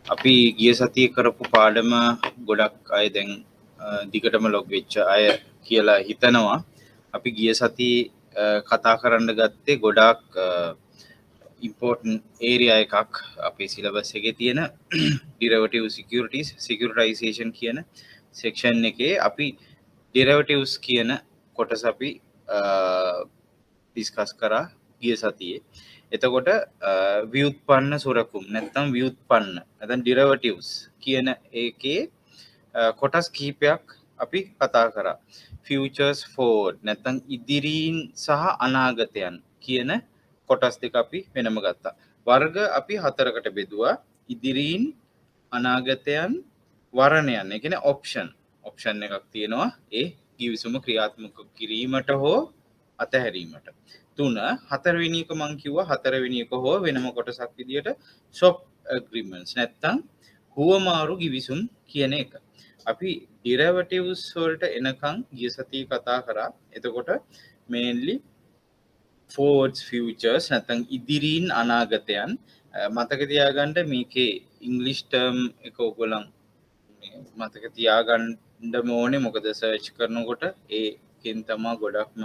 අපි ගිය සතියේ කරපු පාඩම ගොඩක් අය දැන් දිගටම ලොග් වෙච්ච අය කියලා හිතනවා. අපි ගිය සතියේ කතා කරන්න ගත්තේ ගොඩාක් important area එකක් අපේ syllabus එකේ තියෙන derivative securities securitization කියන section එකේ අපි derivatives කියන කොටස අපි discuss කරා ගිය සතියේ. එතකොට ව්‍යුත්පන්න සුරකුම් නැත්නම් ව්‍යුත්පන්න නැත්නම් derivatives කියන එකේ කොටස් කිහිපයක් අපි කතා කරා. futures forward නැත්නම් ඉදිරින් සහ අනාගතයන් කියන කොටස් දෙක අපි වෙනම ගත්තා. වර්ග අපි හතරකට බෙදුවා. ඉදිරින් අනාගතයන් වරණයන්. ඒ කියන්නේ option එකක් තියෙනවා. ඒ කිවිසුම ක්‍රියාත්මක කිරීමට හෝ අතහැරීමට. 3 හතරවෙනි එක මම කිව්වා හතරවෙනි එක හෝ වෙනම කොටසක් විදියට swap agreements නැත්නම් හුවමාරු කිවිසුම් කියන එක. අපි derivatives වලට එනකන් ගිය සතියේ කතා කරා. එතකොට mainly forwards futures නැත්නම් ඉදිරින් අනාගතයන් මතක තියාගන්න මේකේ English term එක ඔයගොල්ලන් මතක තියාගන්න ඕනේ මොකද search කරනකොට ඒකෙන් තමයි ගොඩක්ම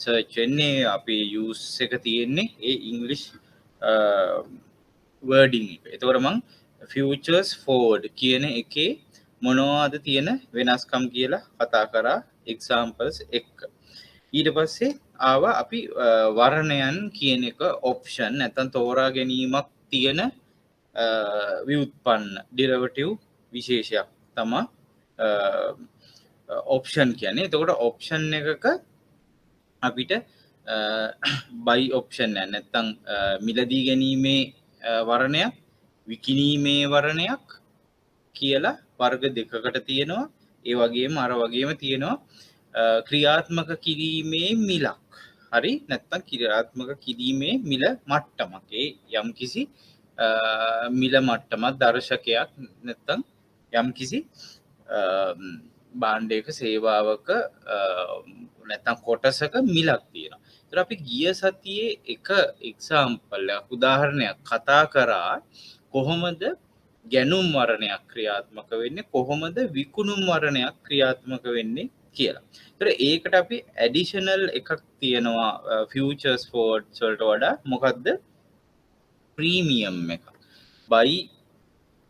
search වෙන්නේ අපේ use එක තියෙන්නේ ඒ English wording එක. එතකොට මම futures forward කියන එකේ මොනවද තියෙන වෙනස්කම් කියලා කතා කරා examples එක්ක. ඊට පස්සේ ආවා අපි වර්ණයන් කියන එක option නැත්නම් තෝරා ගැනීමක් තියෙන ව්‍යුත්පන්න derivative විශේෂයක් තමයි option කියන්නේ. එතකොට option එකක අපිට buy option නැත්නම් මිලදී ගැනීමේ වර්ණයක් විකිණීමේ වර්ණයක් කියලා වර්ග දෙකකට තියෙනවා. ඒ වගේම අර වගේම තියෙනවා ක්‍රියාත්මක කිරීමේ මිලක්. හරි නැත්නම් ක්‍රියාත්මක කිරීමේ මිල මට්ටමක්. ඒ යම්කිසි මිල මට්ටමක් දර්ශකයක් නැත්නම් යම්කිසි භාණ්ඩයක සේවාවක නැත්නම් කොටසක මිලක් තියෙනවා. ඒතර අපි ගිය සතියේ එක එක්සැම්පල් එකක් උදාහරණයක් කතා කරා කොහොමද ගැනුම් වර්ණයක් ක්‍රියාත්මක වෙන්නේ කොහොමද විකුණුම් වර්ණයක් ක්‍රියාත්මක වෙන්නේ කියලා. ඒතර ඒකට අපි ඇඩිෂනල් එකක් තියෙනවා futures forwards වලට වඩා. මොකද්ද? ප්‍රීමියම් එකක්. buy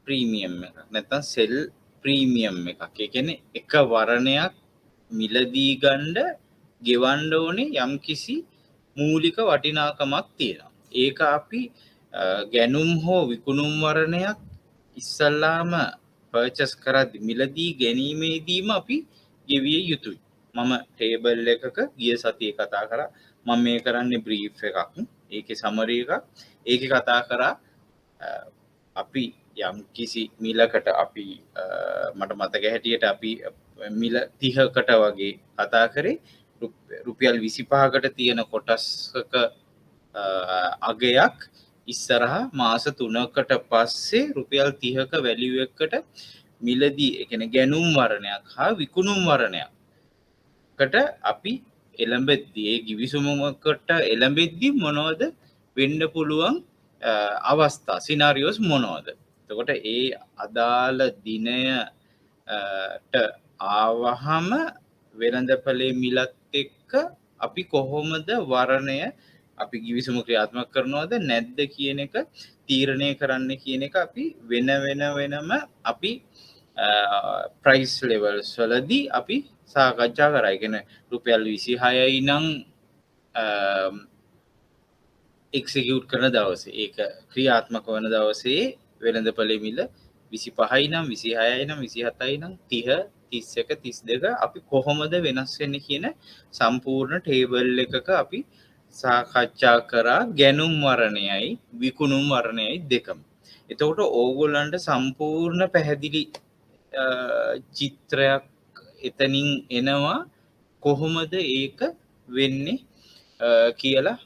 ප්‍රීමියම් එකක් නැත්නම් sell ප්‍රීමියම් එකක්. ඒ කියන්නේ එක වර්ණයක් මිලදී ගන්න ගෙවන්න ඕනේ යම්කිසි මූලික වටිනාකමක් තියෙනවා. ඒක අපි ගැනුම් හෝ විකුණුම් වර්ණයක් ඉස්සල්ලාම පර්චස් කරද්දී මිලදී ගැනීමේදීම අපි ගෙවිය යුතුයි. මම ටේබල් එකක ගිය සතියේ කතා කරා. මම මේ කරන්නේ බ්‍රීෆ් එකක්. ඒකේ සමරි එකක්. ඒකේ කතා කරා අපි යම් කිසි මිලකට අපි මට මතක හැටියට අපි මිල 30කට වගේ කතා කරේ. රුපියල් 25කට තියෙන කොටසක අගයක් ඉස්සරහා මාස 3කට පස්සේ රුපියල් 30ක වැලියු එකකට මිලදී ඒ කියන්නේ ගැනුම් වර්ණයක් හා විකුණුම් වර්ණයක්කට අපි එළඹෙද්දී ඒ කිවිසුමකට එළඹෙද්දී මොනවද වෙන්න පුළුවන් අවස්ථා සිනාරියෝස් මොනවද? එතකොට ඒ අදාළ දිනයට ආවහම වෙළඳපොලේ මිලත් එක්ක අපි කොහොමද වර්ණය අපි කිවිසුම ක්‍රියාත්මක කරනවද නැද්ද කියන එක තීරණය කරන්න කියන එක අපි වෙනම අපි ප්‍රයිස් ලෙවල්ස් වලදී අපි සාකච්ඡා කරා. ඒ කියන්නේ රුපියල් 26යි නම් එක්සිකියුට් කරන දවසේ ඒක ක්‍රියාත්මක වන දවසේ වෙළඳපොලේ මිල 25යි නම් 26යි නම් 27යි නම් 30 31 32 අපි කොහොමද වෙනස් වෙන්නේ කියන සම්පූර්ණ ටේබල් එකක අපි සාකච්ඡා කරා ගැනුම් වර්ණයයි විකුණුම් වර්ණයයි දෙකම. එතකොට ඕගොල්ලන්ට සම්පූර්ණ පැහැදිලි චිත්‍රයක් එතනින් එනවා කොහොමද ඒක වෙන්නේ කියලා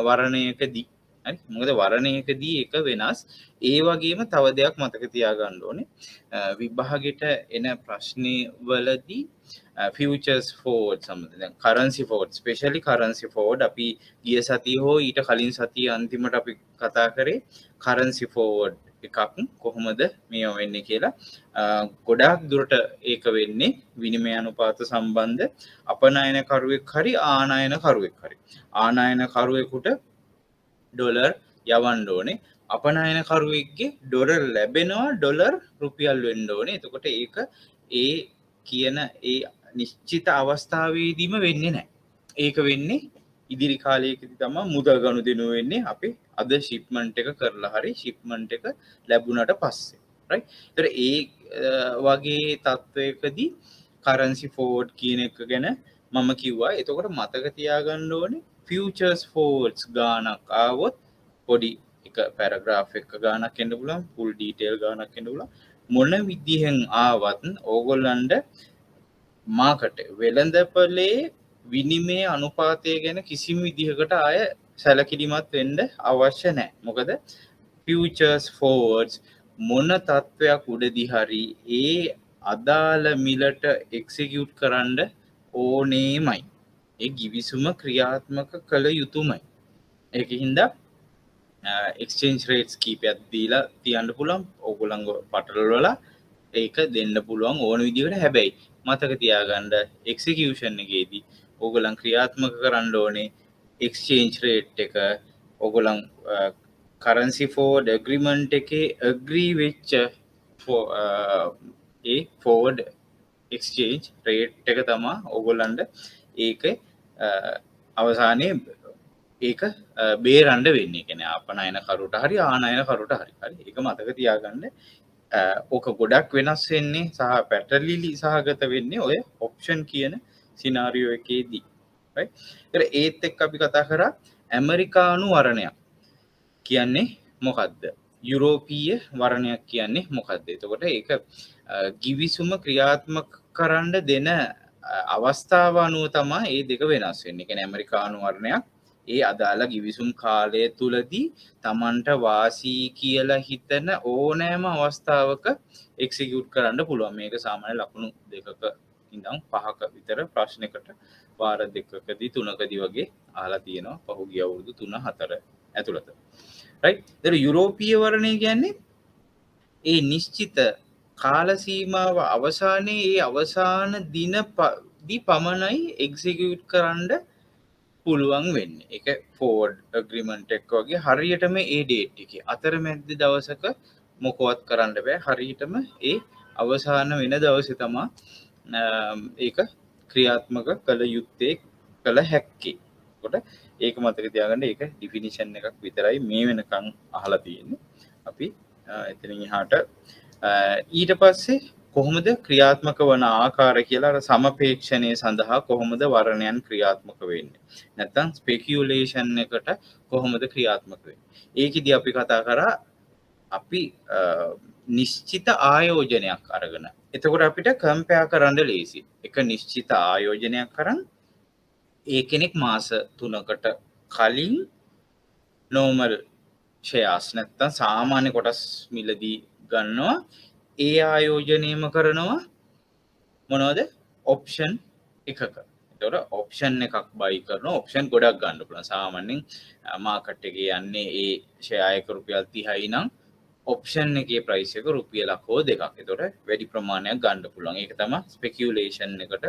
වර්ණයකදී. හරි මොකද වර්ණයකදී එක වෙනස්. ඒ වගේම තව දෙයක් මතක තියාගන්න ඕනේ විභාගෙට එන ප්‍රශ්නේ වලදී futures forward සම්බන්ධ දැන් currency forward especially currency forward අපි ගිය සතියේ හෝ ඊට කලින් සතියේ අන්තිමට අපි කතා කරේ currency forward එකක් කොහොමද මේවා වෙන්නේ කියලා ගොඩාක් දුරට ඒක වෙන්නේ විනිමය අනුපාත සම්බන්ධ අපනයනකරුවෙක් හරි ආනයනකරුවෙක් හරි. ආනයනකරුවෙකුට ඩොලර් යවන්න ඕනේ. අපනයනකරුවෙක්ගේ ඩොලර් ලැබෙනවා ඩොලර් රුපියල් වෙන්න ඕනේ. එතකොට ඒක ඒ කියන ඒ නිශ්චිත අවස්ථාවේදීම වෙන්නේ නැහැ. ඒක වෙන්නේ ඉදිරි කාලයකදී තමයි මුදල් ගනුදෙනු වෙන්නේ අපි අද ශිප්මන්ට් එක කරලා හරි ශිප්මන්ට් එක ලැබුණට පස්සේ. රයිට්. ඒතර ඒ වගේ තත්වයකදී කරන්සි ෆෝවර්ඩ් කියන එක ගැන මම කිව්වා. එතකොට මතක තියාගන්න ඕනේ ෆියුචර්ස් ෆෝවර්ඩ්ස් ගානක් ආවොත් පොඩි එක පැරග්‍රාෆ් එක ගානක් එන්න පුළුවන්, ෆුල් ඩීටේල් ගානක් එන්න පුළුවන්. මොන විදිහෙන් ආවත් ඕගොල්ලන්ට මාකට් වෙළඳපොලේ විනිමය අනුපාතය ගැන කිසිම විදිහකට ආය සැලකිලිමත් වෙන්න අවශ්‍ය නැහැ. මොකද ෆියුචර්ස් ෆෝවර්ඩ්ස් මොන තත්වයක් උඩදී හරි ඒ අදාළ මිලට එක්සිකියුට් කරන්න ඕනේමයි. ඒ ගිවිසුම ක්‍රියාත්මක කළ යුතුමයි. ඒකින්ද එක්ස්චේන්ජ් රේට්ස් කීපයක් දීලා තියන්න පුළුවන්. ඕගොල්ලන්ව පටලවලා ඒක දෙන්න පුළුවන් ඕන විදිහකට. හැබැයි මතක තියාගන්න එක්සිකියුෂන් එකේදී ඕගොල්ලන් ක්‍රියාත්මක කරන්න ඕනේ එක්ස්චේන්ජ් රේට් එක ඕගොල්ලන් කරන්සි ෆෝවර්ඩ් ඇග්‍රීමන්ට් එකේ ඇග්‍රී වෙච්ච ඒ ෆෝවර්ඩ් එක්ස්චේන්ජ් රේට් එක තමයි ඕගොල්ලන්ට ඒක අවසානයේ ඒක බේරන්න වෙන්නේ. කියන්නේ අපනයනකරුට හරි ආනයනකරුට හරි. හරි. ඒක මතක තියාගන්න. ඕක ගොඩක් වෙනස් වෙන්නේ සහ පැටලිලි සහගත වෙන්නේ ඔය ඔප්ෂන් කියන සිනාරියෝ එකේදී. රයිට්. ඒත් එක්ක අපි කතා කරා ඇමරිකානු වරණයක් කියන්නේ මොකද්ද? යුරෝපීය වරණයක් කියන්නේ මොකද්ද? එතකොට ඒක ගිවිසුම ක්‍රියාත්මක කරන්න දෙන අවස්ථාව අනුව තමයි මේ දෙක වෙනස් වෙන්නේ. කියන්නේ ඇමරිකානු වරණයක් ඒ අදාළ ගිවිසුම් කාලය තුලදී Tamanට වාසී කියලා හිතන ඕනෑම අවස්ථාවක එක්සිකියුට් කරන්න පුළුවන්. මේක සාමාන්‍ය ලකුණු දෙකක ඉඳන් පහක විතර ප්‍රශ්නයකට වාර දෙකකදී තුනකදී වගේ අහලා තියෙනවා පහුගිය අවුරුදු 3-4 ඇතුළත. රයිට්. ඒතර යුරෝපීය වරණය කියන්නේ ඒ නිශ්චිත කාල සීමාව අවසානයේ ඒ අවසාන දිනදී පමණයි එක්සිකියුට් කරන්න පුළුවන් වෙන්නේ. ඒක ෆෝවර්ඩ් ඇග්‍රීමන්ට් එක වගේ හරියටම ඒ ඩේට් එකේ අතරමැද දවසක මොකවත් කරන්න බෑ. හරියටම ඒ අවසාන වෙන දවසේ තමයි ඒක ක්‍රියාත්මක කළ යුත්තේ කළ හැක්කේ. කොට ඒක මතක තියාගන්න. ඒක ඩිෆිනිෂන් එකක් විතරයි මේ වෙනකන් අහලා තියෙන්නේ. අපි එතනින් එහාට ඊට පස්සේ කොහොමද ක්‍රියාත්මක වන ආකාර කියලා සමපේක්ෂණය සඳහා කොහොමද වරණයන් ක්‍රියාත්මක වෙන්නේ? නැත්නම් ස්පෙකියුලේෂන් එකට කොහොමද ක්‍රියාත්මක වෙන්නේ? ඒකෙදි අපි කතා කරා අපි නිශ්චිත ආයෝජනයක් අරගෙන. එතකොට අපිට කම්පෙයාර් කරන්න ලේසි. එක නිශ්චිත ආයෝජනයක් කරන් ඒ කෙනෙක් මාස 3කට කලින් normal shares නැත්නම් සාමාන්‍ය කොටස් මිලදී ගන්නවා. ඒ ආයෝජනයම කරනවා මොනවද? ඔප්ෂන් එකක. ඒතකොට ඔප්ෂන් එකක් බයි කරනවා. ඔප්ෂන් ගොඩක් ගන්න පුළුවන්. සාමාන්‍යයෙන් මාකට් එකේ යන්නේ ඒ ෂෙයා එක රුපියල් 30යි නම් ඔප්ෂන් එකේ ප්‍රයිස් එක රුපියලක් හෝ දෙකක්. ඒතකොට වැඩි ප්‍රමාණයක් ගන්න පුළුවන්. ඒක තමයි ස්පෙකියුලේෂන් එකට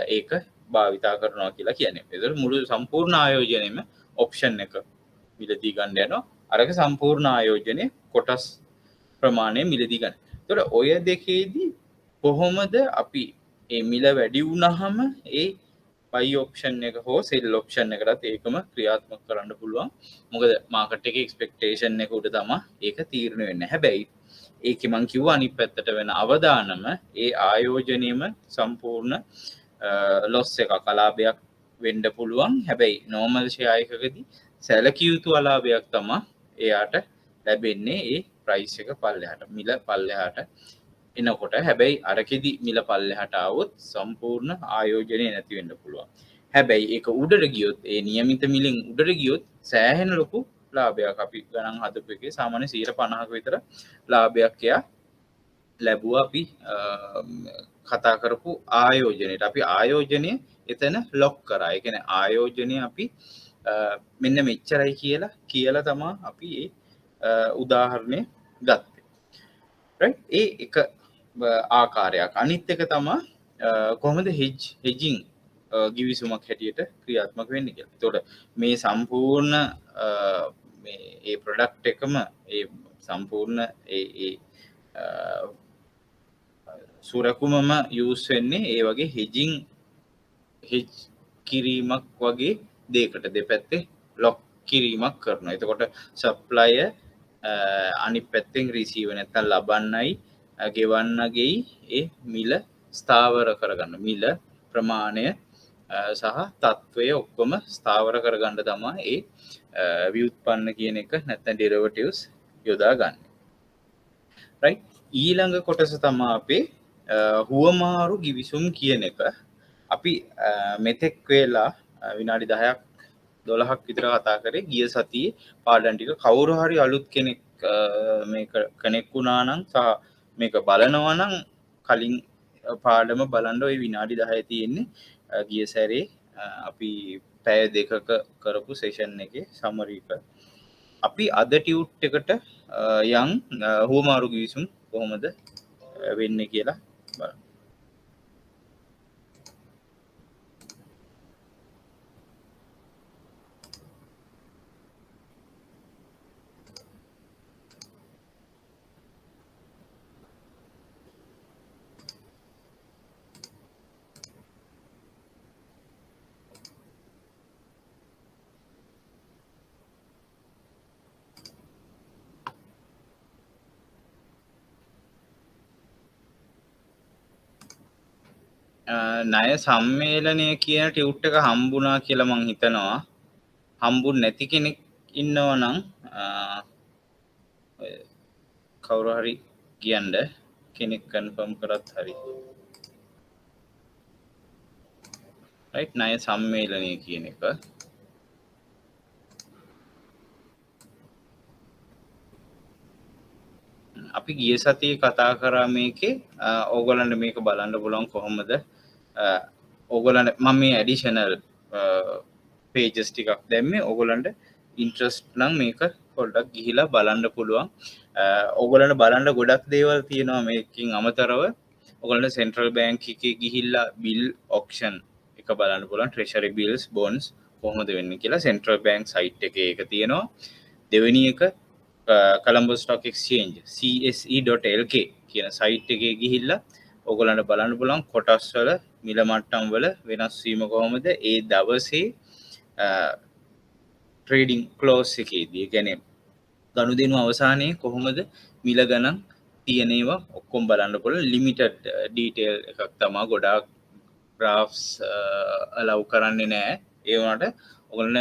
ඒක භාවිතා කරනවා කියලා කියන්නේ. ඒතකොට මුළු සම්පූර්ණ ආයෝජනයේම ඔප්ෂන් එක මිලදී ගන්න යනවා. අරක සම්පූර්ණ ආයෝජනයේ කොටස් ප්‍රමාණය මිලදී ගන්න. එතකොට ඔය දෙකේදී කොහොමද අපි මේ මිල වැඩි වුණාම ඒ buy option එක හෝ sell option එකකට ඒකම ක්‍රියාත්මක කරන්න පුළුවන්. මොකද මාකට් එකේ expectation එක උඩ තමයි ඒක තීරණය වෙන්නේ. හැබැයි ඒකේ මම කිව්වා අනිත් පැත්තට වෙන අවදානම ඒ ආයෝජනයේම සම්පූර්ණ loss එකක් අලාභයක් වෙන්න පුළුවන්. හැබැයි normal share එකකදී සැලකිය යුතු අලාභයක් තමයි එයාට ලැබෙන්නේ ඒ ප්‍රයිස් එක පල්ලෙහාට මිල පල්ලෙහාට එනකොට. හැබැයි අරකෙදි මිල පල්ලෙහාට આવොත් සම්පූර්ණ ආයෝජනය නැති වෙන්න පුළුවන්. හැබැයි ඒක උඩට ගියොත් ඒ નિયમિત මිලෙන් උඩට ගියොත් සෑහෙන ලොකු ලාභයක් අපි ගණන් හදපු එකේ සාමාන්‍ය 50%ක විතර ලාභයක් එයා ලැබුවා අපි කතා කරපු ආයෝජනයට. අපි ආයෝජනය එතන ලොක් කරා. ඒ කියන්නේ ආයෝජනය අපි මෙන්න මෙච්චරයි කියලා තමයි අපි ඒ උදාහරණය ගත්තේ. රයිට්? ඒ එක ආකාරයක්. අනිත් එක තමා කොහොමද හෙජිං ගිවිසුමක් හැටියට ක්‍රියාත්මක වෙන්නේ කියලා. එතකොට මේ සම්පූර්ණ ඒ ප්‍රොඩක්ට් එකම ඒ සම්පූර්ණ ඒ සුරකුමම යූස් වෙන්නේ ඒ වගේ හෙජ් කිරීමක් වගේ දෙයකට දෙපැත්තේ ලොක් කිරීමක් කරනවා. එතකොට සප්ලය අනිත් පැත්තෙන් රිසීවර් නැත්නම් ලබන්නයි ගෙවන්නගෙයි ඒ මිල ස්ථාවර කරගන්න. මිල ප්‍රමාණය සහ තත්ත්වය ඔක්කොම ස්ථාවර කරගන්න තමයි ඒ ව්‍යුත්පන්න කියන එක නැත්නම් ඩෙරිවටිව්ස් යොදා ගන්න. රයිට්? ඊළඟ කොටස තමයි අපේ හුවමාරු ගිවිසුම් කියන එක. අපි මෙතෙක් වෙලා විනාඩි 10ක් 12ක් විතර කතා කරේ ගිය සතියේ පාඩම් ටික. කවුරු හරි අලුත් කෙනෙක් මේක කනෙක්ට් වුණා නම් සහ මේක බලනවා නම් කලින් පාඩම බලන්න ওই විනාඩි 10 තියෙන්නේ. ගිය සැරේ අපි පැය දෙකක කරපු සෙෂන් එකේ සමරි එක. අපි අද ටියුට් එකට යන් හුවමාරු ගිවිසුම් කොහොමද වෙන්නේ කියලා බලමු. ණය සම්මේලනය කියන ටියුට් එක හම්බුණා කියලා මං හිතනවා. හම්බුනේ නැති කෙනෙක් ඉන්නවා නම් කවුරු හරි කියන්න කෙනෙක් කන්ෆර්ම් කරත් හරි. රයිට්? ණය සම්මේලනය කියන එක අපි ගිය සතියේ කතා කරා මේකේ ඕගොල්ලන්ට මේක බලන්න පුළුවන් කොහොමද ඕගොල්ලන්ට මම මේ ඇඩිෂනල් පේජස් ටිකක් දැම්මේ ඕගොල්ලන්ට ඉන්ට්‍රස්ට් නම් මේක පොඩ්ඩක් ගිහිලා බලන්න පුළුවන්. ඕගොල්ලන්ට බලන්න ගොඩක් දේවල් තියෙනවා මේකකින් අමතරව. ඕගොල්ලන්ට සෙන්ට්‍රල් බැංක් එකේ ගිහිල්ලා බිල් ඔක්ෂන් එක බලන්න පුළුවන්. ට්‍රෙෂරි බිල්ස් බොන්ඩ්ස් කොහොමද වෙන්නේ කියලා සෙන්ට්‍රල් බැංක් සයිට් එකේ ඒක තියෙනවා. දෙවෙනි එක Colombo Stock Exchange cse.lk කියන සයිට් එකේ ගිහිල්ලා ඔයගොල්ලන්ට බලන්න පුළුවන් කොටස් වල මිල මට්ටම් වල වෙනස් වීම කොහොමද ඒ දවසේ ට්‍රේඩින් ක්ලෝස් එකේදී. ඒ කියන්නේ ගනුදෙනු අවසානයේ කොහොමද මිල ගණන් තියෙන ඒවා ඔක්කොම බලන්න පුළුවන්. ලිමිටඩ් ඩීටේල් එකක් තමයි. ගොඩාක් ග්‍රාෆ්ස් අලව් කරන්නේ නැහැ. ඒ වුණාට ඔයගොල්ලන්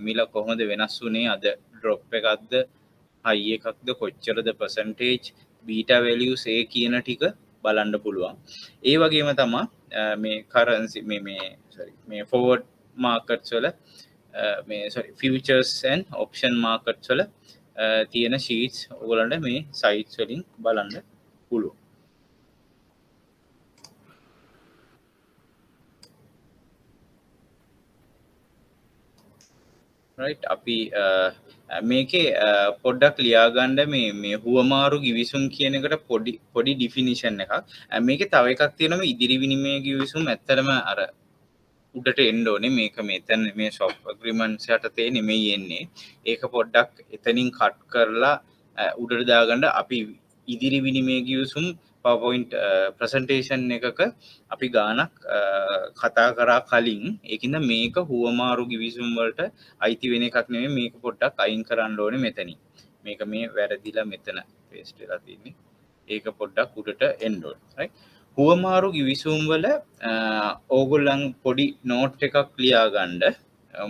මිල කොහොමද වෙනස් වුනේ, අද ඩ්‍රොප් එකක්ද හයි එකක්ද, කොච්චරද පර්සන්ටේජ්, බීටා වැලියුස් ඒ කියන ටික බලන්න පුළුවන්. ඒ වගේම තමයි මේ කරන්සි මේ ෆෝවර්ඩ් මාකට්ස් වල මේ ෆියුචර්ස් ඇන්ඩ් ඔප්ෂන් මාකට්ස් වල තියෙන ෂීට්ස් ඔයගොල්ලන්ට මේ සයිට්ස් වලින් බලන්න පුළුවන්. රයිට්? අපි මේකේ පොඩ්ඩක් ලියාගන්න මේ හුවමාරු ගිවිසුම් කියන එකට පොඩි ඩිෆිනිෂන් එකක්. මේකේ තව එකක් තියෙනවා මේ ඉදිරි විනිමය ගිවිසුම්. ඇත්තටම අර උඩට එන්න ඕනේ. මේක මෙතන මේ ෂොප් ඇග්‍රීමන්ට්ස් යටතේ නෙමෙයි එන්නේ. ඒක පොඩ්ඩක් එතනින් කට් කරලා උඩට දාගන්න. අපි ඉදිරි විනිමය ගිවිසුම් PowerPoint ප්‍රසන්ටේෂන් එකක අපි ගානක් කතා කරා කලින්. ඒකින්ද මේක හුවමාරු ගිවිසුම් වලට අයිති වෙන එකක් නෙමෙයි. මේක පොඩ්ඩක් අයින් කරන්න ඕනේ මෙතනින්. මේක මේ වැරදිලා මෙතන පේස්ට් වෙලා තියෙන්නේ. ඒක පොඩ්ඩක් උඩට එන්න ඕනේ. රයිට්? හුවමාරු ගිවිසුම් වල ඕගොල්ලන් පොඩි නෝට් එකක් ලියා ගන්න.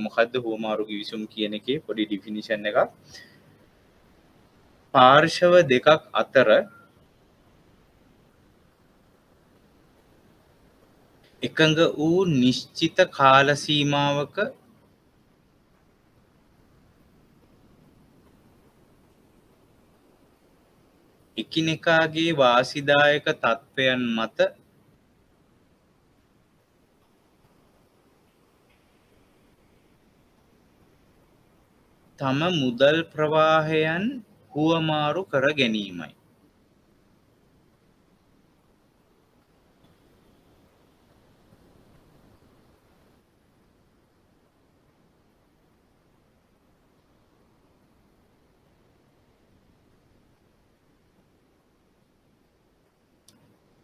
මොකද්ද හුවමාරු ගිවිසුම් කියන එකේ පොඩි ඩිෆිනිෂන් එකක්. පාර්ශව දෙකක් අතර එකඟ වූ නිශ්චිත කාල සීමාවක එකිනෙකාගේ වාසිදායක තත්ත්වයන් මත තම මුදල් ප්‍රවාහයන් හුවමාරු කර ගැනීමයි.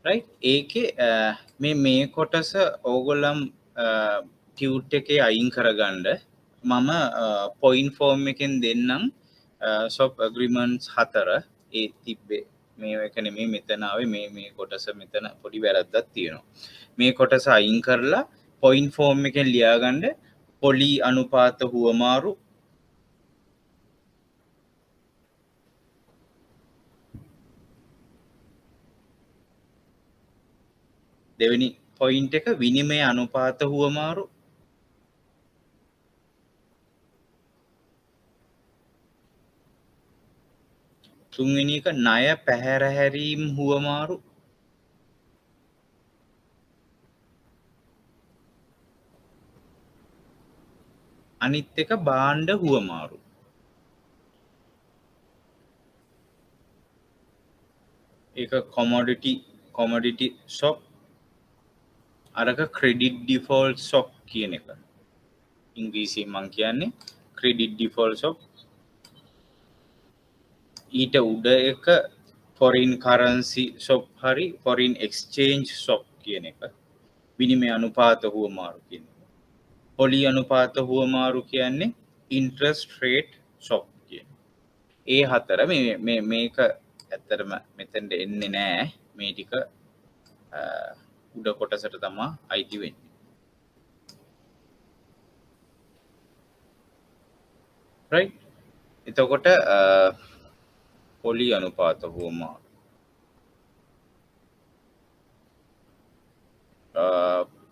right ඒකේ මේ කොටස ඕගොල්ලම් ටියුට් එකේ අයින් කරගන්න මම පොයින්ට් ෆෝම් එකෙන් දෙන්නම් සොප් ඇග්‍රීමන්ට්ස් 4 ඒ තිබ්බේ මේ එක නෙමෙයි මෙතන ආවේ මේ කොටස මෙතන පොඩි වැරද්දක් තියෙනවා මේ කොටස අයින් කරලා පොයින්ට් ෆෝම් එකෙන් ලියාගන්න පොලි අනුපාත හුවමාරු දෙවෙනි පොයින්ට් එක විනිමය අනුපාත හුවමාරු තුන්වෙනි එක ණය පැහැරහැරීම් හුවමාරු අනිත් එක භාණ්ඩ හුවමාරු ඒක කොමොඩිටි ෂොප් අරක ක්‍රෙඩිට් ඩිෆෝල්ට් ෂොප් කියන එක ඉංග්‍රීසියෙන් මං කියන්නේ ක්‍රෙඩිට් ඩිෆෝල්ට් ෂොප් ඊට උඩ එක ෆොරින් කරන්සි ෂොප් හරි ෆොරින් එක්ස්චේන්ජ් ෂොප් කියන එක විනිමය අනුපාත හුවමාරු කියන එක පොලි අනුපාත හුවමාරු කියන්නේ ඉන්ට්‍රස්ට් රේට් ෂොප් කියන ඒ හතර මේක ඇත්තටම මෙතෙන්ට එන්නේ නෑ මේ ටික උඩ කොටසට තමා අයිති වෙන්නේ right එතකොට පොලි අනුපාත හුවමාරු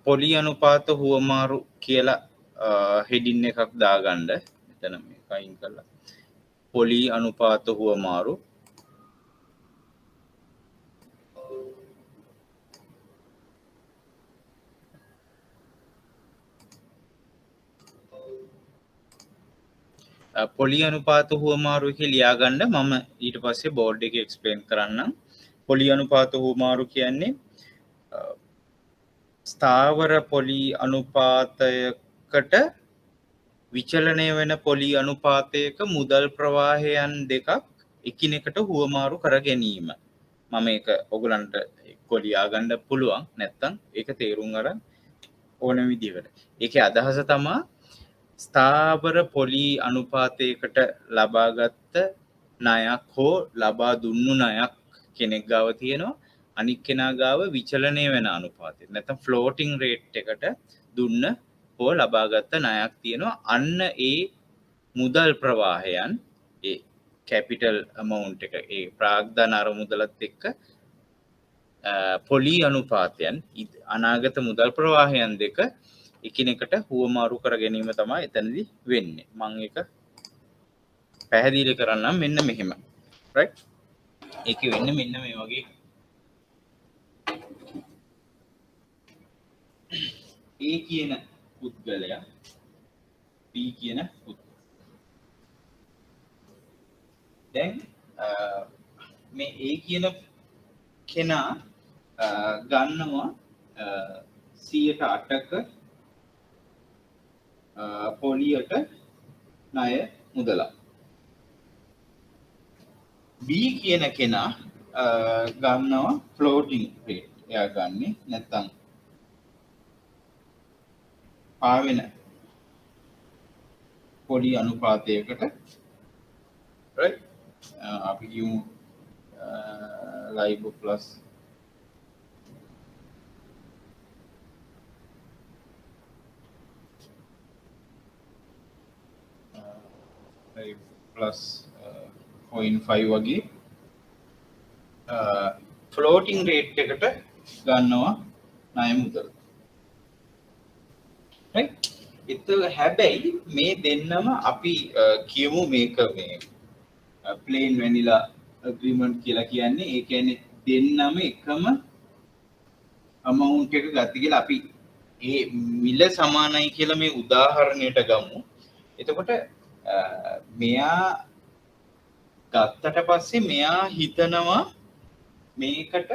පොලි අනුපාත හුවමාරු කියලා හෙඩින් එකක් දාගන්න මෙතන මේක අයින් කරලා පොලි අනුපාත හුවමාරු පොලි අනුපාත හුවමාරු කියලා ලියාගන්න මම ඊට පස්සේ බෝඩ් එකේ එක්ස්ප්ලেইন කරන්නම් පොලි අනුපාත හුවමාරු කියන්නේ ස්ථාවර පොලි අනුපාතයකට විචලනය වෙන පොලි අනුපාතයක මුදල් ප්‍රවාහයන් දෙකක් එකිනෙකට හුවමාරු කර ගැනීම මම ඒක ඔයගලන්ට එක්ක ලියාගන්න පුළුවන් නැත්නම් ඒක තේරුම් අරන් ඕන විදිහකට ඒකේ අදහස තමයි ස්ථාවර පොලි අනුපාතයකට ලබාගත්ත ණයක් හෝ ලබා දුන්නු ණයක් කෙනෙක් ගාව තියෙනවා අනික් කෙනා ගාව විචලනය වෙන අනුපාතය නැත්නම් ෆ්ලෝටිං රේට් එකට දුන්න හෝ ලබාගත්ත ණයක් තියෙනවා අන්න ඒ මුදල් ප්‍රවාහයන් ඒ කැපිටල් amount එක ඒ ප්‍රාග්ධන අරමුදලත් එක්ක පොලි අනුපාතයන් අනාගත මුදල් ප්‍රවාහයන් දෙක එකිනෙකට හුවමාරු කර ගැනීම තමයි එතනදී වෙන්නේ මම ඒක පැහැදිලි කරන්නම් මෙන්න මෙහෙම right ඒකේ වෙන්නේ මෙන්න මේ වගේ A කියන පුද්ගලයා B කියන පුද්ගලයා දැන් මේ A කියන කෙනා ගන්නවා 108ක පොලියට ණය මුදලක් B කියන කෙනා ගන්නවා ෆ්ලෝටිං රේට් එයා ගන්නේ නැත්නම් පාවෙන පොලි අනුපාතයකට right අපි කියමු LIBOR plus plus 0.5 වගේ ෆ්ලෝටිං රේට් එකට ගන්නවා ණය මුදල right ඒතල හැබැයි මේ දෙන්නම අපි කියමු මේක මේ ප්ලේන් වැනිලා ඇග්‍රීමන්ට් කියලා කියන්නේ ඒ කියන්නේ දෙන්නම එකම amount එක ගත්ත කියලා අපි ඒ මිල සමානයි කියලා මේ උදාහරණයට ගමු එතකොට මෙයා ගත්තට පස්සේ මෙයා හිතනවා මේකට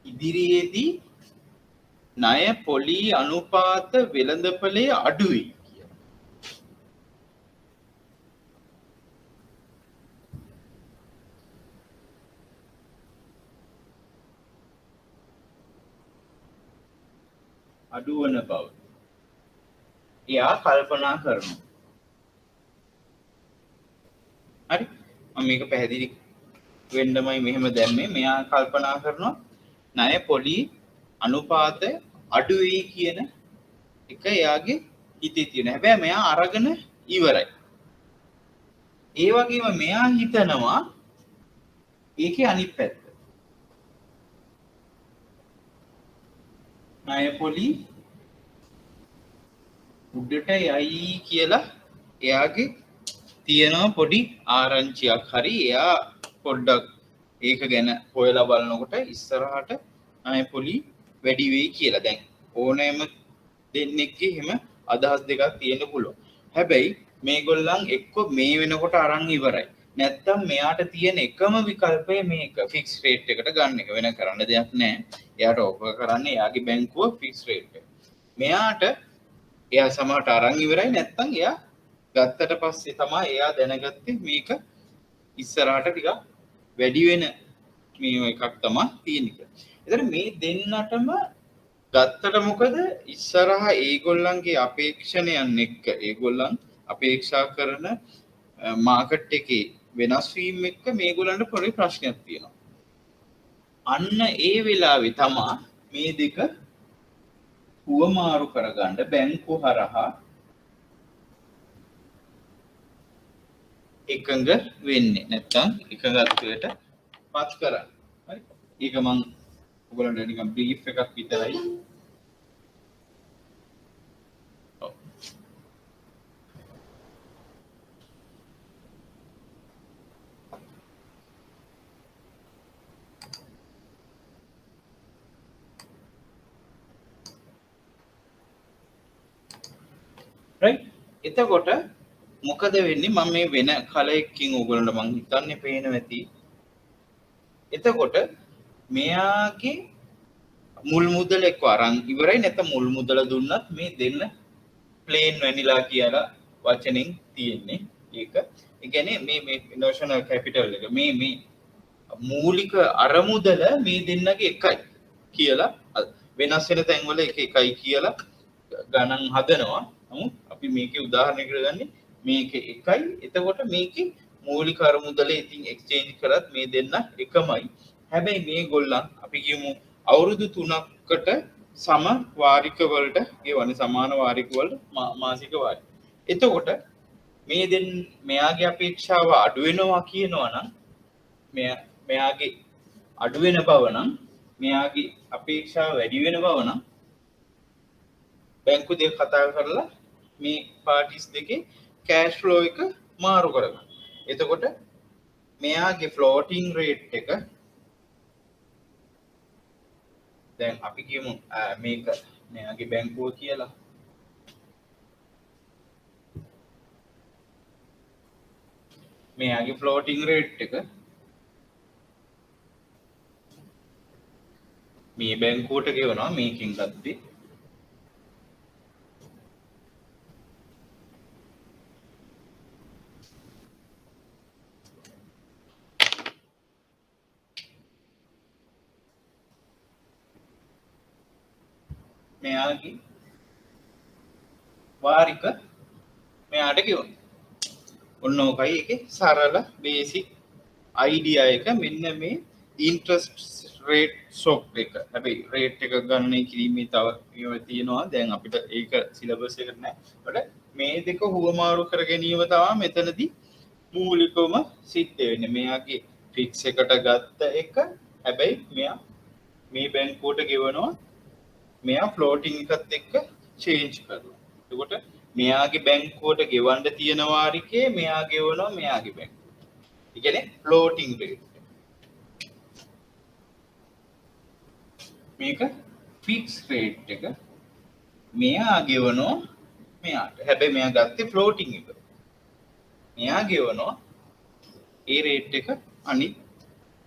ඉදිරියේදී ණය පොලි අනුපාත වෙළඳපොලේ අඩුයි කියලා. අඩුවන බව එයා කල්පනා කරනවා. හරි මම මේක පැහැදිලි වෙන්නමයි මෙහෙම දැම්මේ. මෙයා කල්පනා කරනවා ණය පොලි අනුපාත අඩු වෙයි කියන එක එයාගේ හිතේ තියෙන. හැබැයි මෙයා අරගෙන ඉවරයි. ඒ වගේම මෙයා හිතනවා ඒකේ අනිත් පැත්ත. ණය පොලි උඩට යයි කියලා එයාගේ තියෙනවා පොඩි ආරංචියක්. හරි එයා පොඩ්ඩක් ඒක ගැන හොයලා බලනකොට ඉස්සරහට ණය පොලි වැඩි වෙයි කියලා. දැන් ඕනෑම දෙන්නෙක්ගේ එහෙම අදහස් දෙකක් තියෙන්න පුළුවන්. හැබැයි මේගොල්ලන් එක්ක මේ වෙනකොට අරන් ඉවරයි. නැත්තම් මෙයාට තියෙන එකම විකල්පය මේක ෆික්ස් රේට් එකට ගන්න එක. වෙන කරන්න දෙයක් නැහැ. එයාට ඕක කරන්න එයාගේ බැංකුව ෆික්ස් රේට් එක. මෙයාට එයා සමහරට අරන් ඉවරයි. නැත්තම් එයා ගත්තට පස්සේ තමයි එයා දැනගත්තේ මේක ඉස්සරහට ටිකක් වැඩි වෙන මේ එකක් තමයි තියෙන්නේ. එතකොට මේ දෙන්නටම ගත්තට මොකද ඉස්සරහා ඒගොල්ලන්ගේ අපේක්ෂණයන් එක්ක ඒගොල්ලන් අපේක්ෂා කරන මාකට් එකේ වෙනස් වීම එක්ක මේගොල්ලන්ට පොඩි ප්‍රශ්නයක් තියෙනවා. අන්න ඒ වෙලාවේ තමයි මේ දෙක හුවමාරු කරගන්න බැංකු හරහා එකඟ වෙන්නේ. නැත්තම් එකඟත්වයට පත් කරන්නේ. හරි. ඒක මම ඔයගොල්ලන්ට නිකන් බ්‍රීෆ් එකක් විතරයි. right එතකොට මොකද වෙන්නේ මම මේ වෙන කලයකින් ඔයගොල්ලන්ට මං හිතන්නේ පේනවා ඇති. එතකොට මෙයාගේ මුල් මුදල එක්ක අරන් ඉවරයි. නැත්නම් මුල් මුදල දුන්නත් මේ දෙන්න ප්ලේන් වැනිලා කියලා වචනෙන් තියෙන්නේ. ඒක ඒ කියන්නේ මේ නොෂනල් කැපිටල් එක මේ මූලික අරමුදල මේ දෙන්නගේ එකයි කියලා වෙනස් වෙන තැන්වල එක එකයි කියලා ගණන් හදනවා. නමුත් අපි මේකේ උදාහරණයකට ගන්නේ මේක එකයි. එතකොට මේකේ මූලික අරමුදල ඉතින් එක්ස්චේන්ජ් කරත් මේ දෙන්න එකමයි. හැබැයි මේගොල්ලන් අපි කියමු අවුරුදු 3කට සම වාරික වලට ගෙවන සමාන වාරික වලට මාසික වාරික. එතකොට මේ මෙයාගේ අපේක්ෂාව අඩු වෙනවා කියනවා නම් මෙයාගේ අඩු වෙන බව නම් මෙයාගේ අපේක්ෂාව වැඩි වෙන බව නම් බැංකු දෙක කතා කරලා මේ පාටිස් දෙකේ කෑෂ් ෆ්ලෝ එක මාරු කරගන්න. එතකොට මෙයාගේ ෆ්ලෝටිං රේට් එක දැන් අපි කියමු මේක මෙයාගේ බැංකුව කියලා. මෙයාගේ ෆ්ලෝටිං රේට් එක මේ බැංකුවට ගෙවනවා මේකින් ගත්තේ. මෙයාගේ වාරික මෙයාට ගෙවන. ඔන්න ඕකයි ඒකේ සරල බේසික් අයිඩියා එක. මෙන්න මේ ඉන්ට්‍රස්ට් රේට් ස්වොප් එක. හැබැයි රේට් එක ගණනය කිරීමේ තව ඒවා තියෙනවා. දැන් අපිට ඒක සිලබස් එකට නැහැ. ඒකට මේ දෙක හුවමාරු කර ගැනීම තමයි මෙතනදී මූලිකවම සිද්ධ වෙන්නේ. මෙයාගේ ෆික්ස් එකට ගත්ත එක හැබැයි මෙයා මේ බැංකුවට ගෙවනවා. මෙයා ෆ්ලෝටිං එකත් එක්ක චේන්ජ් කරනවා. එතකොට මෙයාගේ බැංකුවට ගෙවන්න තියෙන වාරිකේ මෙයා ගෙවනවා මෙයාගේ බැංකුවට. ඒ කියන්නේ ෆ්ලෝටිං රේට්. මේක ෆික්ස් රේට් එක. මෙයා ගෙවනවා මෙයාට. හැබැයි මෙයා ගත්තේ ෆ්ලෝටිං එක. මෙයා ගෙවනවා ඒ රේට් එක අනිත්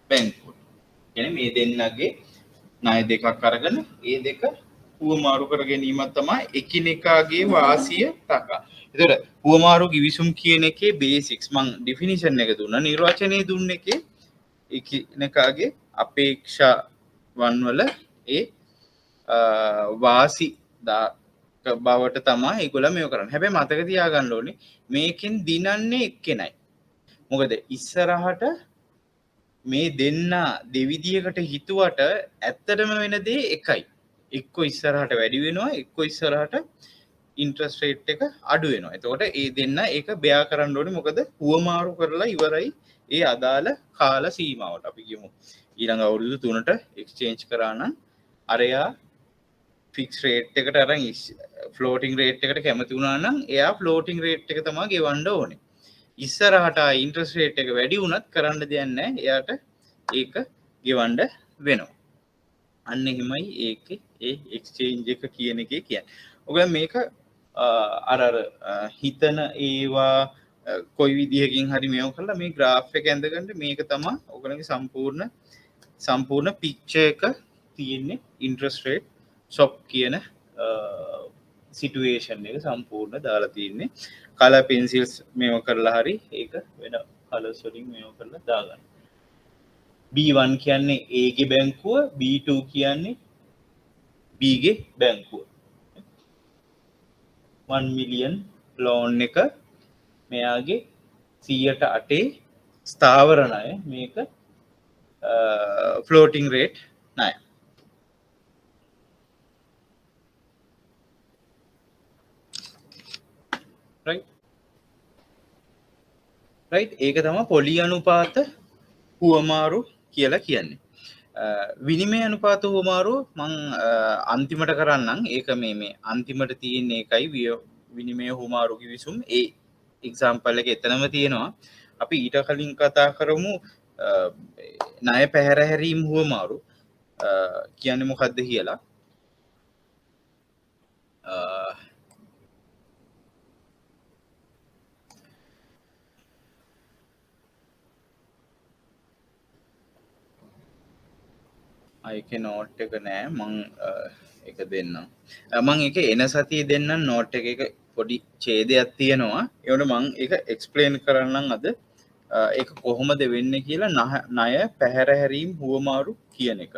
බැංකුවට. කියන්නේ මේ දෙන්නගේ ණය දෙකක් අරගෙන ඒ දෙක හුවමාරු කර ගැනීමක් තමයි එකිනෙකාගේ වාසිය තකා. එතකොට හුවමාරු කිවිසුම් කියන එකේ බේසික්ස් මං ඩෙෆිනිෂන් එක දුන්නා. නිර්වචනය දුන්න එකේ එකිනෙකාගේ අපේක්ෂාවන් වල ඒ වාසි බවට තමයි ඒගොල්ලෝ මේක කරන්නේ. හැබැයි මතක තියාගන්න ඕනේ මේකෙන් දිනන්නේ එක්කෙනයි. මොකද ඉස්සරහට මේ දෙන්න දෙවිදියකට හිතුවට ඇත්තටම වෙන දේ එකයි. එක්ක ඉස්සරහට වැඩි වෙනවා, එක්ක ඉස්සරහට ඉන්ට්‍රස්ට් රේට් එක අඩු වෙනවා. එතකොට ඒ දෙන්න ඒක බෙයා කරන්න ඕනේ. මොකද හුවමාරු කරලා ඉවරයි ඒ අදාළ කාල සීමාවට. අපි කියමු ඊළඟ අවුරුදු 3ට එක්ස්චේන්ජ් කරා නම් අරයා ෆික්ස් රේට් එකට අරන් ෆ්ලෝටිං රේට් එකට කැමති වුණා නම් එයා ෆ්ලෝටිං රේට් එක තමයි ගෙවන්න ඕනේ. ඉස්සරහට ඉන්ට්‍රස්ට් රේට් එක වැඩි වුණත් කරන්න දෙයක් නැහැ. එයාට ඒක ගෙවන්න වෙනවා. අන්න එහෙමයි ඒකේ ඒ එක්ස්චේන්ජ් එක කියන එකේ කියන්නේ. ඔයගොල්ලෝ මේක අර හිතන ඒවා කොයි විදිහකින් හරි මේව කරලා මේ graph එක ඇඳගන්න මේක තමයි ඔයගොල්ලෝගේ සම්පූර්ණ picture එක තියෙන්නේ interest rate shock කියන සිටුේෂන් එක සම්පූර්ණ දාලා තියෙන්නේ. color pencils මේව කරලා හරි ඒක වෙන colors වලින් මේව කරලා දාගන්න. B1 කියන්නේ A ගේ බැංකුව, B2 කියන්නේ B ගේ බැංකුව. 1 මිලියන් ලෝන් එක මෙයාගේ 108 ස්ථාවර ණය මේක ෆ්ලෝටිං රේට් ණය. රයිට් ඒක තමයි පොලි අනුපාත හුවමාරු කියලා කියන්නේ. විනිමය අනුපාත හුවමාරු මං අන්තිමට කරන්නම්. ඒක මේ අන්තිමට තියෙන එකයි විනිමය හුවමාරු කිවිසුම්. ඒ එක්සාම්පල් එක එතනම තියෙනවා. අපි ඊට කලින් කතා කරමු ණය පැහැරහැරීම් හුවමාරු කියන්නේ මොකක්ද කියලා. ඒක නෝට් එක නෑ මං එක දෙන්නම්. මං එක එන සතිය දෙන්නම් නෝට් එක පොඩි ඡේදයක් තියෙනවා. ඒකට මං ඒක එක්ස්ප්ලেইন කරන්නම් අද. ඒක කොහොමද වෙන්නේ කියලා ණය පැහැරහැරීම් හුවමාරු කියන එක.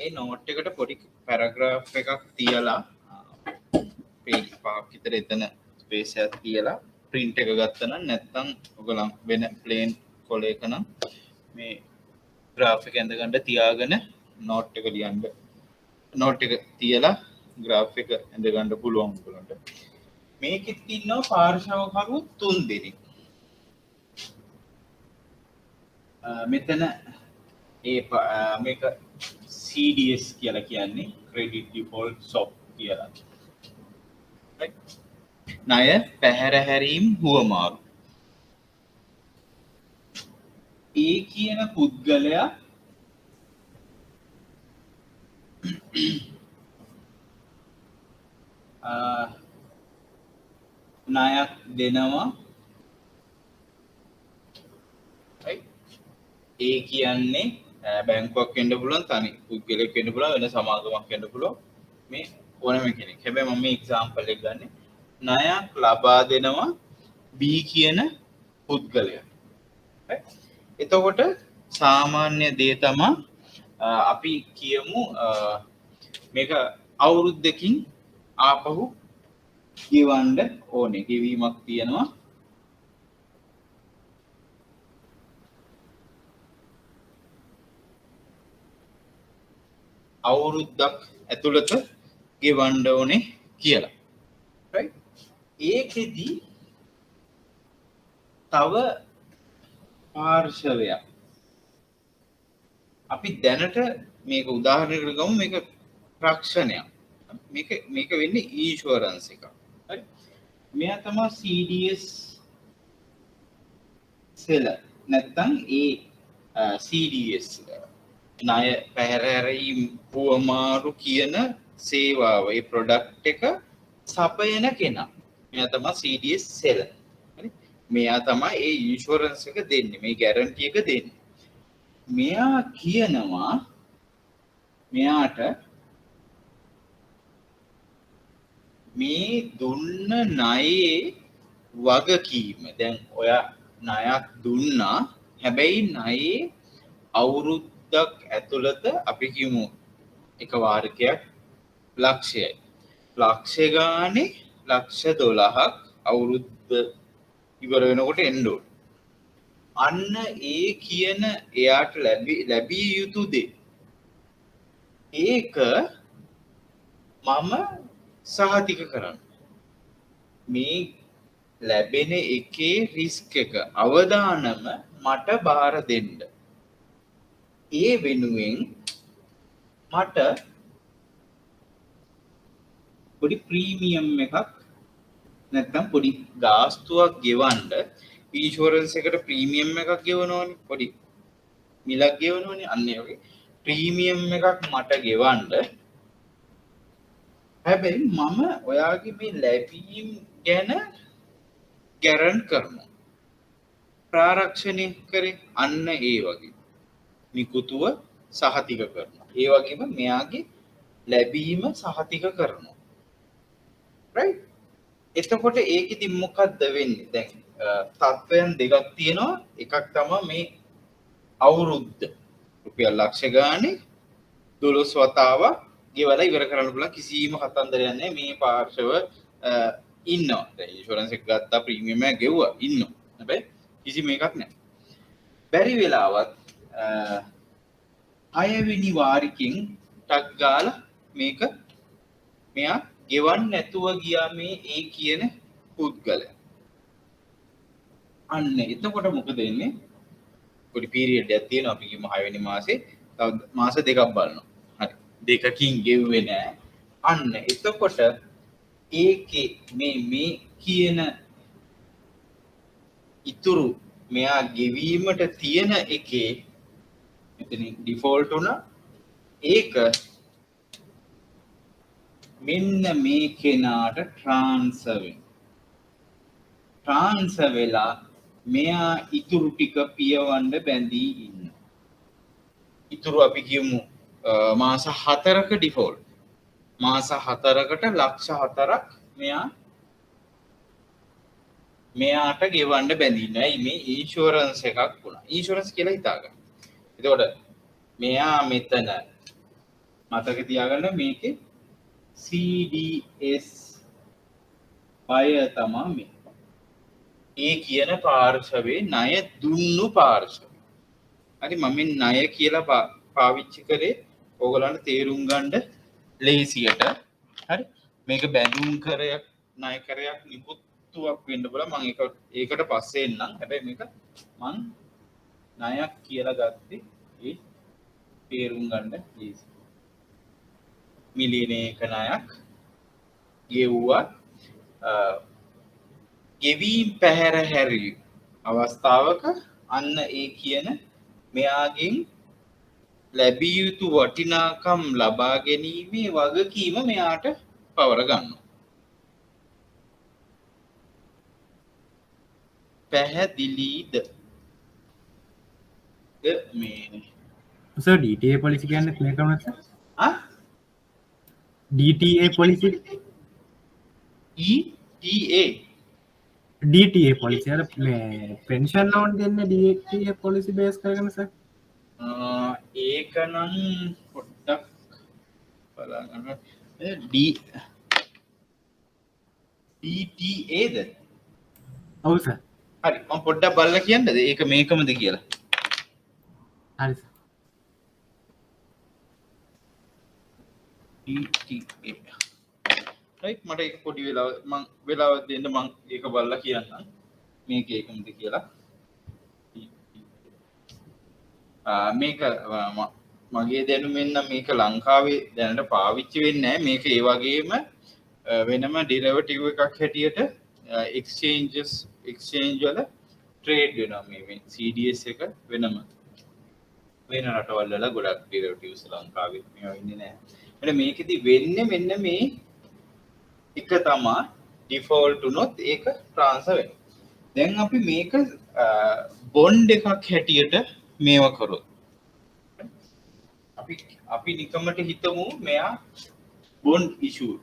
ඒ නෝට් එකට පොඩි පැරග්‍රාෆ් එකක් තියලා පේජ් පහක් විතර එතන ස්පේස් එකක් තියලා print එක ගත්තා නම් නැත්නම් ඔයගොල්ලන් වෙන plain කොලයක නම් මේ graph එක ඇඳ ගන්න තියාගෙන නෝට් එක ලියන්න නෝට් එක තියලා graph එක ඇඳ ගන්න පුළුවන් ඔයගොල්ලන්ට. මේකෙත් ඉන්නවා පාර්ශවකරු 3 දෙනෙක්. මෙතන මේක CDS කියලා කියන්නේ credit default swap කියලා. ණය පැහැරහැරීම් හුවමාරු. ඒ කියන පුද්ගලයා ණයක් දෙනවා. ඒ කියන්නේ බැංකුවක් වෙන්න පුළුවන්, තනි පුද්ගලයෙක් වෙන්න පුළුවන්, වෙන සමාගමක් වෙන්න පුළුවන්. මේ ඕනම කෙනෙක්. හැබැයි මම මේ එක්සැම්පල් එක ගන්නෙ. ණයක් ලබා දෙනවා B කියන පුද්ගලයා. එතකොට සාමාන්‍ය දේ තමයි අපි කියමු මේක අවුරුද්දකින් ආපහු ගෙවන්න ඕනේ. ගෙවීමක් තියෙනවා. අවුරුද්දක් ඇතුළත ගෙවන්න ඕනේ කියලා. right? ඒකෙදි තව පාර්ශවයක් අපි දැනට මේක උදාහරණයකට ගමු මේක රක්ෂණයක්. මේක වෙන්නේ ඉන්ෂුරන්ස් එකක්. හරි. මෙයා තමයි CDS සෙල නැත්තම් ඒ CDS ණය පැහැරීම් පුවමාරු කියන සේවාව ඒ ප්‍රොඩක්ට් එක සපයන කෙනා. මෙයා තමයි CDS සෙල. හරි. මෙයා තමයි ඒ ඉන්ෂුරන්ස් එක දෙන්නේ. මේ ගැරන්ටි එක දෙන්නේ. මෙයා කියනවා මෙයාට මේ දුන්න ණයේ වගකීම දැන් ඔයා ණයක් දුන්නා හැබැයි ණයේ අවුරුද්දක් ඇතුළත අපි කියමු එක වාරකයක් ලක්ෂයයි ලක්ෂ ගානේ ලක්ෂ 12ක් අවුරුද්ද ඉවර වෙනකොට එන්න ඕන. අන්න ඒ කියන එයාට ලැබිය යුතු දේ ඒක මම සහතික කරන්න. මේ ලැබෙන එකේ රිස්ක් එක අවදානම මට බාර දෙන්න. ඒ වෙනුවෙන් මට පොඩි ප්‍රීමියම් එකක් නැත්නම් පොඩි ගාස්තුවක් ගෙවන්න ඉන්ෂුරන්ස් එකට ප්‍රීමියම් එකක් ගෙවනවනේ පොඩි මිලක් ගෙවනවනේ අන්න ඒ වගේ ප්‍රීමියම් එකක් මට ගෙවන්න හැබැයි මම ඔයාගේ මේ ලැබීම් ගැන ගැරන්ට් කරනවා ප්‍රාරක්ෂණය කරේ අන්න ඒ වගේ නිකුතුව සහතික කරනවා ඒ වගේම මෙයාගේ ලැබීම සහතික කරනවා right එතකොට ඒකෙදි මොකක්ද වෙන්නේ දැන් තත්වයන් දෙකක් තියෙනවා එකක් තමයි මේ අවුරුද්ද රුපියල් ලක්ෂ ගානේ 12 වතාවක් ගෙවලා ඉවර කරන්න පුළුවන් කිසිම කතන්දරයක් නැහැ මේ පාර්ශව ඉන්නවා දැන් ඉන්ෂුරන්ස් එක ගත්තා ප්‍රීමියම් එක ගෙවුවා ඉන්නවා හැබැයි කිසිම එකක් නැහැ බැරි වෙලාවත් 6 වෙනි වාරිකෙන් ටක් ගාලා මේක මෙයා ගෙවන්න නැතුව ගියා මේ ඒ කියන පුද්ගලයා අන්න එතකොට මොකද වෙන්නේ පොඩි පීරියඩ් එකක් තියෙනවා අපි කියමු 6 වෙනි මාසේ තව මාස දෙකක් බලනවා හරි දෙකකින් ගෙව්වේ නැහැ අන්න එතකොට ඒකේ මේ කියන ඉතුරු මෙයා ගෙවීමට තියෙන එකේ මෙතනින් ඩිෆෝල්ට් වුණා ඒක මෙන්න මේ කෙනාට ට්‍රාන්ස්ෆර් වෙලා මෙයා ඉතුරු ටික පියවන්න බැඳී ඉන්න. ඉතුරු අපි කියමු මාස 4ක ඩිෆෝල්ට්. මාස 4කට ලක්ෂ 4ක් මෙයාට ගෙවන්න බැඳින්න. ඇයි මේ ඉන්ෂුරන්ස් එකක් වුණා. ඉන්ෂුරන්ස් කියලා හිතා ගන්න. එතකොට මෙයා මෙතන මතක තියාගන්න මේකේ CDS අය තමා මේ. ඒ කියන පාර්ශවයේ ණය දුන්නු පාර්ශවය. හරි මම මේ ණය කියලා පාවිච්චි කරේ ඕගලන්ට තේරුම් ගන්න ලේසියට. හරි මේක බැඳුම් කරයක් ණය කරයක් නිකුත්තුවක් වෙන්න බල මම ඒකට පස්සේ එන්නම්. හැබැයි මේක මං ණයක් කියලා ගත්තේ ඒ තේරුම් ගන්න ලේසි. මිලියනයක ණයක් ගෙව්වා ගෙවීම් පැහැර හැරී අවස්ථාවක අන්න ඒ කියන මෙයාගෙන් ලැබිය යුතු වටිනාකම් ලබා ගැනීමේ වගකීම මෙයාට පවර ගන්නවා. පැහැදිලිද? මේ සර් DTA පොලිසි කියන්නේ මේක මොනවද sir? DTA police DTA police අර මේ පෙන්ෂන් ලෝන් දෙන්නේ DTA පොලිසි බේස් කරගෙන සර්. ඒක නම් පොඩ්ඩක් බලන්න. DTA ද? ඔව් සර්. හරි මම පොඩ්ඩක් බලලා කියන්නද ඒක මේකමද කියලා. හරි සර්. DTA right මට ඒක පොඩි වෙලාවක් දෙන්න මම ඒක බලලා කියන්නම් මේක ඒකමද කියලා මේක මගේ දැනුමෙන් නම් මේක ලංකාවේ දැනට පාවිච්චි වෙන්නේ නැහැ. මේක ඒ වගේම වෙනම ඩිරයිවටිව් එකක් හැටියට එක්ස්චේන්ජ් වල ට්‍රේඩ් වෙනවා. මේ CDS එක වෙනම වෙන රටවල් වල ගොඩක් ඩිරයිවටිව්ස් ලංකාවේ මේවා ඉන්නේ නැහැ. එතන මේකෙදි වෙන්නේ මෙන්න මේ එක තමයි ඩිෆෝල්ට් වුණොත් ඒක ට්‍රාන්ස්ෆර් වෙනවා. දැන් අපි මේක බොන්ඩ් එකක් හැටියට මේවා කරොත් අපි නිකමට හිතමු මෙයා බොන්ඩ් ඉෂුව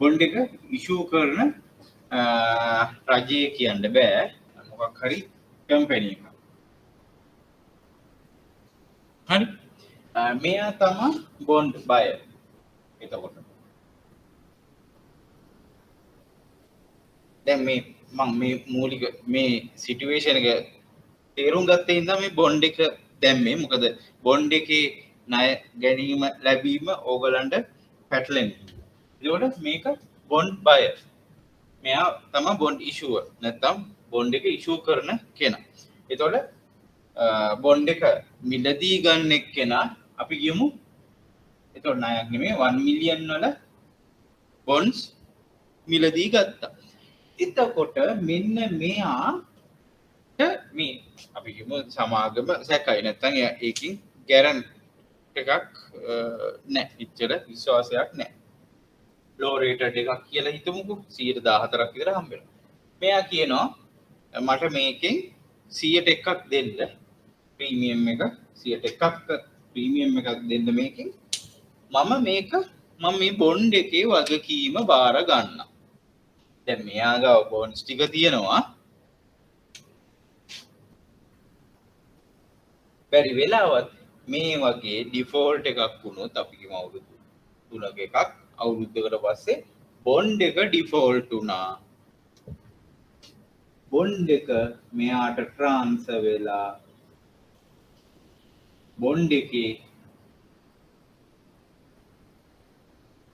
බොන්ඩ් එක ඉෂුව කරන රජය කියන්න බෑ මොකක් හරි කම්පැනි එකක්. හරි මෙයා තමයි බොන්ඩ් බයර්. එතකොට දැන් මේ මම මේ මූලික මේ සිටුේෂන් එක තේරුම් ගත්තේ ඉඳන් මේ බොන්ඩ් එක දැම්මේ. මොකද බොන්ඩ් එකේ ණය ගැනීම ලැබීම ඕගලන්ට පැටලෙන්නේ. ඒකට මේක බොන්ඩ් බයර්. මෙයා තමයි බොන්ඩ් ඉෂුවර් නැත්නම් බොන්ඩ් එක ඉෂුව කරන කෙනා. ඒතකොට බොන්ඩ් එක මිලදී ගන්න එක්කෙනා අපි කියමු ඒතකොට ණයක් නෙමෙයි 1 මිලියන් වල බොන්ඩ්ස් මිලදී ගත්තා. එතකොට මෙන්න මෙයා මේ අපි කියමු සමාගම සැකයි නැත්නම් ඒකින් ගැරන්ට් එකක් නැහැ. ඉච්චර විශ්වාසයක් නැහැ. ලෝ රේටඩ් එකක් කියලා හිතමුකෝ 14% විතර හම්බ වෙනවා. මෙයා කියනවා මට මේකෙන් 100ට එකක් දෙන්න ප්‍රීමියම් එක 100ට එකක් ප්‍රීමියම් එකක් දෙන්න මේකෙන් මම මේ බොන්ඩ් එකේ වගකීම බාර ගන්නවා. දැන් මෙයා ගාව බොන්ඩ්ස් ටික තියෙනවා. බැරි වෙලාවත් මේ වගේ ඩිෆෝල්ට් එකක් වුණොත් අපි කියමු අවුරුදු 3ක එකක් අවුරුද්දකට පස්සේ බොන්ඩ් එක ඩිෆෝල්ට් වුණා. බොන්ඩ් එක මෙයාට ට්‍රාන්ස්ෆර් වෙලා බොන්ඩ් එකේ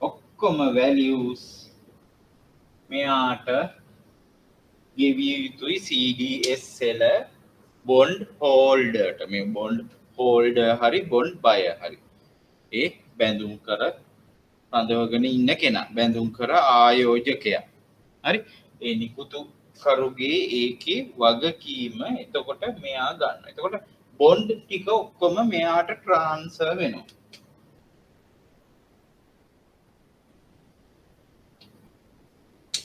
ඔක්කොම වැලියුස් මෙයාට ගෙවිය යුතුයි CDS වල බොන්ඩ් හෝල්ඩර්ට. මේ බොන්ඩ් හෝල්ඩර් හරි බොන්ඩ් බයර් හරි ඒ බැඳුම් කර රඳවගෙන ඉන්න කෙනා බැඳුම් කර ආයෝජකයා හරි ඒ නිකුතු කරුගේ ඒකේ වගකීම එතකොට මෙයා ගන්න. එතකොට බොන්ඩ් ටික ඔක්කොම මෙයාට ට්‍රාන්ස්ෆර් වෙනවා.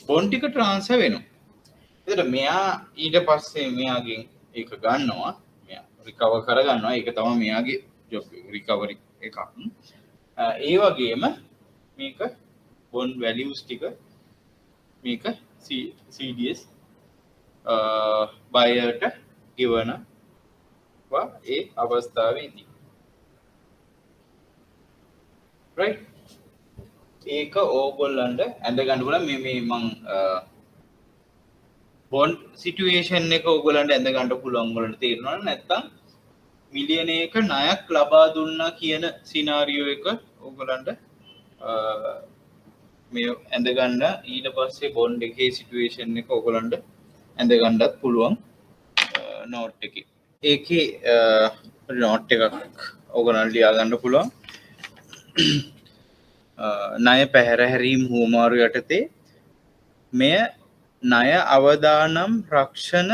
බොන්ඩ් ටික ට්‍රාන්ස්ෆර් වෙනවා. එතකොට මෙයා ඊට පස්සේ මෙයාගෙන් ඒක ගන්නවා. මෙයා රිකවර් කරගන්නවා. ඒක තමයි මෙයාගේ ජොබ් රිකවරි එකක්. ඒ වගේම මේක බොන්ඩ් වැලියුස් ටික මේක CDS බයර්ට ගෙවනවා ඒ අවස්ථාවේදී. රයිට් ඒක ඕගොල්ලන්ට ඇඳ ගන්න පුළුවන්. මේ මං බොන්ඩ් සිටුේෂන් එක ඕගොල්ලන්ට ඇඳ ගන්න පුළුවන්. ඔයගොල්ලන්ට තේරෙනවද නැත්නම් මිලියනයක ණයක් ලබා දුන්නා කියන සිනාරියෝ එක ඕගොල්ලන්ට මේ ඇඳ ගන්න ඊට පස්සේ බොන්ඩ් එකේ සිටුේෂන් එක ඕගොල්ලන්ට ඇඳ ගන්නත් පුළුවන් නෝට් එකේ. ඒකේ නෝට් එකක් ඕගොල්ලන්ට ලියා ගන්න පුළුවන්. ණය පැහැරහැරීම් හුවමාරු යටතේ මෙය ණය අවදානම් රක්ෂණ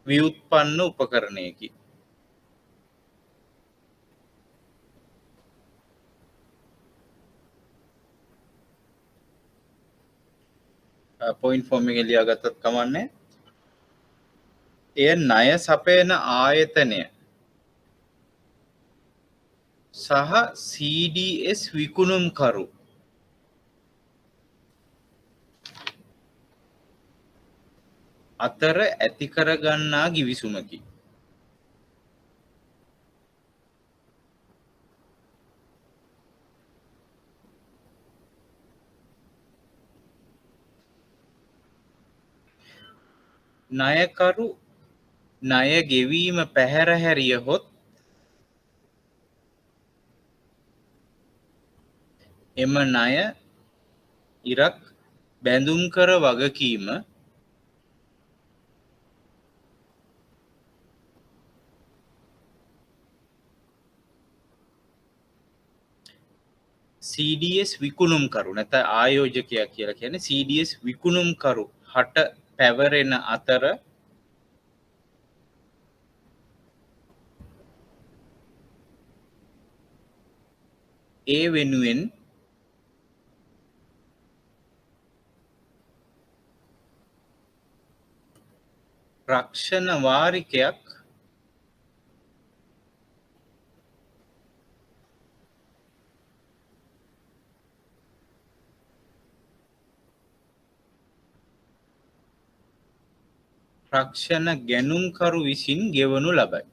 ව්‍යුත්පන්න උපකරණයකි. පොයින්ට් ෆෝම් එකේ ලියාගත්තත් කමන්නේ. එය ණය සපයන ආයතනය සහ CDS විකුණුම්කරු අතර ඇති කරගන්නා ගිවිසුමකි. ණයකරු ණය ගෙවීම පැහැරහැරියහොත් එම ණය ඉරක් බැඳුම් කර වගකීම CDS විකුණුම්කරු නැත්නම් ආයෝජකයා කියලා කියන්නේ CDS විකුණුම්කරු හට පැවරෙන අතර ඒ වෙනුවෙන් රක්ෂණ වාරිකයක් රක්ෂණ ගැනුම්කරු විසින් ගෙවනු ලබයි.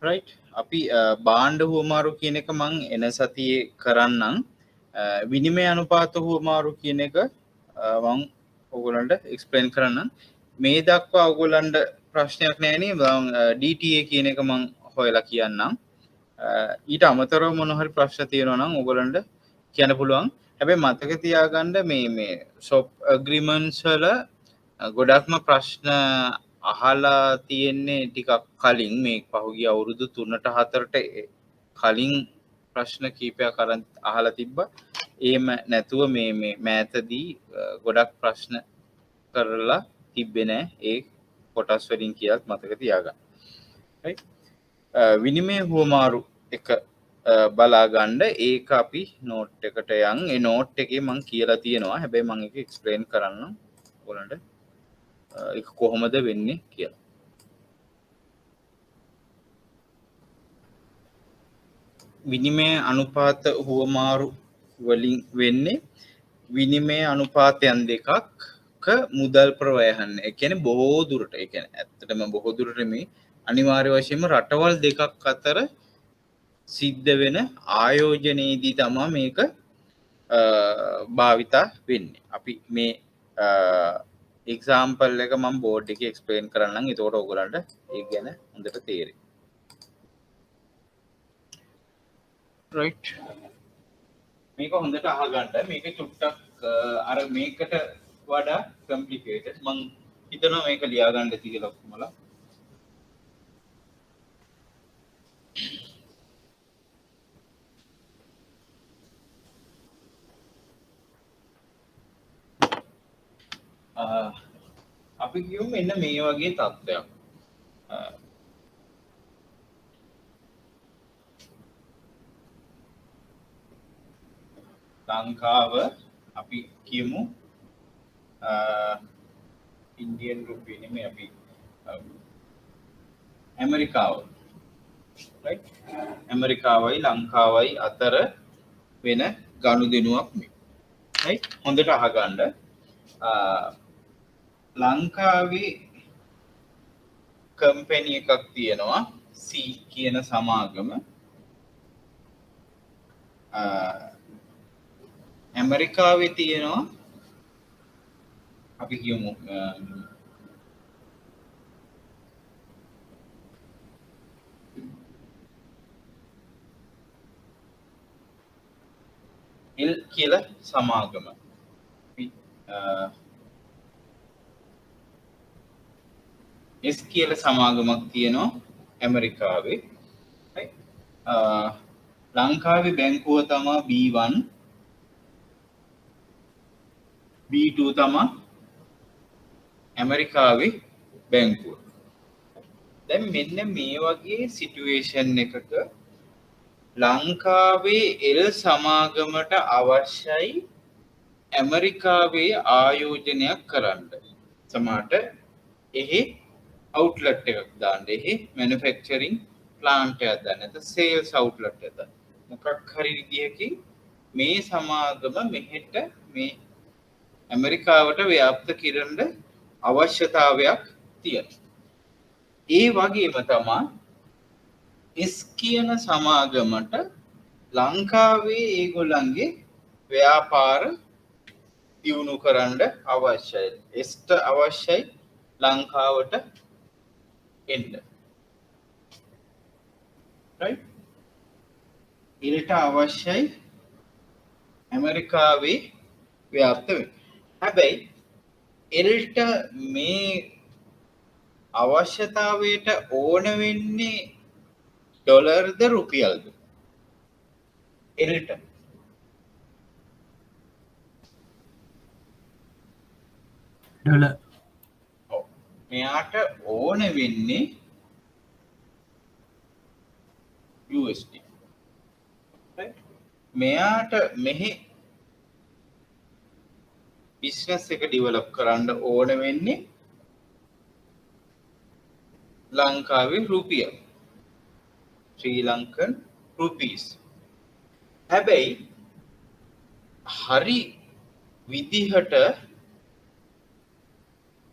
right අපි බාණ්ඩ හුවමාරු කියන එක මං එන සතියේ කරන්නම් විනිමය අනුපාත හුවමාරු කියන එක මං ඔයගොල්ලන්ට එක්ස්ප්ලেইন කරන්නම් මේ දක්වා ඔයගොල්ලන්ට ප්‍රශ්නයක් නැහැ නේ DTA කියන එක මං හොයලා කියන්නම් ඊට අමතරව මොන හරි ප්‍රශ්න තියෙනවා නම් ඔයගොල්ලන්ට කියන්න පුළුවන් හැබැයි මතක තියාගන්න මේ shop agreements වල ගොඩක්ම ප්‍රශ්න අහලා තියෙන්නේ ටිකක් කලින් මේ පහුගිය අවුරුදු 3ට 4ට කලින් ප්‍රශ්න කීපයක් අරන් අහලා තිබ්බා. එහෙම නැතුව මේ මෑතදී ගොඩක් ප්‍රශ්න කරලා තිබ්බේ නෑ. ඒ කොටස් වලින් කියලාත් මතක තියාගන්න. right විනිමය හුවමාරු එක බලා ගන්න ඒක අපි නෝට් එකට යන් ඒ නෝට් එකේ මම කියලා තියෙනවා. හැබැයි මම ඒක එක්ස්ප්ලেইন කරන්නම් ඔයාලට ඒක කොහොමද වෙන්නේ කියලා. විනිමය අනුපාත හුවමාරු වලින් වෙන්නේ විනිමය අනුපාතයන් දෙකක මුදල් ප්‍රවාහන. ඒ කියන්නේ බොහෝ දුරට ඒ කියන්නේ ඇත්තටම බොහෝ දුරට මේ අනිවාර්ය වශයෙන්ම රටවල් දෙකක් අතර සිද්ධ වෙන ආයෝජනයේදී තමයි මේක භාවිතා වෙන්නේ. අපි මේ එක්සාම්පල් එක මම බෝඩ් එකේ එක්ස්ප්ලেইন කරන්නම්. එතකොට ඔයගොල්ලන්ට ඒක ගැන හොඳට තේරෙයි. right මේක හොඳට අහගන්න. මේක චුට්ටක් අර මේකට වඩා complicated. මම හිතනවා මේක ලියා ගන්න කියලා ඔක්කොමලා. අපි කියමු මෙන්න මේ වගේ තත්ත්වයක්. ලංකාව අපි කියමු ඉන්දියන් රුපියල් නෙමෙයි අපි ඇමරිකාව right ඇමරිකාවයි ලංකාවයි අතර වෙන ගනුදෙනුවක් මේ right හොඳට අහගන්න. ලංකාවේ කම්පැනි එකක් තියෙනවා C කියන සමාගම. ඇමරිකාවේ තියෙනවා අපි කියමු L කියලා සමාගම. S කියලා සමාගමක් තියෙනවා ඇමරිකාවේ. ලංකාවේ බැංකුව තමයි B1 B2 තමයි ඇමරිකාවේ බැංකුව. දැන් මෙන්න මේ වගේ සිටුේෂන් එකක ලංකාවේ L සමාගමට අවශ්‍යයි ඇමරිකාවේ ආයෝජනයක් කරන්න. සමහරට එහි අවුට්ලට් එකක් දාන්න. එහි මැනුෆැක්චරින් ප්ලාන්ට් එකක් දාන්න. නැත්නම් සේල්ස් අවුට්ලට් එකක් දාන්න. මොකක් හරි විදියකින් මේ සමාගම මෙහෙට මේ ඇමරිකාවට ව්‍යාප්ත කිරන්න අවශ්‍යතාවයක් තියෙනවා. ඒ වගේම තමයි S කියන සමාගමට ලංකාවේ ඒගොල්ලන්ගේ ව්‍යාපාර දියුණු කරන්න අවශ්‍යයි. Sට අවශ්‍යයි ලංකාවට එන්න. right? Lට අවශ්‍යයි ඇමරිකාවේ ව්‍යාප්ත වෙන්න. හැබැයි Lට මේ අවශ්‍යතාවයට ඕන වෙන්නේ ඩොලර්ද රුපියල්ද? Lට ඩොලර් මෙයාට ඕන වෙන්නේ USD. right? මෙයාට මෙහි බිස්නස් එක ඩෙවලොප් කරන්න ඕන වෙන්නේ ලංකාවේ රුපියල්. ශ්‍රී ලංකන් රුපීස්. හැබැයි හරි විදිහට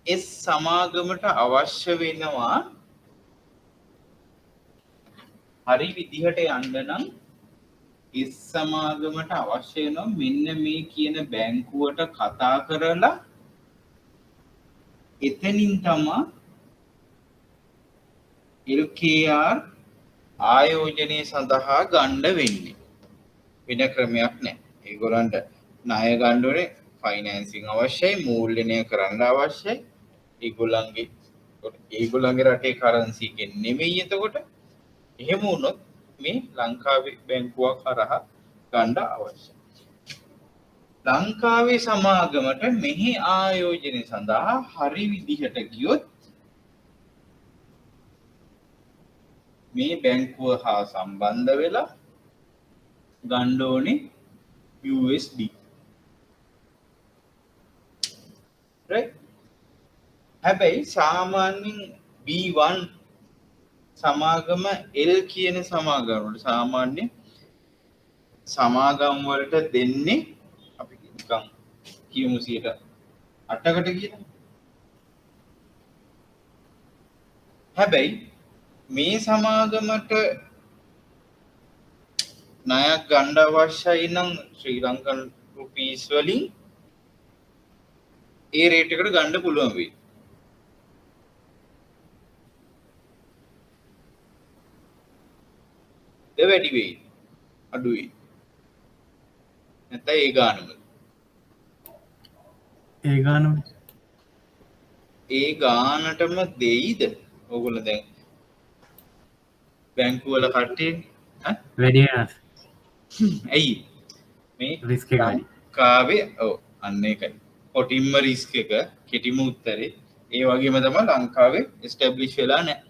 S සමාගමට අවශ්‍ය වෙනවා හරි විදිහට යන්න නම් S සමාගමට අවශ්‍ය වෙනවා මෙන්න මේ කියන බැංකුවට කතා කරලා එතනින් තමයි LKR ආයෝජනය සඳහා ගන්න වෙන්නේ. වෙන ක්‍රමයක් නැහැ. ඒගොල්ලන්ට ණය ගන්න ඕනේ, ෆයිනෑන්සින් අවශ්‍යයි, මූල්‍යණය කරන්න අවශ්‍යයි. ඒගොල්ලන්ගේ රටේ කරන්සි එකෙන් නෙමෙයි. එතකොට එහෙම වුණොත් මේ ලංකාවේ බැංකුවක් හරහා ගන්න අවශ්‍යයි. ලංකාවේ සමාගමට මෙහි ආයෝජනය සඳහා හරි විදිහට ගියොත් මේ බැංකුව හා සම්බන්ධ වෙලා ගන්න ඕනේ USD. right? හැබැයි සාමාන්‍යයෙන් B1 සමාගම L කියන සමාගමවලට සාමාන්‍ය සමාගම් වලට දෙන්නේ අපි නිකන් කියමු 8කට කියලා. හැබැයි මේ සමාගමට ණයක් ගන්න අවශ්‍යයි නම් ශ්‍රී ලංකන් රුපීස් වලින් ඒ රේට් එකට ගන්න පුළුවන් වෙයි. වැඩි වෙයි අඩු වෙයි නැත්නම් ඒ ගානටම දෙයිද ඕගොල්ලෝ දැන් බැංකු වල කට්ටිය වැඩි ඇයි මේ රිස්ක් එක වැඩි. ලංකාවේ ඔව් අන්න ඒකයි කොටින්ම රිස්ක් එක කෙටිම උත්තරේ ඒ වගේම තමයි ලංකාවේ එස්ටැබ්ලිෂ් වෙලා නැහැ.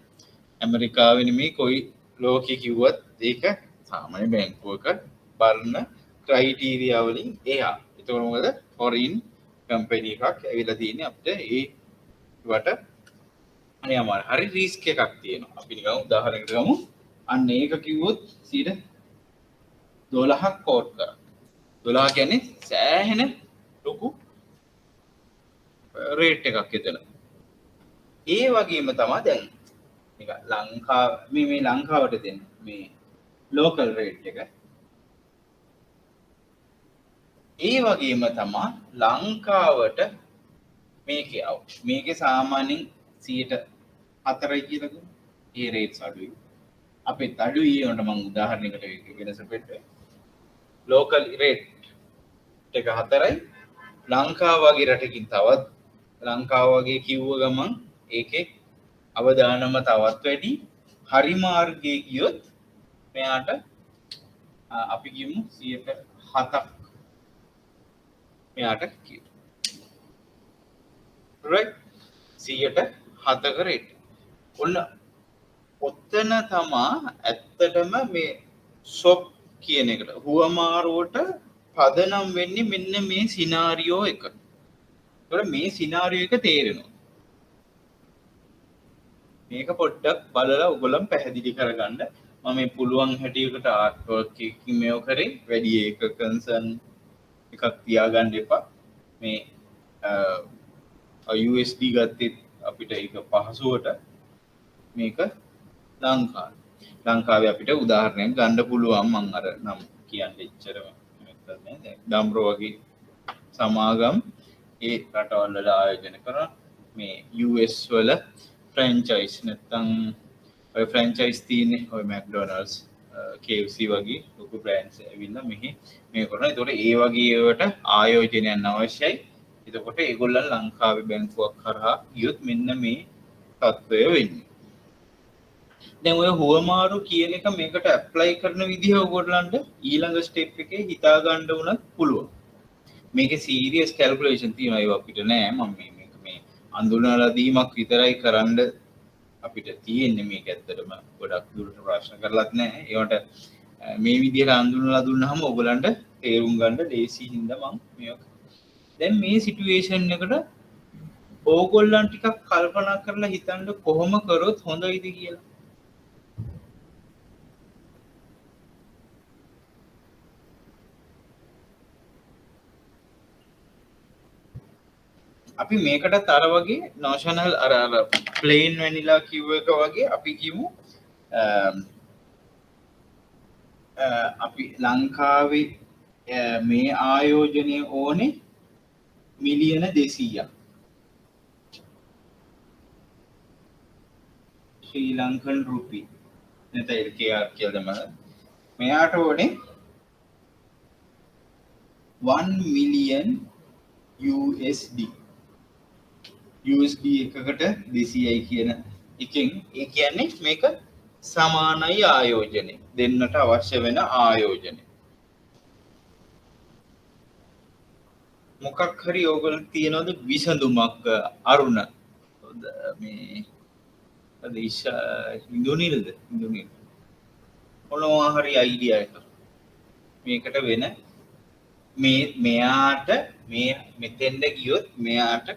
ඇමරිකාවේ නෙමෙයි කොයි ලෝකෙ කිව්වත් ඒක සාමාන්‍ය බැංකුවක බලන ක්‍රයිටීරියා වලින් එහා. ඒතකොට මොකද ෆොරින් කම්පැනි එකක් ඇවිල්ලා තියෙන්නේ අපිට ඒවට අනේ අමාරු හරි රිස්ක් එකක් තියෙනවා. අපි නිකන් උදාහරණයකට ගමු. අන්න ඒක කිව්වොත් 12ක් කෝට් කරා. 12 කියන්නේ සෑහෙන ලොකු රේට් එකක් එතන. ඒ වගේම තමයි දැන් නිකන් මේ ලංකාවට දෙන මේ ලෝකල් රේට් එක. ඒ වගේම තමයි ලංකාවට මේකේ සාමාන්‍යයෙන් 4% කියලා ගමු. ඒ රේට්ස් අඩුයි. අපේ අඩුයි ඒකට මම උදාහරණයකට වෙනස පෙන්නනවා. ලෝකල් රේට් එක 4යි. ලංකාව වගේ රටකින් තවත් ලංකාව වගේ කිව්ව ගමන් ඒකේ අවදානම තවත් වැඩි. හරි මාර්ගයේ ගියොත් මෙයාට අපි කියමු 7ක් මෙයාට කියමු. right 7ක රේට්. ඔන්න ඔතන තමා ඇත්තටම මේ ෂොප් කියන එකට හුවමාරුවට පදනම් වෙන්නේ මෙන්න මේ සිනාරියෝ එක. ඒකට මේ සිනාරියෝ එක තේරෙනවා. මේක පොඩ්ඩක් බලලා ඔයගොල්ලන් පැහැදිලි කරගන්න. මම මේ පුළුවන් හැටියකට ආර්ට් වර්ක් එකකින් මේව කරේ වැඩි ඒක කන්සර්න් එකක් තියාගන්න එපා. මේ USD ගත්තෙත් අපිට ඒක පහසුවට මේක ලංකාවේ ලංකාවේ අපිට උදාහරණයක් ගන්න පුළුවන් මම අර නම් කියන්නේ ඉච්චරම නෑ දම්රෝ වගේ සමාගම් ඒ රටවල් වල ආයෝජන කරන මේ US වල ෆ්‍රැන්චයිස් නැත්තම් ඔය ෆ්‍රැන්චයිස් තියෙන්නේ ඔය මැක්ඩොනල්ඩ්ස් KFC වගේ ලොකු බ්‍රෑන්ඩ්ස් ඇවිල්ලා මෙහි මේ කරනවා. ඒතකොට ඒ වගේ ඒවට ආයෝජනයක් අවශ්‍යයි. එතකොට ඒගොල්ලන් ලංකාවේ බැංකුවක් කරා ගියොත් මෙන්න මේ තත්ත්වය වෙන්නේ. දැන් ඔය හුවමාරු කියන එක මේකට ඇප්ලයි කරන විදිහ ඔයගොල්ලන්ට ඊළඟ ස්ටෙප් එකේ හිතා ගන්න උනත් පුළුවන්. මේකේ සීරියස් කැල්කියුලේෂන් තියෙනවා ඒව අපිට නෑ. මම මේ අඳුනලා දීමක් විතරයි කරන්න අපිට තියෙන්නේ. මේක ඇත්තටම ගොඩක් දුරට ප්‍රශ්න කරලත් නෑ. ඒවට මේ විදිහට අඳුනලා දුන්නාම ඔයගොල්ලන්ට තේරුම් ගන්න ලේසි හින්දා මම මේක දැන් මේ සිටුේෂන් එකට ඕගොල්ලන් ටිකක් කල්පනා කරලා හිතන්න කොහොම කරොත් හොඳයිද කියලා. අපි මේකටත් අර වගේ national අර plain vanilla කිව්ව එක වගේ අපි කියමු අපි ලංකාවේ මේ ආයෝජනය ඕනේ මිලියන 200ක් ශ්‍රී ලංකන් රුපී නැත්නම් LKR කියලා තමයි මෙයාට ඕනේ 1 මිලියන් USD එකකට 200යි කියන එකෙන් ඒ කියන්නේ මේක සමානයි ආයෝජනය දෙන්නට අවශ්‍ය වෙන ආයෝජනය මොකක් හරි ඕගොල්ලෝ තියනවද විසඳුමක් අරුණ මේ ඉන්දුනීල්ද මොනවා හරි අයිඩියා එක මේකට වෙන මෙයාට මේ මෙතෙන්ද ගියොත් මෙයාට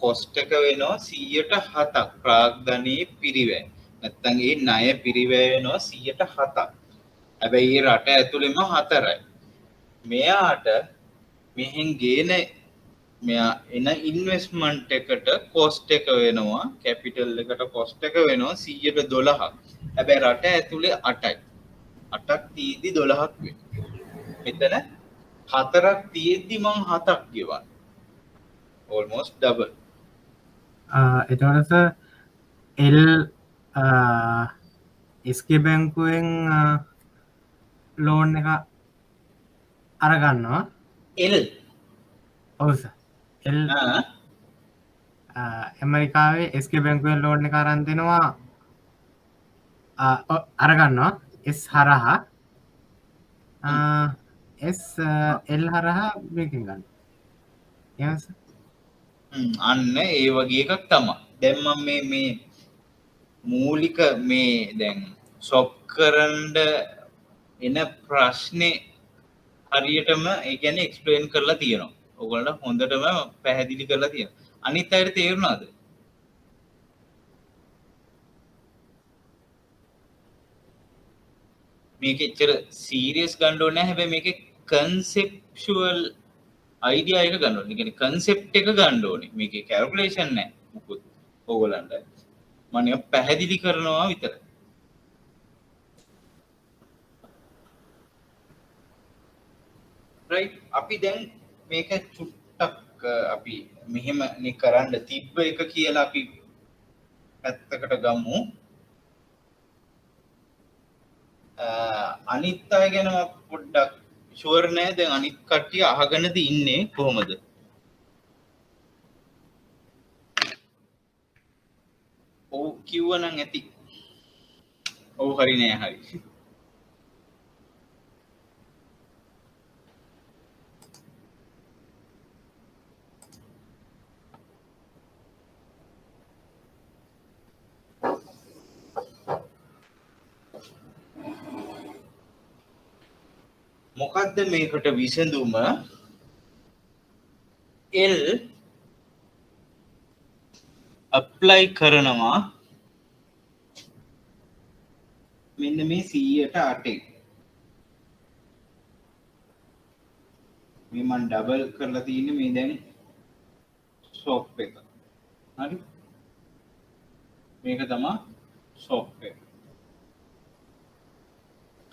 කොස්ට් එක වෙනවා 107ක් ප්‍රාග්ධනයේ පිරිවැය. නැත්තම් ඒ ණය පිරිවැය වෙනවා 107ක්. හැබැයි ඒ රට ඇතුළෙම 4යි. මෙයාට මෙහෙන් ගේන මෙයා එන ඉන්වෙස්ට්මන්ට් එකට කොස්ට් එක වෙනවා කැපිටල් එකට කොස්ට් එක වෙනවා 112ක්. හැබැයි රට ඇතුළේ 8යි. 8ක් තියෙද්දි 12ක් වෙනවා. මෙතන 4ක් තියෙද්දි මං 7ක් ගෙවන්න. almost double. එතකොට SK බැංකුවෙන් ලෝන් එක අරගන්නවා ඔව් සර් ඇමරිකාවේ SK බැංකුවෙන් ලෝන් එක අරන් දෙනවා අරගන්නවා S හරහා L හරහා මේකෙන් ගන්න yes අන්න ඒ වගේ එකක් තමයි. දැන් මම මේ මූලික මේ දැන් ෂොප් කරන්න එන ප්‍රශ්නේ හරියටම ඒ කියන්නේ එක්ස්ප්ලেইন කරලා තියෙනවා. ඔයගොල්ලන්ට හොඳටම පැහැදිලි කරලා තියෙනවා. අනිත් අයට තේරුණාද? මේක එච්චර සීරියස් ගන්න ඕනේ නැහැ. හැබැයි මේකේ කන්සෙප්චුවල් අයිඩියා එක ගන්න ඕනේ. කියන්නේ කන්සෙප්ට් එක ගන්න ඕනේ. මේකේ කැල්කියුලේෂන් නැහැ. මොකුත් ඕගොල්ලන්ට. මම නිකන් පැහැදිලි කරනවා විතරයි. right අපි දැන් මේක චුට්ටක් අපි මෙහෙම නේ කරන්න තිබ්බ එක කියලා අපි පැත්තකට ගමු. අනිත් අය ගැන පොඩ්ඩක් ෂුවර් නෑ දැන් අනිත් කට්ටිය අහගෙනද ඉන්නේ කොහොමද? ඔව් කිව්වනම් ඇති. ඔව් හරි නෑ හරි. මොකක්ද මේකට විසඳුම? L apply කරනවා මෙන්න මේ 108. මේ මම ඩබල් කරලා තියෙන්නේ මේ දැන් ෂොප් එක. හරි? මේක තමයි ෂොප් එක.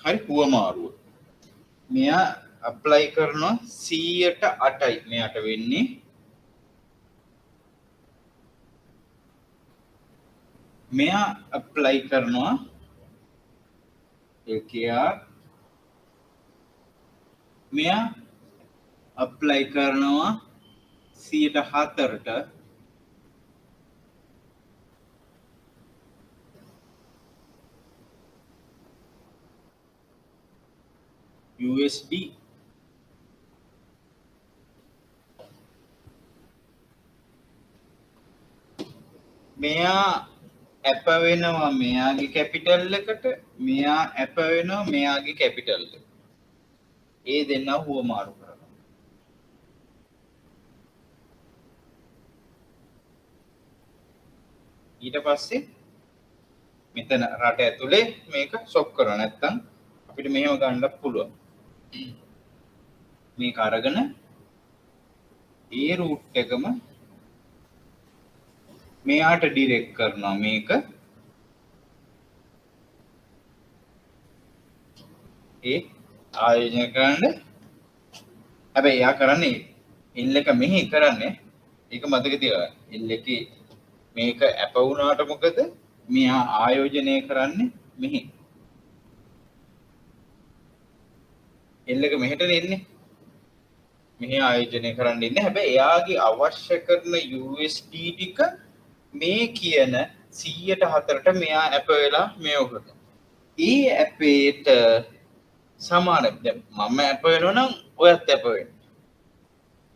හරි හුවමාරුව. මෙයා apply කරනවා 100%යි මෙයාට වෙන්නේ. මෙයා apply කරනවා LKR මෙයා apply කරනවා 104ට USD මෙයා ඇප වෙනවා මෙයාගේ කැපිටල් එකට මෙයා ඇප වෙනවා මෙයාගේ කැපිටල් එකට. ඒ දෙන්න හුවමාරු කරනවා. ඊට පස්සේ මෙතන රට ඇතුලේ මේක ස්ටොප් කරනවා. නැත්තම් අපිට මෙහෙම ගන්නත් පුළුවන්. මේක අරගෙන ඒ රූට් එකම මෙයාට ඩිරෙක්ට් කරනවා මේක ඒ ආයෝජනය කරන්න. හැබැයි එයා කරන්නේ එල් එක මෙහි කරන්නේ ඒක මතක තියාගන්න. එල් එකේ මේක ඇප වුණාට මොකද මෙයා ආයෝජනය කරන්නේ මෙහි. එල් එක මෙහෙට එන්නේ. මෙහි ආයෝජනය කරන්න ඉන්නේ. හැබැයි එයාගේ අවශ්‍ය කරන USD ටික මේ කියන 104ට මෙයා ඇප වෙලා මේකට. ඒ ඇපේට සමාන දැන් මම ඇප වෙනවා නම් ඔයත් ඇප වෙන්න.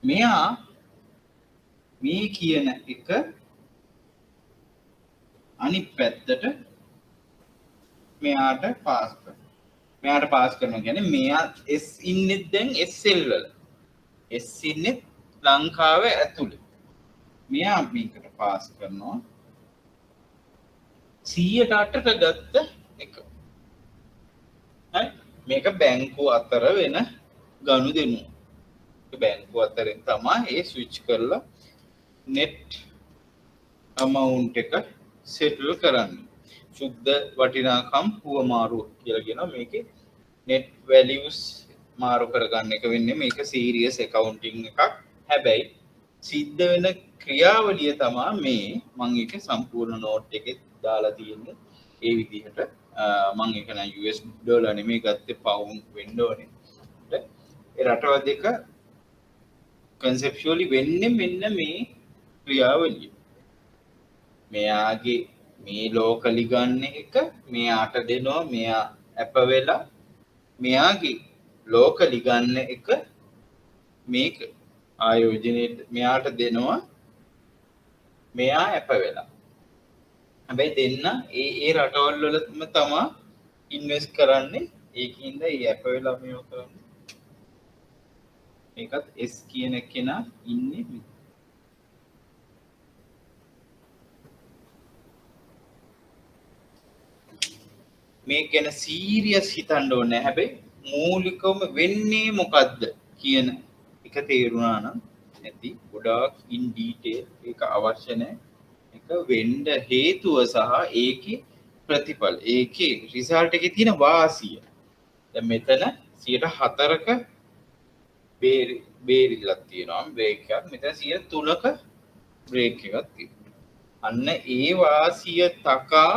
මෙයා මේ කියන එක අනිත් පැත්තට මෙයාට පාස් කරනවා. මෙයාට පාස් කරනවා කියන්නේ මෙයා S ඉන්නේ දැන් SL වල. S ඉන්නේ ලංකාවේ ඇතුළේ. මෙයා මේකට පාස් කරනවා 100ට ගත්ත එක. හරි මේක බැංකුව අතර වෙන ගනුදෙනු. බැංකුව අතරින් තමයි ඒ ස්විච් කරලා net amount එක settle කරන්නේ. සුද්ධ වටිනාකම් හුවමාරුව කියලා කියනවා. මේකේ net values මාරු කරගන්න එක වෙන්නේ මේක serious accounting එකක්. හැබැයි සිද්ධ වෙන ක්‍රියාවලිය තමයි මේ මම ඒක සම්පූර්ණ නෝට් එකේ දාලා තියෙන්නේ. ඒ විදිහට මම ඒක නම් US ඩොලර් නෙමෙයි ගත්තේ පවුන්ඩ් වෙන්න ඕනේ. ඒ රටවල් දෙක conceptually වෙන්නේ මෙන්න මේ ක්‍රියාවලිය. මෙයාගේ මේ ලෝකලි ගන්න එක මෙයාට දෙනවා මෙයා ඇප වෙලා මෙයාගේ ලෝකලි ගන්න එක මේක ආයෝජනයේ මෙයාට දෙනවා මෙයා ඇප වෙලා. හැබැයි දෙන්න ඒ රටවල් වලම තමයි ඉන්වෙස්ට් කරන්නේ. ඒකින්ද ඒ ඇප වෙලා මේව කරන්නේ. මේකත් S කියන කෙනා ඉන්නේ මේ ගැන සීරියස් හිතන්න ඕනේ. හැබැයි මූලිකවම වෙන්නේ මොකද්ද කියන එක තේරුණා නම් නැති ගොඩාක් ඉන් ඩීටේල් ඒක අවශ්‍ය නැහැ. ඒක වෙන්න හේතුව සහ ඒකේ ප්‍රතිඵල ඒකේ රිසල්ට් එකේ තියෙන වාසිය. දැන් මෙතන 104ක බේරිලා තියෙනවා බ්‍රේක් එකක්. මෙතන 103ක බ්‍රේක් එකක් තියෙනවා. අන්න ඒ වාසිය තකා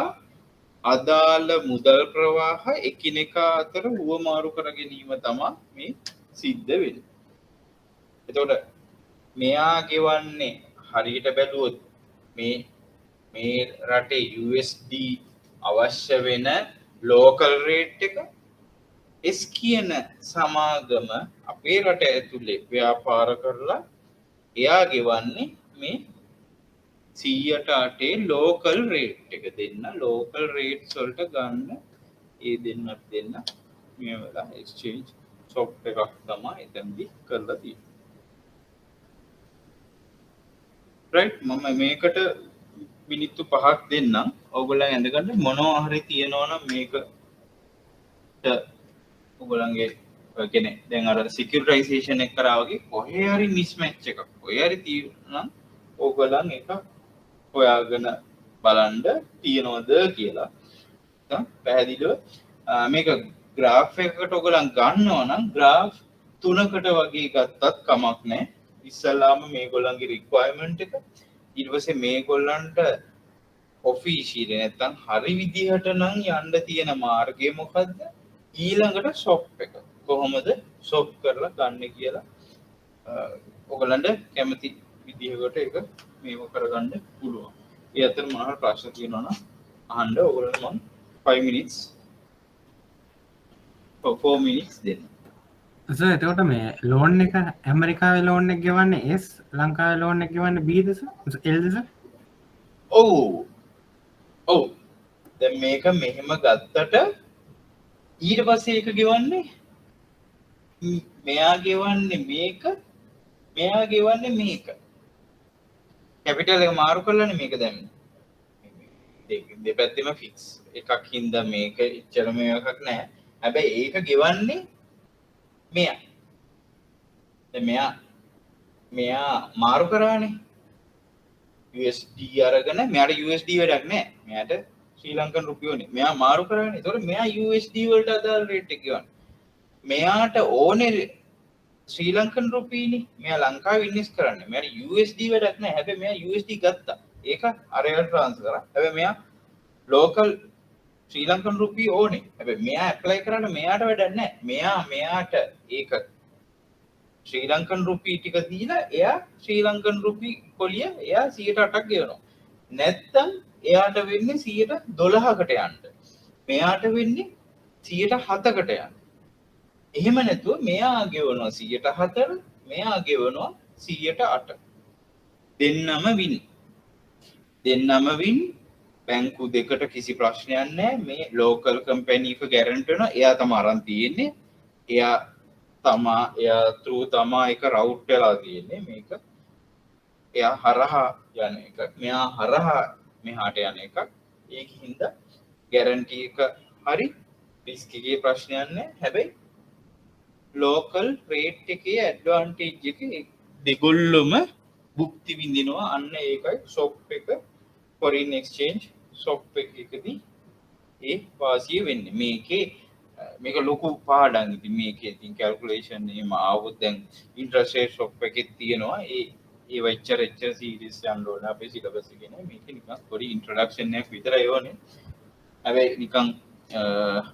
අදාළ මුදල් ප්‍රවාහ එකිනෙකා අතර හුවමාරු කර ගැනීම තමයි මේ සිද්ධ වෙන්නේ. එතකොට මෙයා ගෙවන්නේ හරියට බැලුවොත් මේ රටේ USD අවශ්‍ය වෙන ලෝකල් රේට් එක S කියන සමාගම අපේ රට ඇතුලේ ව්‍යාපාර කරලා එයා ගෙවන්නේ මේ 100ට ලෝකල් රේට් එක දෙන්න ලෝකල් රේට්ස් වලට ගන්න ඒ දෙන්නත් දෙන්න මේ වෙලා එක්ස්චේන්ජ් සොෆ්ට් එකක් තමයි එතනදී කරලා තියෙන්නේ. රයිට් මම මේකට මිනිත්තු 5ක් දෙන්නම්. ඕගොල්ලන් ඇඳගන්න මොනවා හරි තියෙනවා නම් මේකට ඔයගොල්ලන්ගේ කියන්නේ දැන් අර සිකියුරිටයිසේෂන් එක කරා වගේ කොහේ හරි මිස්මැච් එකක් කොහේ හරි තියෙනවා නම් ඕගොල්ලන් එක හොයාගෙන බලන්න තියනවද කියලා. පැහැදිලිව මේක ග්‍රාෆ් එකකට ඔයගලන් ගන්නවා නම් ග්‍රාෆ් තුනකට වගේ ගත්තත් කමක් නැහැ. ඉස්සලාම මේගොල්ලන්ගේ රික්වයර්මන්ට් එක ඊට පස්සේ මේගොල්ලන්ට ඔෆිෂියලි නැත්තම් හරි විදිහට නම් යන්න තියෙන මාර්ගය මොකද්ද? ඊළඟට ෂොප් එක කොහොමද ෂොප් කරලා ගන්න කියලා ඔයගලන්ට කැමති විදිහකට ඒක මේව කරගන්න පුළුවන්. ඒ අතර මොනවා ප්‍රශ්න තියෙනවා නම් අහන්න ඔයගලන්ට මම 5 minutes 4 minutes දෙන්න. එතකොට මේ ලෝන් එක ඇමරිකාවේ ලෝන් එක ගෙවන්නේ S ලංකාවේ ලෝන් එක ගෙවන්නේ B දස L දස? ඔව් දැන් මේක මෙහෙම ගත්තට ඊට පස්සේ ඒක ගෙවන්නේ මෙයා ගෙවන්නේ මේක මෙයා ගෙවන්නේ මේක කැපිටල් එක මාරු කරලානේ මේක දැන් දෙපැත්තෙම ෆික්ස් එකක් හින්දා මේක එච්චරම එකක් නැහැ හැබැයි ඒක ගෙවන්නේ මෙයා දැන් මෙයා මාරු කරානේ USD අරගෙන මෙයාට USD වැඩක් නැහැ. මෙයාට ශ්‍රී ලංකන් රුපියෝනේ. මෙයා මාරු කරන්නේ. ඒතකොට මෙයා USD වලට අදාළ රේට් එක ගන්න. මෙයාට ඕනේ ශ්‍රී ලංකන් රුපීනේ. මෙයා ලංකාවේ ඉන්වෙස්ට් කරන්නේ. මෙයාට USD වැඩක් නැහැ. හැබැයි මෙයා USD ගත්තා. ඒක අරයට ට්‍රාන්ස්ෆර් කරා. හැබැයි මෙයා ලෝකල් ශ්‍රී ලංකන් රුපී ඕනේ. හැබැයි මෙයා ඇප්ලයි කරාට මෙයාට වැඩක් නැහැ. මෙයාට ඒක ශ්‍රී ලංකන් රුපී ටික දීලා එයා ශ්‍රී ලංකන් රුපී කොලිය එයා 108ක් ගෙවනවා. නැත්තම් එයාට වෙන්නේ 112කට යන්න. මෙයාට වෙන්නේ 107කට යන්න. එහෙම නැතුව මෙයා ගෙවනවා 104 මෙයා ගෙවනවා 108. දෙන්නම වින් බැංකු දෙකට කිසි ප්‍රශ්නයක් නැහැ. මේ ලෝකල් කම්පැනි එක ගැරන්ටි වෙනවා. එයා තමයි අරන් තියෙන්නේ. එයා තමා එක රවුට් වෙලා තියෙන්නේ මේක එයා හරහා යන එක මෙයා හරහා මෙහාට යන එක ඒකින්ද ගැරන්ටි එක හරි රිස්ක් එකේ ප්‍රශ්නයක් නැහැ හැබැයි ලෝකල් රේට් එකේ ඇඩ්වාන්ටේජ් එක දෙගොල්ලොම භුක්ති විඳිනවා අන්න ඒකයි ෂොප් එක ෆොරින් එක්ස්චේන්ජ් ෂොප් එකකදී ඒ වාසිය වෙන්නේ මේක ලොකු පාඩම් ඉතින් මේකේ ඉතින් කැල්කියුලේෂන් එහෙම ආවොත් දැන් ඉන්ටරෙස්ට් රේට් ෂොප් එකේ තියෙනවා ඒ වෙච්චර සීරීස් යන්න ඕන අපේ සිලබස් එකේ නේ මේක නිකන් පොඩි ඉන්ට්‍රොඩක්ෂන් එකක් විතරයි ඕනේ හැබැයි නිකන්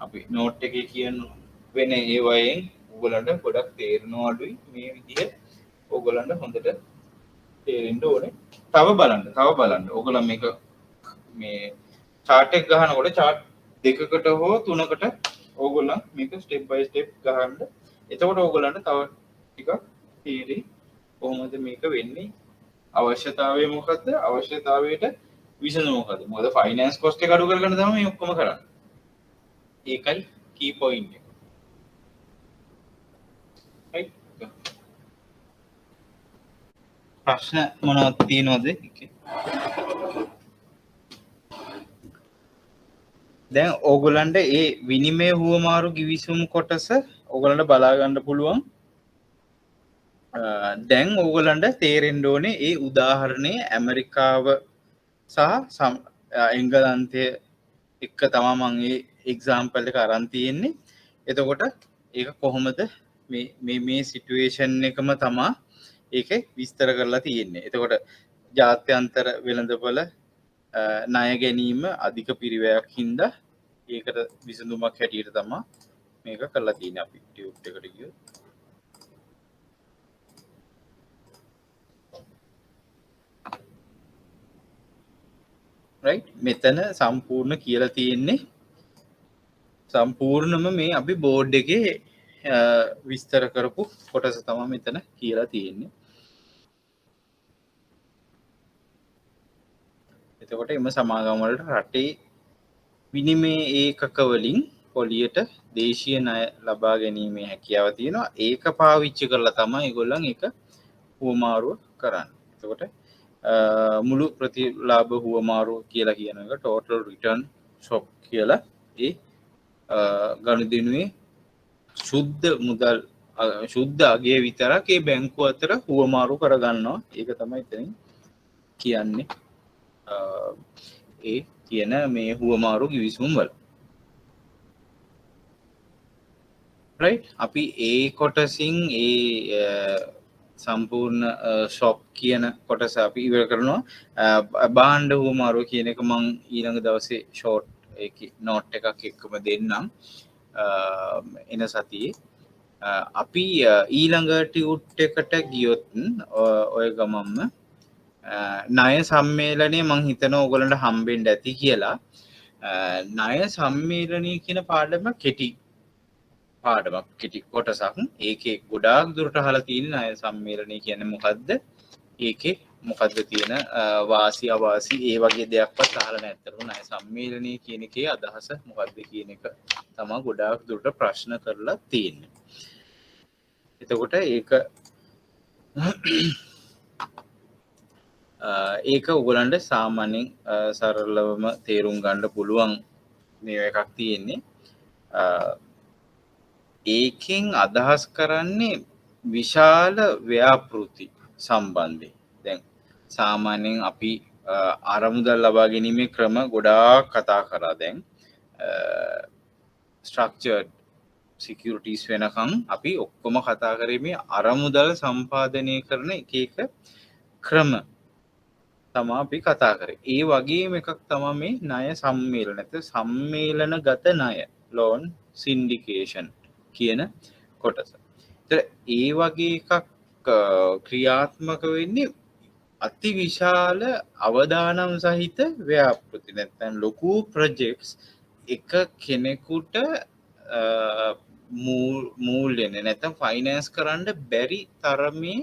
අපි නෝට් එකේ කියන වෙන ඒ වයින් ඕගලන්ට ගොඩක් තේරෙනවා අඩුයි මේ විදිහ ඕගලන්ට හොඳට තේරෙන්න ඕනේ තව බලන්න ඕගලන් මේක මේ chart එක ගහනකොට chart දෙකකට හෝ තුනකට ඕගොල්ලන් මේක ස්ටෙප් බයි ස්ටෙප් ගහන්න. එතකොට ඕගොල්ලන්ට තව ටිකක් තීරි කොහොමද මේක වෙන්නේ? අවශ්‍යතාවය මොකද්ද? අවශ්‍යතාවයට විසඳුම මොකද්ද? මොකද ෆයිනෑන්ස් කොස්ට් එක අඩු කරගන්න තමයි මේ ඔක්කොම කරන්නේ. ඒකයි කී පොයින්ට් එක. right? ප්‍රශ්න මොනවද තියෙනවද? දැන් ඕගොල්ලන්ට ඒ විනිමය හුවමාරු ගිවිසුම් කොටස ඕගොල්ලන්ට බලා ගන්න පුළුවන්. දැන් ඕගොල්ලන්ට තේරෙන්න ඕනේ ඒ උදාහරණේ ඇමරිකාව සහ එංගලන්තය එක්ක තමයි මම ඒ එක්සැම්පල් එක අරන් තියෙන්නේ. එතකොට ඒක කොහොමද මේ සිටුේෂන් එකම තමයි ඒකේ විස්තර කරලා තියෙන්නේ. එතකොට ජාත්‍යන්තර වෙළඳපොළ ණය ගැනීම අධික පිරිවැයක් හින්දා ඒකට විසඳුමක් හැටියට තමයි මේක කරලා තියෙන්නේ අපි ටියුබ් එකට ගියොත් right මෙතන සම්පූර්ණ කියලා තියෙන්නේ සම්පූර්ණම මේ අපි බෝඩ් එකේ විස්තර කරපු කොටස තමයි මෙතන කියලා තියෙන්නේ. එතකොට එම සමාගම් වලට රටේ විනිමය ඒකක වලින් පොලියට දේශීය ණය ලබා ගැනීමේ හැකියාව තියෙනවා. ඒක පාවිච්චි කරලා තමයි ඒගොල්ලන් ඒක හුවමාරුව කරන්නේ. එතකොට මුළු ප්‍රතිලාභ හුවමාරුව කියලා කියන එක total return shock කියලා ඒ ගනුදෙනුවේ සුද්ධ මුදල් සුද්ධ අගය විතරක් ඒ බැංකුව අතර හුවමාරු කරගන්නවා. ඒක තමයි එතනින් කියන්නේ. ඒ කියන මේ හුවමාරු ගිවිසුම් වල right අපි ඒ කොටසින් ඒ සම්පූර්ණ ෂොප් කියන කොටස අපි ඉවර කරනවා බාණ්ඩ හුවමාරුව කියන එක මං ඊළඟ දවසේ ෂෝට් නෝට් එකක් එක්කම දෙන්නම් එන සතියේ අපි ඊළඟ ටියුට් එකට ගියොත් ඔය ගමම්ම ණය සම්මේලනය මං හිතන ඕගලන්ට හම්බෙන්ඩ ඇති කියලා ණය සම්මේලනය කියන පාඩම කෙටි පාඩමක් කෙටි කොටසක් ඒකේ ගොඩාක් දුරට අහලා තියෙන ණය සම්මේලනය කියන්නේ මොකද්ද ඒකේ මොකද්ද තියෙන වාසි අවාසි ඒ වගේ දෙයක්වත් අහලා නැත්තරම ණය සම්මේලනය කියන එකේ අදහස මොකද්ද කියන එක තමයි ගොඩාක් දුරට ප්‍රශ්න කරලා තියෙන්නේ. එතකොට ඒක ඔයගලන්ට සාමාන්‍යයෙන් සරලවම තේරුම් ගන්න පුළුවන් මේ එකක් තියෙන්නේ. ඒකෙන් අදහස් කරන්නේ විශාල ව්‍යාපෘති සම්බන්ධයෙන්. දැන් සාමාන්‍යයෙන් අපි අරමුදල් ලබා ගැනීමේ ක්‍රම ගොඩාක් කතා කරා. දැන් ස්ට්‍රක්චර්ඩ් සිකියුරිටිස් වෙනකම් අපි ඔක්කොම කතා කරේ මේ අරමුදල් සම්පාදනය කරන එක ක්‍රම තමයි අපි කතා කරේ. ඒ වගේම එකක් තමයි මේ ණය සම්මේලන. නැත්නම් සම්මේලනගත ණය loan syndication කියන කොටස. ඒ වගේ එකක් ක්‍රියාත්මක වෙන්නේ අතිවිශාල අවදානම් සහිත ව්‍යාපෘති. නැත්නම් ලොකු ප්‍රොජෙක්ට්ස් එක කෙනෙකුට මූල්‍යන නැත්නම් ෆයිනෑන්ස් කරන්න බැරි තරමේ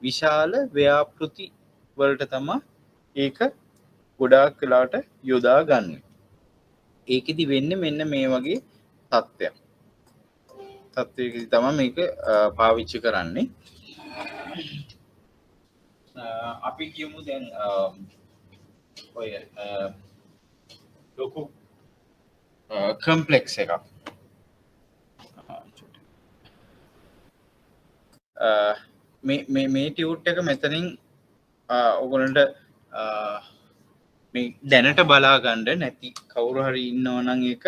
විශාල ව්‍යාපෘති වලට තමයි ඒක ගොඩාක් වෙලාට යොදා ගන්න. ඒකෙදි වෙන්නේ මෙන්න මේ වගේ තත්ත්වයක්. තත්ත්වයකදී තමයි මේක පාවිච්චි කරන්නේ. අපි කියමු දැන් ඔය ලොකු කම්ප්ලෙක්ස් එකක්. මේ ටියුට් එක මෙතනින් ඔයගොල්ලන්ට මේ දැනට බලා ගන්න නැති කවුරු හරි ඉන්නවා නම් ඒක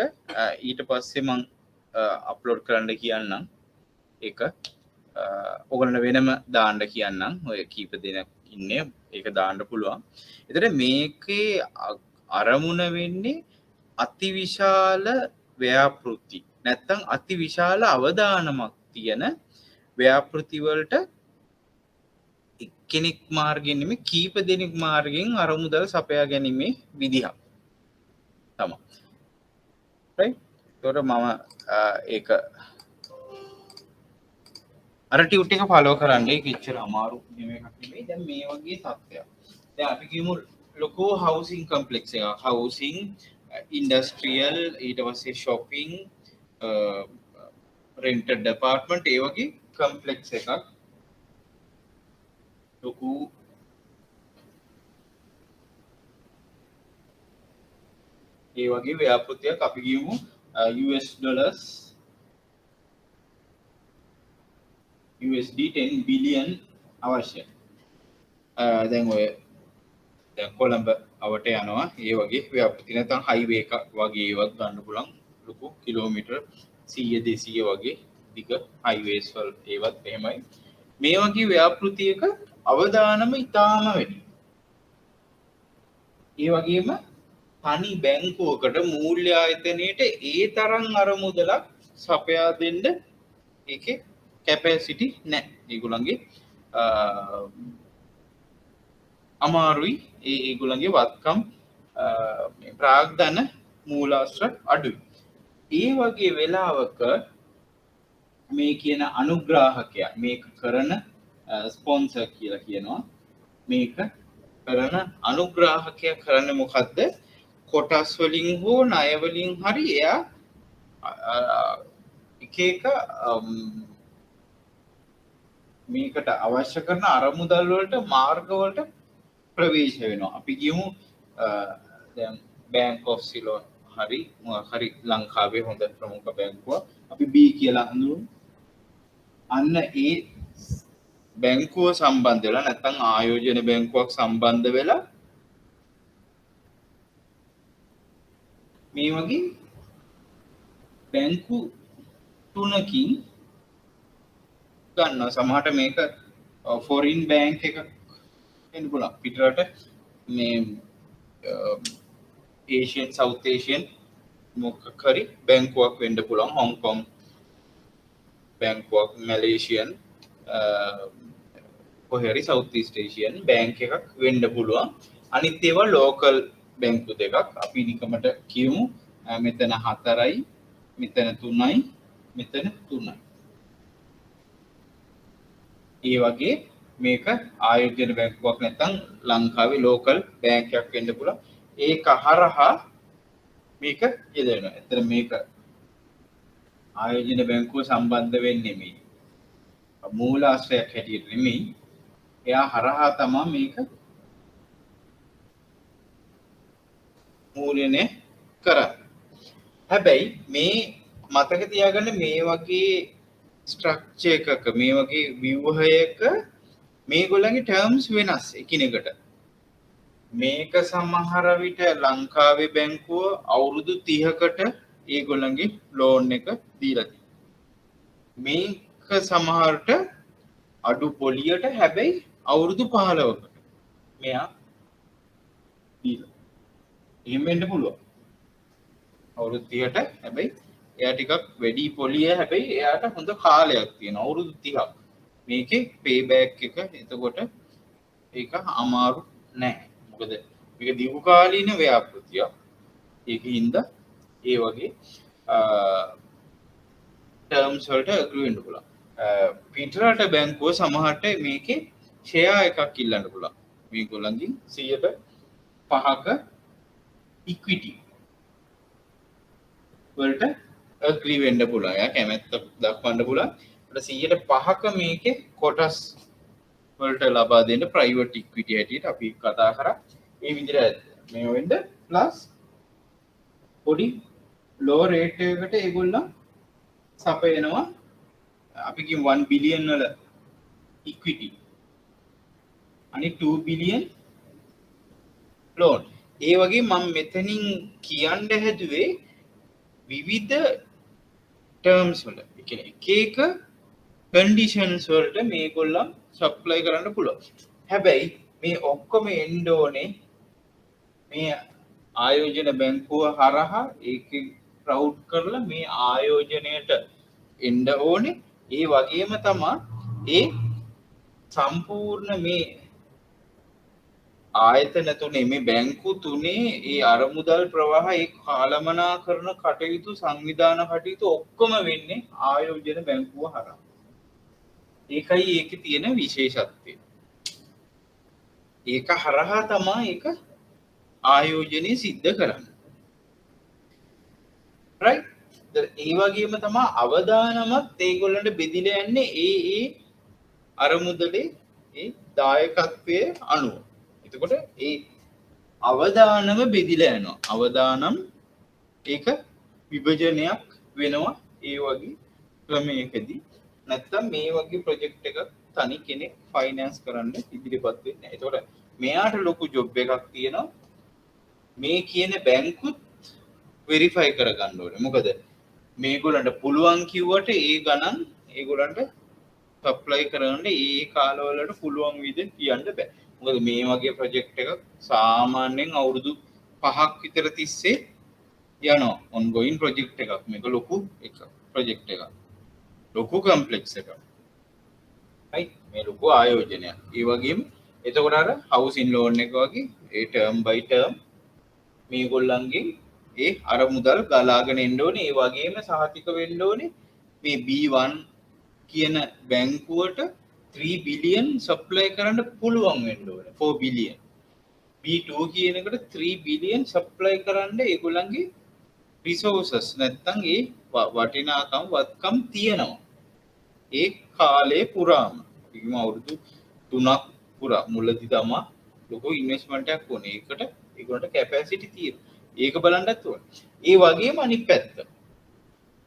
ඊට පස්සේ මම අප්ලෝඩ් කරන්න කියන්නම්. ඒක ඔයගොල්ලන්ට වෙනම දාන්න කියන්නම්. ඔය කීප දෙනෙක් ඉන්නේ ඒක දාන්න පුළුවන්. ඒතර මේකේ අරමුණ වෙන්නේ අතිවිශාල ව්‍යාපෘති නැත්තම් අතිවිශාල අවදානමක් තියෙන ව්‍යාපෘති වලට එක්කෙනෙක් මාර්ගෙන් නෙමෙයි කීප දෙනෙක් මාර්ගෙන් අරමුදල් සපයා ගැනීමේ විදිහක් තමයි. right? ඒතකොට මම ඒක අර ටියුට් එක ෆලෝ කරන්න ඒක ඉච්චර අමාරු නෙමෙයි. දැන් මේ වගේ තත්ත්වයක්. දැන් අපි කියමු ලොකෝ හවුසින් කම්ප්ලෙක්ස් එකක්. හවුසින් ඉන්ඩස්ට්‍රියල් ඊට පස්සේ shopping rented apartment ඒ වගේ කම්ප්ලෙක්ස් එකක්. ලොකු ඒ වගේ ව්‍යාපෘතියක් අපි කියමු USD 10 බිලියන් අවශ්‍යයි. දැන් ඔය දැන් කොළඹ අවට යනවා ඒ වගේ ව්‍යාපෘති නැත්නම් හයිවේ එක වගේ ඒවත් ගන්න පුළුවන්. ලොකු කිලෝමීටර් 100 200 වගේ දිග හයිවේස් වල ඒවත් එහෙමයි. මේ වගේ ව්‍යාපෘතියක අවදානම ඉතාම වැඩි. ඒ වගේම තනි බැංකුවකට මූල්‍ය ආයතනයේට ඒ තරම් අරමුදලක් සපයා දෙන්න ඒකේ කැපැසිටි නැහැ. ඒගොල්ලන්ගේ අමාරුයි. ඒගොල්ලන්ගේ වත්කම් ප්‍රාග්ධන මූලාශ්‍ර අඩුයි. ඒ වගේ වෙලාවක මේ කියන අනුග්‍රාහකයා මේක කරන ස්පොන්සර් කියලා කියනවා. මේක කරන අනුග්‍රාහකයා කරන්නේ මොකද්ද? කොටස් වලින් හෝ ණය වලින් හරි එයා එක එක මේකට අවශ්‍ය කරන අරමුදල් වලට මාර්ග වලට ප්‍රවේශ වෙනවා. අපි කියමු දැන් බැංක් ඔෆ් සිලෝන් හරි හරි ලංකාවේ හොඳ ප්‍රමුඛ බැංකුවක් අපි B කියලා හඳුන්වමු. අන්න ඒ බැංකුව සම්බන්ධ වෙලා නැත්නම් ආයෝජන බැංකුවක් සම්බන්ධ වෙලා මේ වගේ බැංකු තුනකින් ගන්නවා. සමහරට මේක ෆොරින් බැංක් එකක් වෙන්න පුළුවන්. පිටරට මේ ඒෂියන් සවුත් ඒෂියන් මොකක් හරි බැංකුවක් වෙන්න පුළුවන්. හොංකොං බැංකුවක්, මැලේසියන් කොහරි සවුත් ඊස්ට් ඒෂියන් බැංක් එකක් වෙන්න පුළුවන්. අනිත් ඒවා ලෝකල් බැංකු දෙකක්. අපි නිකමට කියමු මෙතන 4යි, මෙතන 3යි, මෙතන 3යි. ඒ වගේ මේක ආයෝජන බැංකුවක් නැත්නම් ලංකාවේ ලෝකල් බැංක් එකක් වෙන්න පුළුවන්. ඒක හරහා මේක යෙදෙනවා. එතන මේක ආයෝජන බැංකුව සම්බන්ධ වෙන්නේ මේ මූලාශ්‍රයක් හැටියට නෙමෙයි. එයා හරහා තමයි මේක මූල්‍යණය කරන්නේ. හැබැයි මේ මතක තියාගන්න මේ වගේ ස්ට්‍රක්චර් එකක මේ වගේ ව්‍යුහයක මේගොල්ලන්ගේ ටර්ම්ස් වෙනස් එකිනෙකට. මේක සමහර විට ලංකාවේ බැංකුව අවුරුදු 30කට ඒගොල්ලන්ගේ ලෝන් එක දීලා තියෙනවා. මේක සමහරට අඩු පොලියට හැබැයි අවුරුදු 15කට මෙයා දීලා. එහෙම වෙන්න පුළුවන්. අවුරුදු 30ට හැබැයි එයා ටිකක් වැඩි පොලිය හැබැයි එයාට හොඳ කාලයක් තියෙනවා. අවුරුදු 30ක්. මේකේ පේ බෑක් එක එතකොට ඒක අමාරු නැහැ. මොකද මේක දීර්ඝකාලීන ව්‍යාපෘතියක්. ඒකින්ද ඒ වගේ ටර්ම්ස් වලට ඇග්‍රී වෙන්න පුළුවන්. පිටරට බැංකුව සමහරට මේකේ ෂෙයා එකක් ඉල්ලන්න පුළුවන්. මේගොල්ලන්ගෙන් 5%ක ඉක්විටි වලට ඇග්‍රී වෙන්න පුළුවන්. එයා කැමැත්ත දක්වන්න පුළුවන්. ඊට 5%ක මේකේ කොටස් වලට ලබා දෙන්න ප්‍රයිවට් ඉක්විටි හැටියට අපි කතා කරා. ඒ විදිහට මේ වෙන්න ප්ලස් පොඩි ලෝ රේට් එකකට ඒගොල්ලෝ සපයනවා. අපි කියමු 1 බිලියන් වල ඉක්විටි. අනිත් 2 බිලියන් ලෝන්. ඒ වගේ මම මෙතනින් කියන්න හැදුවේ විවිධ ටර්ම්ස් වල. ඒ කියන්නේ එක එක කන්ඩිෂන්ස් වලට මේගොල්ලන් සප්ලයි කරන්න පුළුවන්. හැබැයි මේ ඔක්කොම එන්න ඕනේ මේ ආයෝජන බැංකුව හරහා ඒක ප්‍රවුඩ් කරලා මේ ආයෝජනයට එන්න ඕනේ. ඒ වගේම තමයි ඒ සම්පූර්ණ මේ ආයතන තුනේ මේ බැංකු තුනේ ඒ අරමුදල් ප්‍රවාහ ඒ කාලමනාකරන කටයුතු සංවිධාන කටයුතු ඔක්කොම වෙන්නේ ආයෝජන බැංකුව හරහා. ඒකයි ඒකේ තියෙන විශේෂත්වය. ඒක හරහා තමයි ඒක ආයෝජනය සිද්ධ කරන්නේ. right? ඒ වගේම තමයි අවදානමත් ඒගොල්ලන්ට බෙදිලා යන්නේ ඒ අරමුදලේ ඒ දායකත්වයේ අනුව. එතකොට ඒ අවදානම බෙදිලා යනවා. අවදානම් ඒක විභජනයක් වෙනවා ඒ වගේ ක්‍රමයකදී. නැත්තම් මේ වගේ ප්‍රොජෙක්ට් එකක් තනි කෙනෙක් ෆයිනෑන්ස් කරන්න ඉදිරිපත් වෙන්නේ නැහැ. එතකොට මෙයාට ලොකු ජොබ් එකක් තියෙනවා. මේ කියන බැංකුත් වෙරිෆයි කරගන්න ඕනේ. මොකද මේගොල්ලන්ට පුළුවන් කිව්වට ඒ ගණන් ඒගොල්ලන්ට සප්ලයි කරන්න ඒ කාලවලට පුළුවන් විදිහට කියන්න බෑ. මොකද මේ වගේ ප්‍රොජෙක්ට් එකක් සාමාන්‍යයෙන් අවුරුදු 5ක් විතර තිස්සේ යනවා. ඔන්ගෝයින් ප්‍රොජෙක්ට් එකක්. මේක ලොකු එකක් ප්‍රොජෙක්ට් එකක්. ලොකු කම්ප්ලෙක්ස් එකක්. right? මේ ලොකු ආයෝජනයක්. ඒ වගේම එතකොට අර හවුසින් ලෝන් එක වගේ ඒ ටර්ම් බයි ටර්ම් මේගොල්ලන්ගේ ඒ අර මුදල් ගලාගෙන එන්න ඕනේ. ඒ වගේම සහතික වෙන්න ඕනේ මේ B1 කියන බැංකුවට 3 බිලියන් සප්ලයි කරන්න පුළුවන් වෙන්න ඕනේ. 4 බිලියන්. B2 කියන එකට 3 බිලියන් සප්ලයි කරන්න ඒගොල්ලන්ගේ රිසෝසස් නැත්තම් ඒ වටිනාකම් වත්කම් තියෙනවා. ඒ කාලේ පුරාම කිසිම අවුරුදු 3ක් පුරා මුලදී තමයි ලොකු ඉන්වෙස්ට්මන්ට් එකක් ඕනේ. ඒකට ඒගොල්ලන්ට කැපැසිටි තියෙනවා. ඒක බලන්නත් ඕනේ. ඒ වගේම අනිත් පැත්ත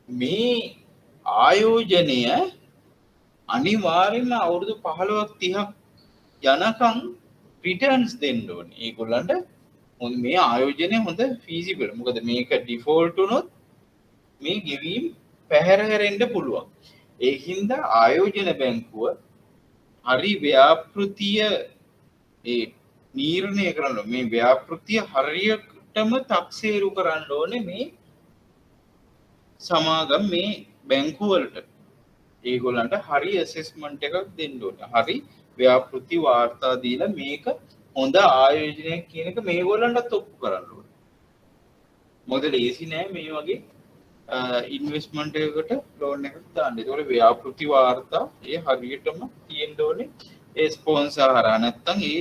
මේ ආයෝජනය අනිවාර්යයෙන්ම අවුරුදු 15ක් 30ක් යනකම් රිටර්න්ස් දෙන්න ඕනේ. ඒගොල්ලන්ට මේ ආයෝජනය හොඳ ෆීසිබල්. මොකද මේක ඩිෆෝල්ට් වුණොත් මේ ගෙවීම් පැහැර හැරෙන්න පුළුවන්. ඒ හින්දා ආයෝජන බැංකුව හරි ව්‍යාපෘතිය ඒ නීර්ණය කරන්න මේ ව්‍යාපෘතිය හරියටම තක්සේරු කරන්න ඕනේ මේ සමාගම් මේ බැංකුවලට. ඒගොල්ලන්ට හරි ඇසෙස්මන්ට් එකක් දෙන්න ඕනේ. හරි ව්‍යාපෘති වාර්තා දීලා මේක හොඳ ආයෝජනයක් කියන එක මේගොල්ලන්ටත් ඔප්පු කරන්න ඕනේ. මොකද ලේසි නෑ මේ වගේ ඉන්වෙස්ට්මන්ට් එකකට ලෝන් එකක් දාන්න. ඒතකොට ව්‍යාපෘති වාර්තා ඒ හරියටම තියෙන්න ඕනේ. ඒ ස්පොන්සර් හරහා නැත්නම් ඒ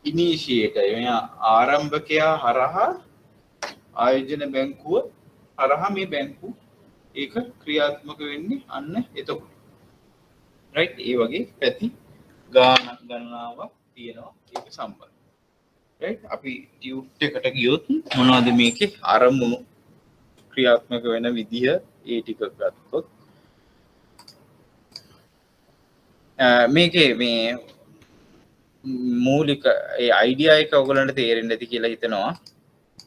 ඉනිෂියේටර් එයා ආරම්භකයා හරහා ආයෝජන බැංකුව හරහා මේ බැංකුව ඒක ක්‍රියාත්මක වෙන්නේ අන්න එතකොට. රයිට් ඒ වගේ පැති ගානක් ගණනාවක් තියෙනවා ඒක සම්බන්ධ. රයිට් අපි ටියුට් එකට ගියොත් මොනවද මේකේ අරමුණු ක්‍රියාත්මක වෙන විදිහ ඒ ටික ගත්තොත් මේකේ මේ මූලික ඒ අයිඩියා එක ඔයගලන්ට තේරෙන්නේ නැති කියලා හිතනවා.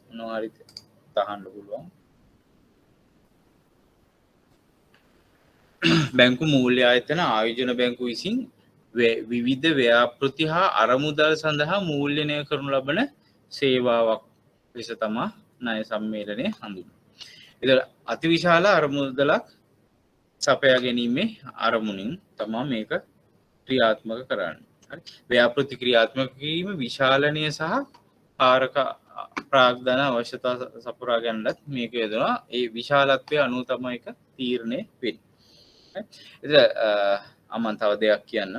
මොනවා හරි තහන්න පුළුවන්. බැංකු මූල්‍ය ආයතන ආයෝජන බැංකුව විසින් විවිධ ව්‍යාපෘති හා අරමුදල් සඳහා මූල්‍යනය කරනු ලබන සේවාවක් ලෙස තමා ණය සම්මේලනය හඳුන්වන්නේ. ඒතර අතිවිශාල අරමුදලක් සපයා ගැනීමේ අරමුණින් තමා මේක ක්‍රියාත්මක කරන්නේ. හරි. ව්‍යාපෘති ක්‍රියාත්මක කිරීම විශාලනය සහ කාරක ප්‍රාග්ධන අවශ්‍යතා සපුරා ගැනීමත් මේක යොදනවා. ඒ විශාලත්වය අනුව තමයි ඒක තීරණය වෙන්නේ. අමන් තව දෙයක් කියන්න.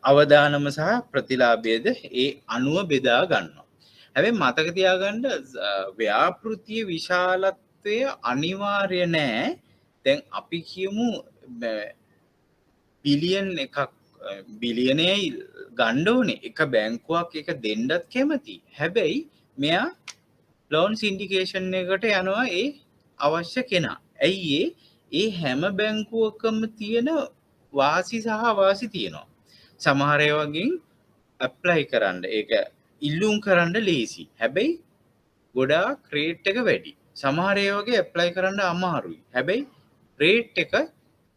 අවදානම සහ ප්‍රතිලාභයද ඒ අනුව බෙදා ගන්නවා. හැබැයි මතක තියාගන්න ව්‍යාපෘතිය විශාලත්වය අනිවාර්ය නෑ. දැන් අපි කියමු බිලියන් එකක් බිලියනයේ ගන්න ඕනේ එක බැංකුවක් එක දෙන්නත් කැමති. හැබැයි මෙයා ලෝන් සින්ඩිකේෂන් එකට යනවා ඒ අවශ්‍ය කෙනා. ඇයි ඒ හැම බැංකුවකම තියෙන වාසි සහ අවාසි තියෙනවා. සමහර ඒවා වගේ ඇප්ලයි කරන්න ඒක ඉල්ලුම් කරන්න ලේසි. හැබැයි ගොඩාක් රේට් එක වැඩි. සමහර ඒවා වගේ ඇප්ලයි කරන්න අමාරුයි. හැබැයි රේට් එක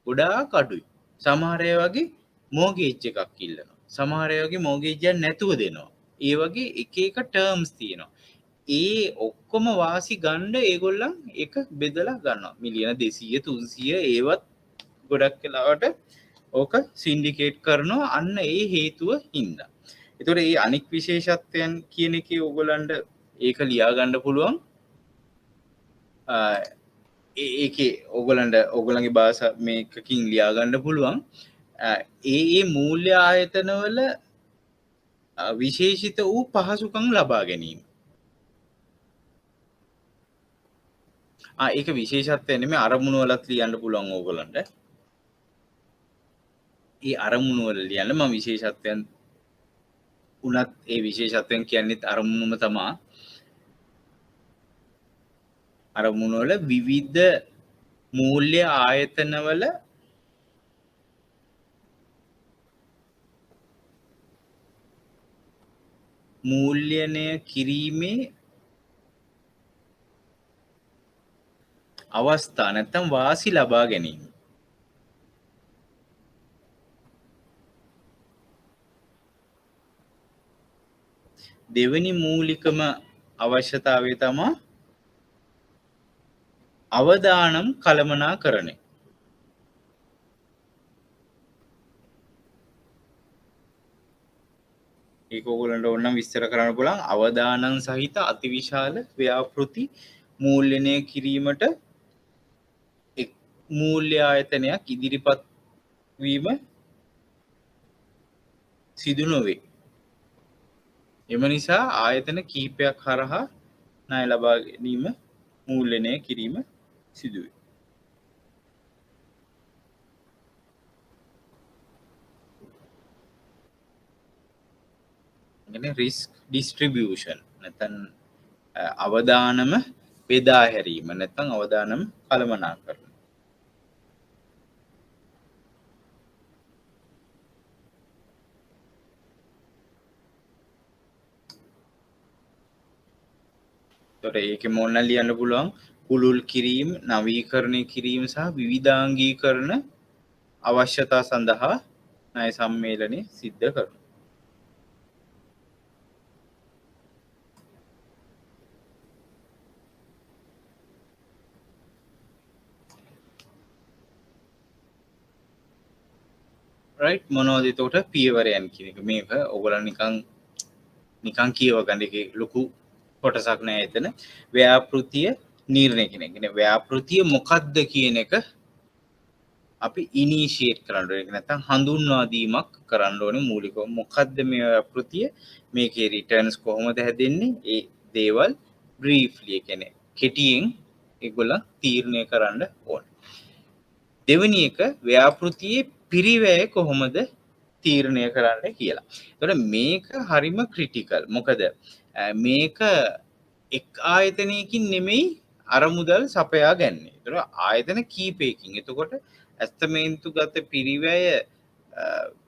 ගොඩාක් අඩුයි. සමහර ඒවා වගේ මෝගේජ් එකක් ඉල්ලනවා. සමහර ඒවා වගේ මෝගේජ් එකක් නැතුව දෙනවා. ඒ වගේ එක එක ටර්ම්ස් තියෙනවා. ඒ ඔක්කොම වාසි ගන්න ඒගොල්ලන් එක බෙදලා ගන්නවා. මිලියන 200 300 ඒවත් ගොඩක් වෙලාවට ඕක සින්ඩිකේට් කරනවා අන්න ඒ හේතුව හින්දා. ඒතකොට මේ අනික් විශේෂත්වයන් කියන එකේ ඕගොල්ලන්ට ඒක ලියා ගන්න පුළුවන්. ඒකේ ඕගොල්ලන්ගේ භාෂා මේකකින් ලියා ගන්න පුළුවන්. ඒ මූල්‍ය ආයතනවල විශේෂිත වූ පහසුකම් ලබා ගැනීම. ඒක විශේෂත්වය නෙමෙයි අරමුණු වලත් ලියන්න පුළුවන් ඕගොල්ලන්ට. ඒ අරමුණු වල ලියන්න මම විශේෂත්වයන් උනත් ඒ විශේෂත්වයන් කියන්නේත් අරමුණුම තමයි. අරමුණු වල විවිධ මූල්‍ය ආයතනවල මූල්‍යනය කිරීමේ අවස්ථා නැත්නම් වාසි ලබා ගැනීම. දෙවෙනි මූලිකම අවශ්‍යතාවය තමයි අවදානම් කළමනාකරණය. ඒක ඕගොල්ලන්ට ඕනනම් විස්තර කරන්න පුළුවන්. අවදානම් සහිත අතිවිශාල ව්‍යාපෘති මූල්‍යනය කිරීමට මූල්‍ය ආයතනයක් ඉදිරිපත් වීම සිදු නොවේ. එම නිසා ආයතන කීපයක් හරහා ණය ලබා ගැනීම මූල්‍යනය කිරීම සිදුවේ. රිස්ක් ඩිස්ට්‍රිබියුෂන් නැත්නම් අවදානම බෙදා හැරීම නැත්නම් අවදානම කළමනාකරණය. ඒකේ මොන ලියන්න පුළුවන් පුළුල් කිරීම, නවීකරණය කිරීම සහ විවිධාංගීකරණ අවශ්‍යතා සඳහා ණය සම්මේලනය සිද්ධ කරනවා. රයිට්, මොනවද එතකොට පියවරයන් කියන එක? මේක ඔයගොල්ලන් නිකන් කියව ගන්න එකේ ලොකු කොටසක් නෑ එතන. ව්‍යාපෘතිය නිර්ණය කියන එක. කියන්නේ ව්‍යාපෘතිය මොකක්ද කියන එක අපි ඉනිෂিয়েට් කරන්න ඕනේ. ඒක නැත්නම් හඳුන්වා දීමක් කරන්න ඕනේ මූලිකව. මොකක්ද මේ ව්‍යාපෘතිය? මේකේ රිටර්න්ස් කොහොමද හැදෙන්නේ? ඒ දේවල් බ්‍රීෆ්ලි කියන්නේ කෙටියෙන් ඒගොල්ලන් තීරණය කරන්න ඕනේ. දෙවෙනි එක ව්‍යාපෘතියේ පිරිවැය කොහොමද තීරණය කරන්න කියලා. එතකොට මේක හරිම ක්‍රිටිකල්. මොකද මේක එක් ආයතනයකින් නෙමෙයි අරමුදල් සපයා ගන්නේ. එතකොට ආයතන කීපයකින්. එතකොට ඇස්තමේන්තුගත පිරිවැය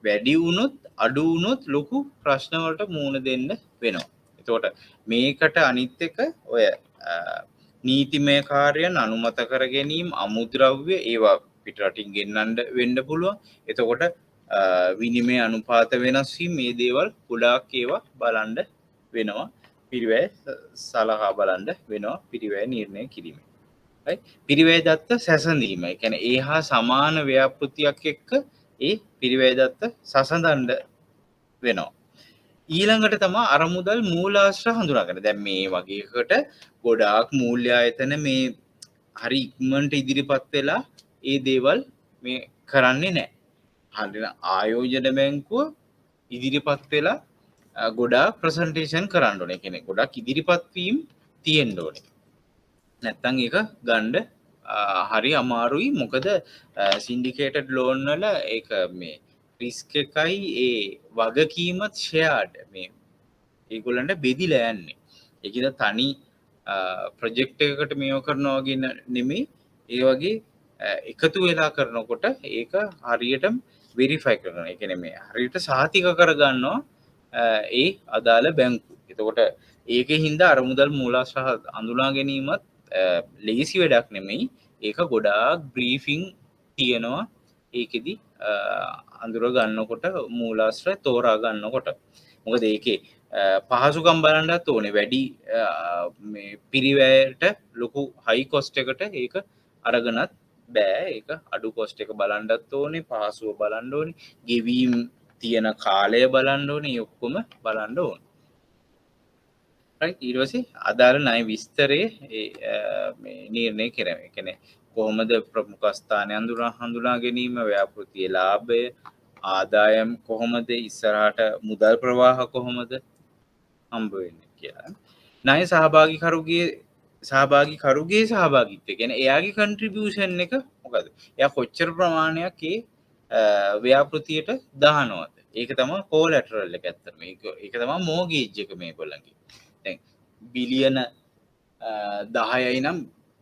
වැඩි වුණොත් අඩු වුණොත් ලොකු ප්‍රශ්න වලට මුහුණ දෙන්න වෙනවා. එතකොට මේකට අනිත් එක ඔය නීතිමය කාර්යයන් අනුමත කර ගැනීම, අමුද්‍රව්‍ය ඒවා පිටරටින් ගෙන්නන්න වෙන්න පුළුවන්. එතකොට විනිමය අනුපාත වෙනස් වීම මේ දේවල් ගොඩාක් ඒවා බලන්න වෙනවා. පිරිවැය සලකා බලන්න වෙනවා පිරිවැය නිර්ණය කිරීමේ. right? පිරිවැය දත්ත සැසඳීම. ඒ කියන්නේ ඒ හා සමාන ව්‍යාපෘතියක් එක්ක ඒ පිරිවැය දත්ත සසඳන්න වෙනවා. ඊළඟට තමයි අරමුදල් මූලාශ්‍ර හඳුනාගන්න. දැන් මේ වගේ එකට ගොඩාක් මූල්‍ය ආයතන මේ හරි ඉක්මනට ඉදිරිපත් වෙලා ඒ දේවල් මේ කරන්නේ නැහැ. හරින ආයෝජන බැංකුව ඉදිරිපත් වෙලා ගොඩාක් ප්‍රසන්ටේෂන් කරන්න ඕනේ. කියන්නේ ගොඩාක් ඉදිරිපත් වීම තියෙන්න ඕනේ. නැත්තම් ඒක ගන්න හරි අමාරුයි. මොකද සින්ඩිකේටඩ් ලෝන් වල ඒක මේ රිස්ක් එකයි ඒ වගකීමත් ෂෙයාර්ඩ් මේ ඒගොල්ලන්ට බෙදිලා යන්නේ. ඒකද තනි ප්‍රොජෙක්ට් එකකට මේව කරනවා වගේ නෙමෙයි. ඒ වගේ එකතු වෙලා කරනකොට ඒක හරියටම වෙරිෆයි කරනවා. ඒ කියන්නේ මේ හරියට සාතික කරගන්නවා ඒ අදාළ බැංකු. එතකොට ඒකේ හින්දා අරමුදල් මූලාශ්‍ර අඳුනා ගැනීමත් ලේසි වැඩක් නෙමෙයි. ඒක ගොඩාක් බ්‍රීෆිං තියෙනවා ඒකෙදි අඳුර ගන්නකොට මූලාශ්‍ර තෝරා ගන්නකොට. මොකද ඒකේ පහසුකම් බලන්නත් ඕනේ. වැඩි මේ පිරිවැයට ලොකු හයි කොස්ට් එකට ඒක අරගෙනත් බෑ. ඒක අඩු කොස්ට් එක බලන්නත් ඕනේ, පහසුව බලන්න ඕනේ, ගෙවීම් තියෙන කාලය බලන්න ඕනේ, ඒ ඔක්කොම බලන්න ඕනේ. right? ඊට පස්සේ අදාළ ණය විස්තරයේ මේ නිර්ණය කරනවා. ඒ කියන්නේ කොහොමද ප්‍රමුඛ ස්ථානය හඳුනා ගැනීම, ව්‍යාපෘතියේ ලාභය, ආදායම් කොහොමද, ඉස්සරහට මුදල් ප්‍රවාහ කොහොමද හම්බ වෙන්නේ කියලා. ණය සහභාගීකරුගේ සහභාගීත්වය කියන්නේ එයාගේ කන්ට්‍රිබියුෂන් එක මොකද? එයා කොච්චර ප්‍රමාණයක් ඒ ව්‍යාපෘතියට දානවද? ඒක තමයි කොලැටරල් එක ඇත්තටම. ඒක තමයි මෝගේජ් එක මේගොල්ලන්ගේ. දැන් බිලියන 10යි නම්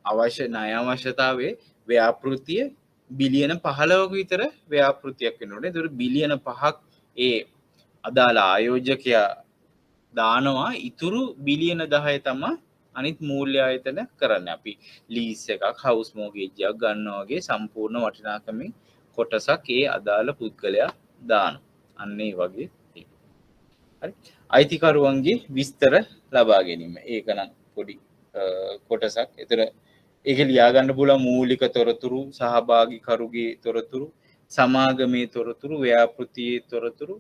අවශ්‍ය ණය අවශ්‍යතාවයේ ව්‍යාපෘතිය බිලියන 15ක විතර ව්‍යාපෘතියක් වෙනකොට ඒතර බිලියන 5ක් ඒ අදාළ ආයෝජකයා දානවා. ඉතුරු බිලියන 10 තමයි අනිත් මූල්‍ය ආයතන කරන්නේ. අපි ලීස් එකක්, හවුස් මෝගේජ් එකක් ගන්නවා වගේ සම්පූර්ණ වටිනාකමින් කොටසක් ඒ අදාළ පුද්ගලයා දානවා. අන්න ඒ වගේ තියෙනවා. හරි. අයිතිකරුවන්ගේ විස්තර ලබා ගැනීම. ඒක නම් පොඩි කොටසක්. ඒතර ඒක ලියා ගන්න පුළුවන් මූලික තොරතුරු, සහභාගීකරුගේ තොරතුරු, සමාගමේ තොරතුරු, ව්‍යාපෘතියේ තොරතුරු,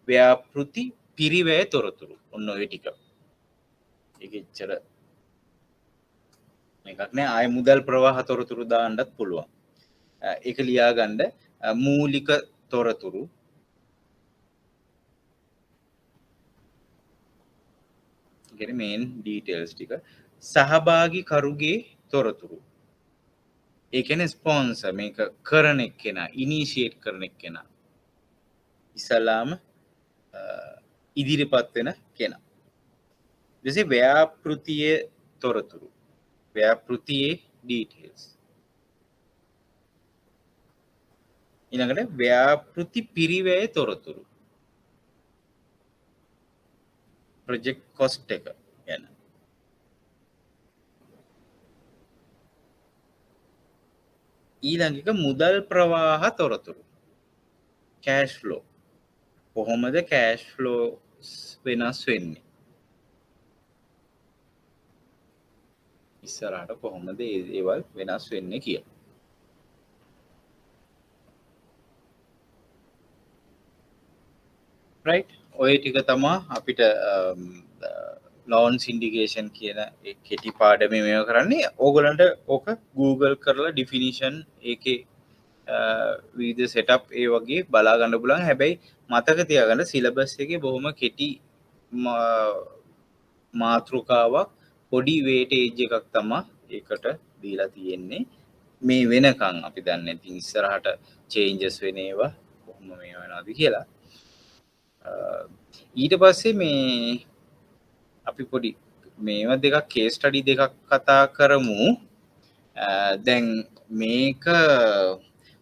ව්‍යාපෘති පිරිවැය තොරතුරු. ඔන්න ඔය ටික. ඒක එච්චර මේකක් නෑ. ආය මුදල් ප්‍රවාහ තොරතුරු දාන්නත් පුළුවන්. ඒක ලියා ගන්න මූලික තොරතුරු කියන්නේ මේන් ඩීටේල්ස් ටික. සහභාගීකරුගේ තොරතුරු. ඒ කියන්නේ ස්පොන්සර් මේක කරන එක්කෙනා, ඉනිෂিয়েට් කරන එක්කෙනා. ඉස්සලාම ඉදිරිපත් වෙන කෙනා. ඊටසේ ව්‍යාපෘතියේ තොරතුරු. ව්‍යාපෘතියේ ඩීටේල්ස්. ඊළඟට ව්‍යාපෘති පිරිවැය තොරතුරු. ප්‍රොජෙක්ට් කොස්ට් එක ගැන. ඊළඟ එක මුදල් ප්‍රවාහ තොරතුරු කෑෂ් ෆ්ලෝ. කොහොමද කෑෂ් ෆ්ලෝ වෙනස් වෙන්නේ? ඉස්සරහට කොහොමද ඒ දේවල් වෙනස් වෙන්නේ කියලා. රයිට්. ඔය ටික තමා අපිට ලෝන් සින්ඩිකේෂන් කියන කෙටි පාඩමේ මේව කරන්නේ. ඕගලන්ට ඕක Google කරලා ඩිෆිනිෂන් ඒකේ විවිධ සෙටප් ඒ වගේ බලා ගන්න පුළුවන්. හැබැයි මතක තියාගන්න සිලබස් එකේ බොහොම කෙටි මාතෘකාවක් පොඩි වේටේජ් එකක් තමා ඒකට දීලා තියෙන්නේ. මේ වෙනකන් අපි දන්නේ ඉතින් ඉස්සරහට චේන්ජස් වෙන ඒවා කොහොම මේ වෙනවද කියලා. ඊට පස්සේ මේ අපි පොඩි මේවා දෙකක් කේස් ස්ටඩි දෙකක් කතා කරමු. දැන් මේක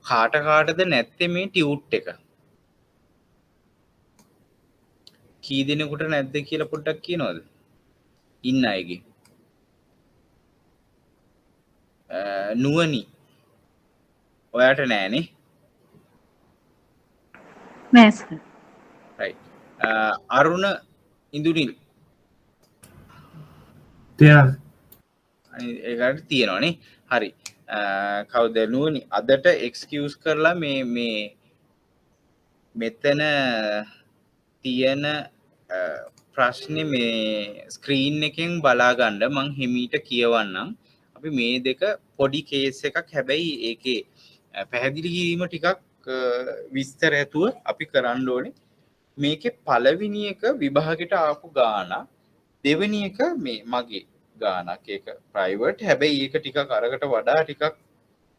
කාට කාටද නැත්තේ මේ ටියුට් එක? කී දෙනෙකුට නැද්ද කියලා පොඩ්ඩක් කියනවද? ඉන්න අයගේ නුවණි ඔයාට නෑනේ. නෑ සර්. රයිට්. අරුණ ඉන්දුනිල් තියනද? ඒකට තියෙනවානේ. හරි. කවුද නුවණි අදට එක්ස්කියුස් කරලා මේ මෙතන තියෙන ප්‍රශ්නේ මේ ස්ක්‍රීන් එකෙන් බලා ගන්න මං හිමීට කියවන්නම්. අපි මේ දෙක පොඩි කේස් එකක්, හැබැයි ඒකේ පැහැදිලි කිරීම ටිකක් විස්තර ඇතුව අපි කරන්න ඕනේ. මේකේ පළවෙනි එක විභාගෙට ආපු ගාන, දෙවෙනි එක මේ මගේ ගානක්. ඒක ප්‍රයිවට්. හැබැයි ඒක ටිකක් අරකට වඩා ටිකක්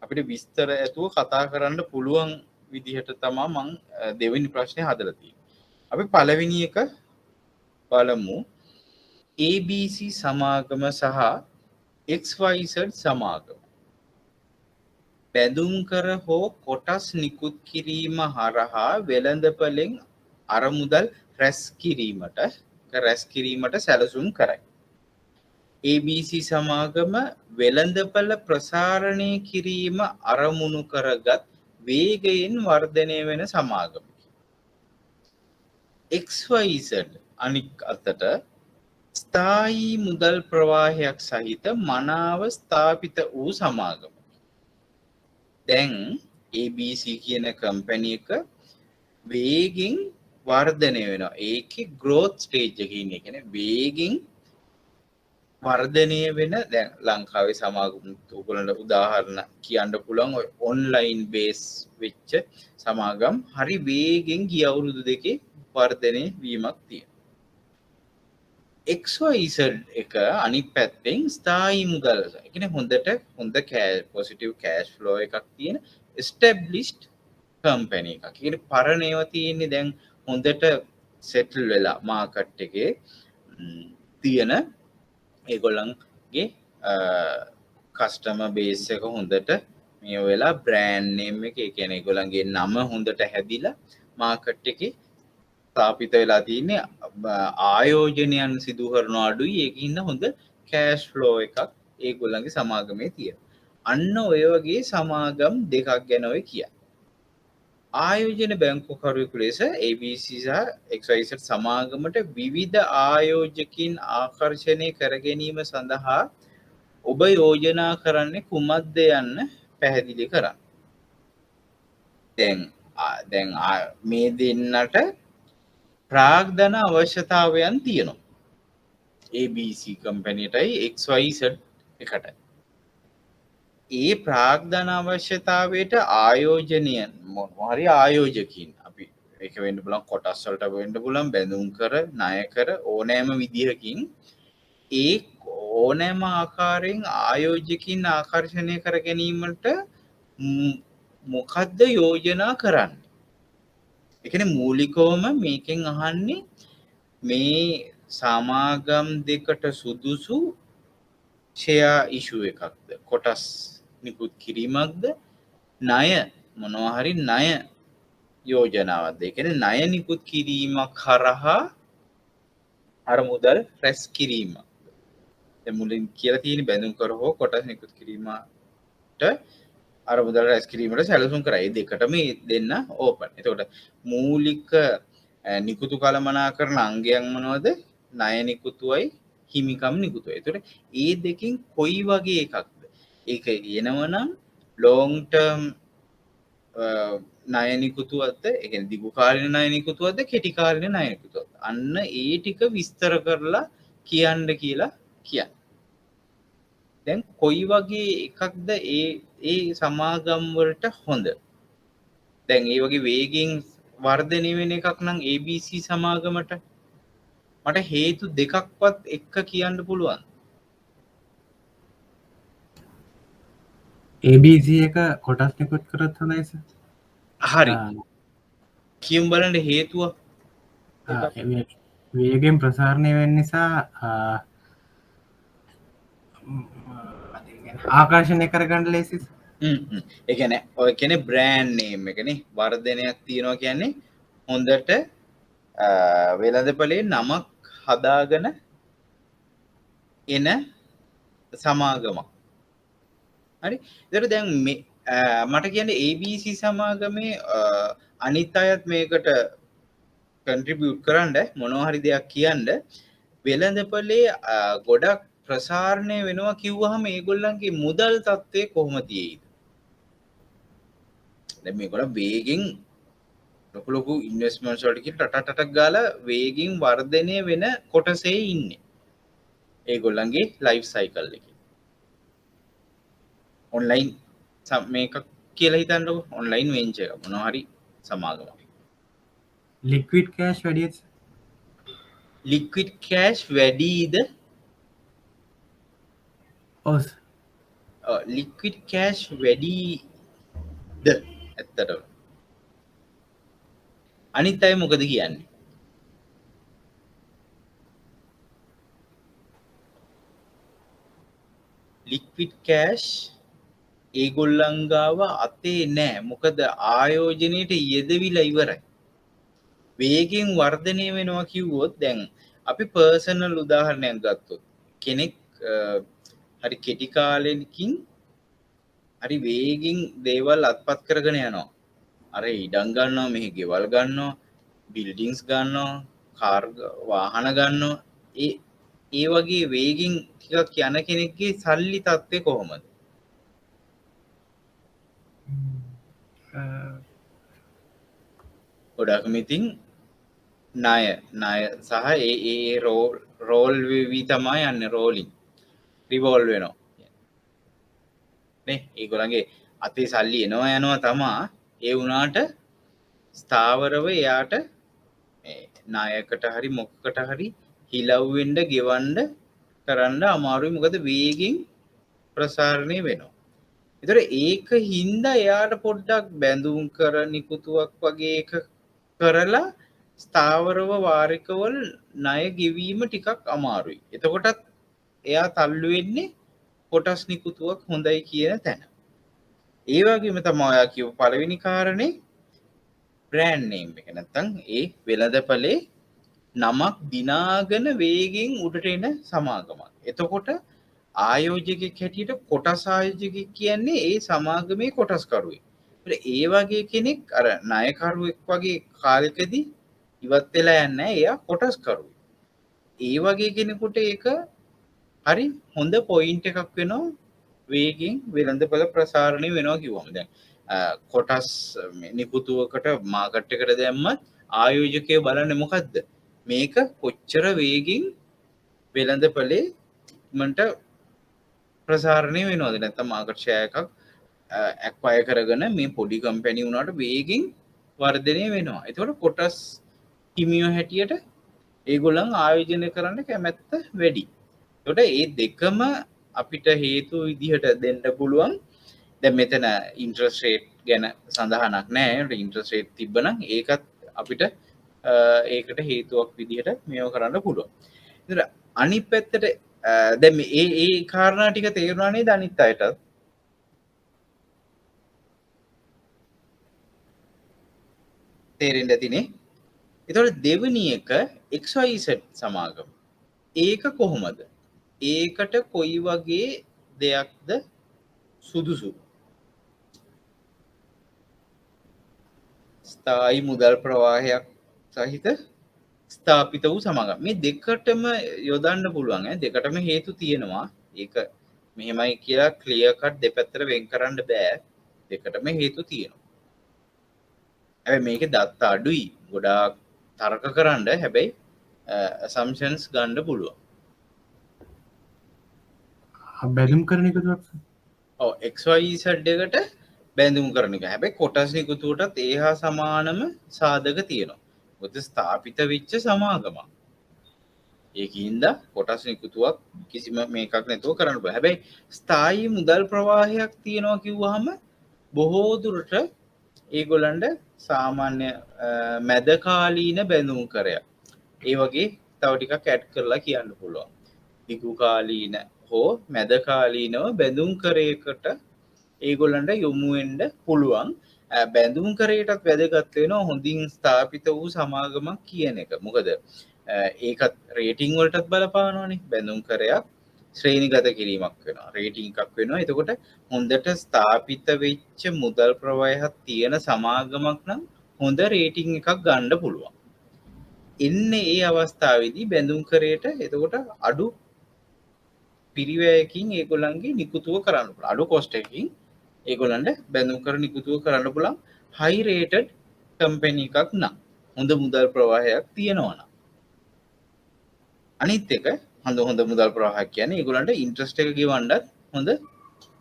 අපිට විස්තර ඇතුව කතා කරන්න පුළුවන් විදිහට තමා මං දෙවෙනි ප්‍රශ්නේ හදලා තියෙන්නේ. අපි පළවෙනි එක බලමු. ABC සමාගම සහ XYZ සමාගම බැඳුම් කර හෝ කොටස් නිකුත් කිරීම හරහා වෙළඳපළෙන් අරමුදල් රැස් කිරීමට සැලසුම් කරයි. ABC සමාගම වෙළඳපළ ප්‍රසාරණය කිරීම අරමුණු කරගත් වේගයෙන් වර්ධනය වෙන සමාගමකි. XYZ අනික් අතට ස්ථායී මුදල් ප්‍රවාහයක් සහිත මනාව ස්ථාපිත වූ සමාගමකි. දැන් ABC කියන කම්පැනි එක වේගෙන් වර්ධනය වෙනවා. ඒකේ growth stage එකේ ඉන්නේ. කියන්නේ වේගෙන් වර්ධනය වෙන දැන් ලංකාවේ සමාගම් ඔයගොල්ලන්ට උදාහරණ කියන්න පුළුවන්. ඔය ඔන්ලයින් බේස් වෙච්ච සමාගම් හරි වේගෙන් ගිය අවුරුදු දෙකේ වර්ධනය වීමක් තියෙනවා. XYZ එක අනිත් පැත්තෙන් ස්ථායී මුදල්, ඒ කියන්නේ හොඳ පොසිටිව් කෑෂ් ෆ්ලෝ එකක් තියෙන established කම්පැනි එකක්. ඒ කියන්නේ පරණේව තියෙන්නේ දැන් හොඳට සෙටල් වෙලා මාකට් එකේ තියෙන ඒගොල්ලන්ගේ කස්ටමර් බේස් එක හොඳට මේ වෙලා බ්‍රෑන්ඩ් නේම් එක, ඒ කියන්නේ ඒගොල්ලන්ගේ නම හොඳට හැදිලා මාකට් එකේ ස්ථාපිත වෙලා තියෙන්නේ. ආයෝජනයන් සිදු කරන අඩුයි. ඒකේ ඉන්න හොඳ කෑෂ් ෆ්ලෝ එකක් ඒගොල්ලන්ගේ සමාගමේ තියෙනවා. අන්න ඔය වගේ සමාගම් දෙකක් ගැන ඔය කියන්නේ. ආයෝජන බැංකුකරුවෙකු ලෙස ABC සහ XYZ සමාගමට විවිධ ආයෝජකින් ආකර්ෂණය කර ගැනීම සඳහා ඔබ යෝජනා කරන්නේ කුමක්ද යන්න පැහැදිලි කරන්න. දැන් මේ දෙන්නට ප්‍රාග්ධන අවශ්‍යතාවයන් තියෙනවා. ABC කම්පැනිටයි XYZ එකටයි. ඒ ප්‍රාග්ධන අවශ්‍යතාවයට ආයෝජනයන් මොනවා හරි ආයෝජකින් අපි ඒක වෙන්න පුළුවන්, කොටස් වලට වෙන්න පුළුවන්, බැඳුම් කර ණය කර ඕනෑම විදිහකින් ඒ ඕනෑම ආකාරයෙන් ආයෝජකින් ආකර්ෂණය කර ගැනීමට මොකද්ද යෝජනා කරන්නේ? ඒ කියන්නේ මූලිකවම මේකෙන් අහන්නේ මේ සමාගම් දෙකට සුදුසු ෂෙයා ඉෂුව එකක්ද, කොටස් නිකුත් කිරීමක්ද, ණය මොනවා හරි ණය යෝජනාවක්ද? ඒ කියන්නේ ණය නිකුත් කිරීමක් හරහා අර මුදල් රැස් කිරීමක්. දැන් මුලින් කියලා තියෙන බැඳුම් කර හෝ කොටස් නිකුත් කිරීමට අර මුදල් රැස් කිරීමට සැලසුම් කරයි. ඒ දෙකටම දෙන්න ඕපන්. එතකොට මූලික නිකුතු කළමනාකරන අංගයන් මොනවද? ණය නිකුතුවයි හිමිකම් නිකුතුවයි. එතකොට ඒ දෙකෙන් කොයි වගේ එකක්ද? ඒක කියනවනම් long term ණය නිකුතුවක්ද? ඒ කියන්නේ දිගු කාලින ණය නිකුතුවක්ද කෙටි කාලින ණය නිකුතුවක්ද? අන්න ඒ ටික විස්තර කරලා කියන්න කියලා කියන්නේ. දැන් කොයි වගේ එකක්ද ඒ සමාගම් වලට හොඳ? දැන් ඒ වගේ වේගෙන් වර්ධනය වෙන එකක් නම් ABC සමාගමට මට හේතු දෙකක්වත් එක්ක කියන්න පුළුවන්. ABC එක කොටස් නිකුත් කරොත් හොඳයි සර්. හරි. කියමු බලන්න හේතුව. වේගෙන් ප්‍රසාරණය වෙන්න නිසා ආකර්ෂණය කරගන්න ලේසි. ඒ කියන්නේ ඔය කියන්නේ බ්‍රෑන්ඩ් නේම් එකනේ. වර්ධනයක් තියනවා කියන්නේ හොඳට වෙළඳපොලේ නමක් හදාගෙන එන සමාගමක්. හරි. ඒතර දැන් මට කියන්නේ ABC සමාගමේ අනිත් අයත් මේකට කන්ට්‍රිබියුට් කරන්න මොනවා හරි දෙයක් කියන්න වෙළඳපොලේ ගොඩක් ප්‍රසාරණය වෙනවා කිව්වහම ඒගොල්ලන්ගේ මුදල් තත්ත්වය කොහොම තියෙයිද? දැන් මේගොල්ලෝ වේගෙන් ලොකු ඉන්වෙස්ට්මන්ට්ස් වලට කියලා ටටටක් ගාලා වේගින් වර්ධනය වෙන කොටසේ ඉන්නේ. ඒගොල්ලන්ගේ ලයිෆ් සයිකල් එකේ. ඔන්ලයින් මේක කියලා හිතන්නකො ඔන්ලයින් වෙන්චර් එක මොනවා හරි සමාගමක්. ලික්විඩ් කෑෂ් වැඩිද? ලික්විඩ් කෑෂ් වැඩිද? ඔව්. ලික්විඩ් කෑෂ් වැඩිද? ඇත්තටම. අනිත් අය මොකද කියන්නේ? ලික්විඩ් කෑෂ් ඒගොල්ලන් ගාව අතේ නෑ. මොකද ආයෝජනයේට යෙදවිලා ඉවරයි. වේගෙන් වර්ධනය වෙනවා කිව්වොත් දැන් අපි පර්සනල් උදාහරණයක් ගත්තොත් කෙනෙක් හරි කෙටි කාලෙකින් හරි වේගෙන් දේවල් අත්පත් කරගෙන යනවා. අර ඉඩම් ගන්නවා, මෙහි ගෙවල් ගන්නවා, බිල්ඩින්ග්ස් ගන්නවා, කාර් වාහන ගන්නවා. ඒ වගේ වේගෙන් ටිකක් යන කෙනෙක්ගේ සල්ලි තත්ත්වය කොහොමද? ගොඩක්ම ඉතින් ණය සහ ඒ රෝල් වෙවි තමයි යන්නේ. රෝලින් රිවෝල්ව් වෙනවා නේ. ඒගොල්ලන්ගේ අතේ සල්ලි එනවා යනවා තමා. ඒ වුණාට ස්ථාවරව එයාට ණයකට හරි මොකකට හරි හිලව් වෙන්න ගෙවන්න කරන්න අමාරුයි. මොකද වේගෙන් ප්‍රසාරණය වෙනවා. ඒතර ඒක හින්දා එයාට පොඩ්ඩක් බැඳුම් කර නිකුතුවක් වගේ එක කරලා ස්ථාවරව වාරිකවල ණය ගෙවීම ටිකක් අමාරුයි. එතකොටත් එයා තල්ලු වෙන්නේ කොටස් නිකුතුවක් හොඳයි කියන තැන. ඒ වගේම තමයි ඔයා කියපු පළවෙනි කාරණේ බ්‍රෑන්ඩ් නේම් එක. නැත්තම් ඒ වෙළඳපොලේ නමක් දිනාගෙන වේගෙන් උඩට එන සමාගමක්. එතකොට ආයෝජකෙක් හැටියට කොටස් ආයෝජකෙක් කියන්නේ ඒ සමාගමේ කොටස්කරුවෙක්. ඒ වගේ කෙනෙක් අර ණයකරුවෙක් වගේ කාලෙකදී ඉවත් වෙලා යන්නේ නැහැ. එයා කොටස්කරුවෙක්. ඒ වගේ කෙනෙකුට ඒක හරි හොඳ පොයින්ට් එකක් වෙනවා වේගෙන් වෙළඳපොළ ප්‍රසාරණය වෙනවා කිව්වම. දැන් කොටස් නිකුතුවකට මාකට් එකට දැම්මත් ආයෝජකයෝ බලන්නේ මොකද්ද? මේක කොච්චර වේගෙන් වෙළඳපොලේ මන්ට ප්‍රසාරණය වෙනවද? නැත්නම් මාකට් ෂෙයා එකක් ඇක්වයර් කරගෙන මේ පොඩි කම්පැනි වුණාට වේගෙන් වර්ධනය වෙනවා. ඒතකොට කොටස් හිමියෝ හැටියට ඒගොල්ලන් ආයෝජනය කරන්න කැමැත්ත වැඩි. ඒතකොට මේ දෙකම අපිට හේතු විදිහට දෙන්න පුළුවන්. දැන් මෙතන ඉන්ට්‍රස්ට් රේට් ගැන සඳහනක් නැහැ. ඉන්ට්‍රස්ට් රේට් තිබ්බනම් ඒකත් අපිට ඒකට හේතුවක් විදිහට මේව කරන්න පුළුවන්. ඒතර අනිත් පැත්තට දැන් මේ කාරණා ටික තේරුණා නේද අනිත් අයටත්? තේරෙන්න ඇතිනේ. ඒතකොට දෙවෙනි එක XYZ සමාගම. ඒක කොහොමද? ඒකට කොයි වගේ දෙයක්ද සුදුසු? ස්ථායි මුදල් ප්‍රවාහයක් සහිත ස්ථාපිත වූ සමාගම. මේ දෙකටම යොදන්න පුළුවන්. දෙකටම හේතු තියෙනවා. ඒක මෙහෙමයි කියලා ක්ලියර් කට් දෙපැත්තට වෙන් කරන්න බෑ. දෙකටම හේතු තියෙනවා. හැබැයි මේකේ දත්ත අඩුයි. ගොඩාක් තර්ක කරන්න. හැබැයි assumptions ගන්න පුළුවන්. බැලුම් කරන එකතුවක් ඔව් XYZ එකට බැඳුම් කරන එක. හැබැයි කොටස් නිකුතුවටත් ඒ හා සමානම සාධක තියෙනවා. මොකද ස්ථාපිත වෙච්ච සමාගමක්. ඒකින්ද කොටස් නිකුතුවක් කිසිම මේකක් නැතුව කරන්න බෑ. හැබැයි ස්ථායී මුදල් ප්‍රවාහයක් තියෙනවා කිව්වහම බොහෝ දුරට ඒගොල්ලන්ට සාමාන්‍ය මැදකාලීන බැඳුම් කරයක්. ඒ වගේ තව ටිකක් ඇඩ් කරලා කියන්න පුළුවන්. දිගුකාලීන හෝ මැදකාලීනව බැඳුම් කරයකට ඒගොල්ලන්ට යොමු වෙන්න පුළුවන්. බැඳුම් කරයටත් වැදගත් වෙනවා හොඳින් ස්ථාපිත වූ සමාගමක් කියන එක. මොකද ඒකත් රේටිං වලටත් බලපානවනේ. බැඳුම් කරයක් ශ්‍රේණිගත කිරීමක් වෙනවා. රේටිං එකක් වෙනවා. එතකොට හොඳට ස්ථාපිත වෙච්ච මුදල් ප්‍රවාහයක් තියෙන සමාගමක් නම් හොඳ රේටිං එකක් ගන්න පුළුවන්. එන්නේ ඒ අවස්ථාවේදී බැඳුම් කරයට එතකොට අඩු පිරිවැයකින් ඒගොල්ලන්ගේ නිකුතුව කරන්න පුළුවන්. අඩු කොස්ට් එකකින් ඒගොල්ලන්ට බැඳුම් කර නිකුතුව කරන්න පුළුවන්. හයි රේටඩ් කම්පැනි එකක් නම් හොඳ මුදල් ප්‍රවාහයක් තියෙනවා නම්. අනිත් එක හොඳ මුදල් ප්‍රවාහයක් කියන්නේ ඒගොල්ලන්ට ඉන්ට්‍රස්ට් එක ගෙවන්නත් හොඳ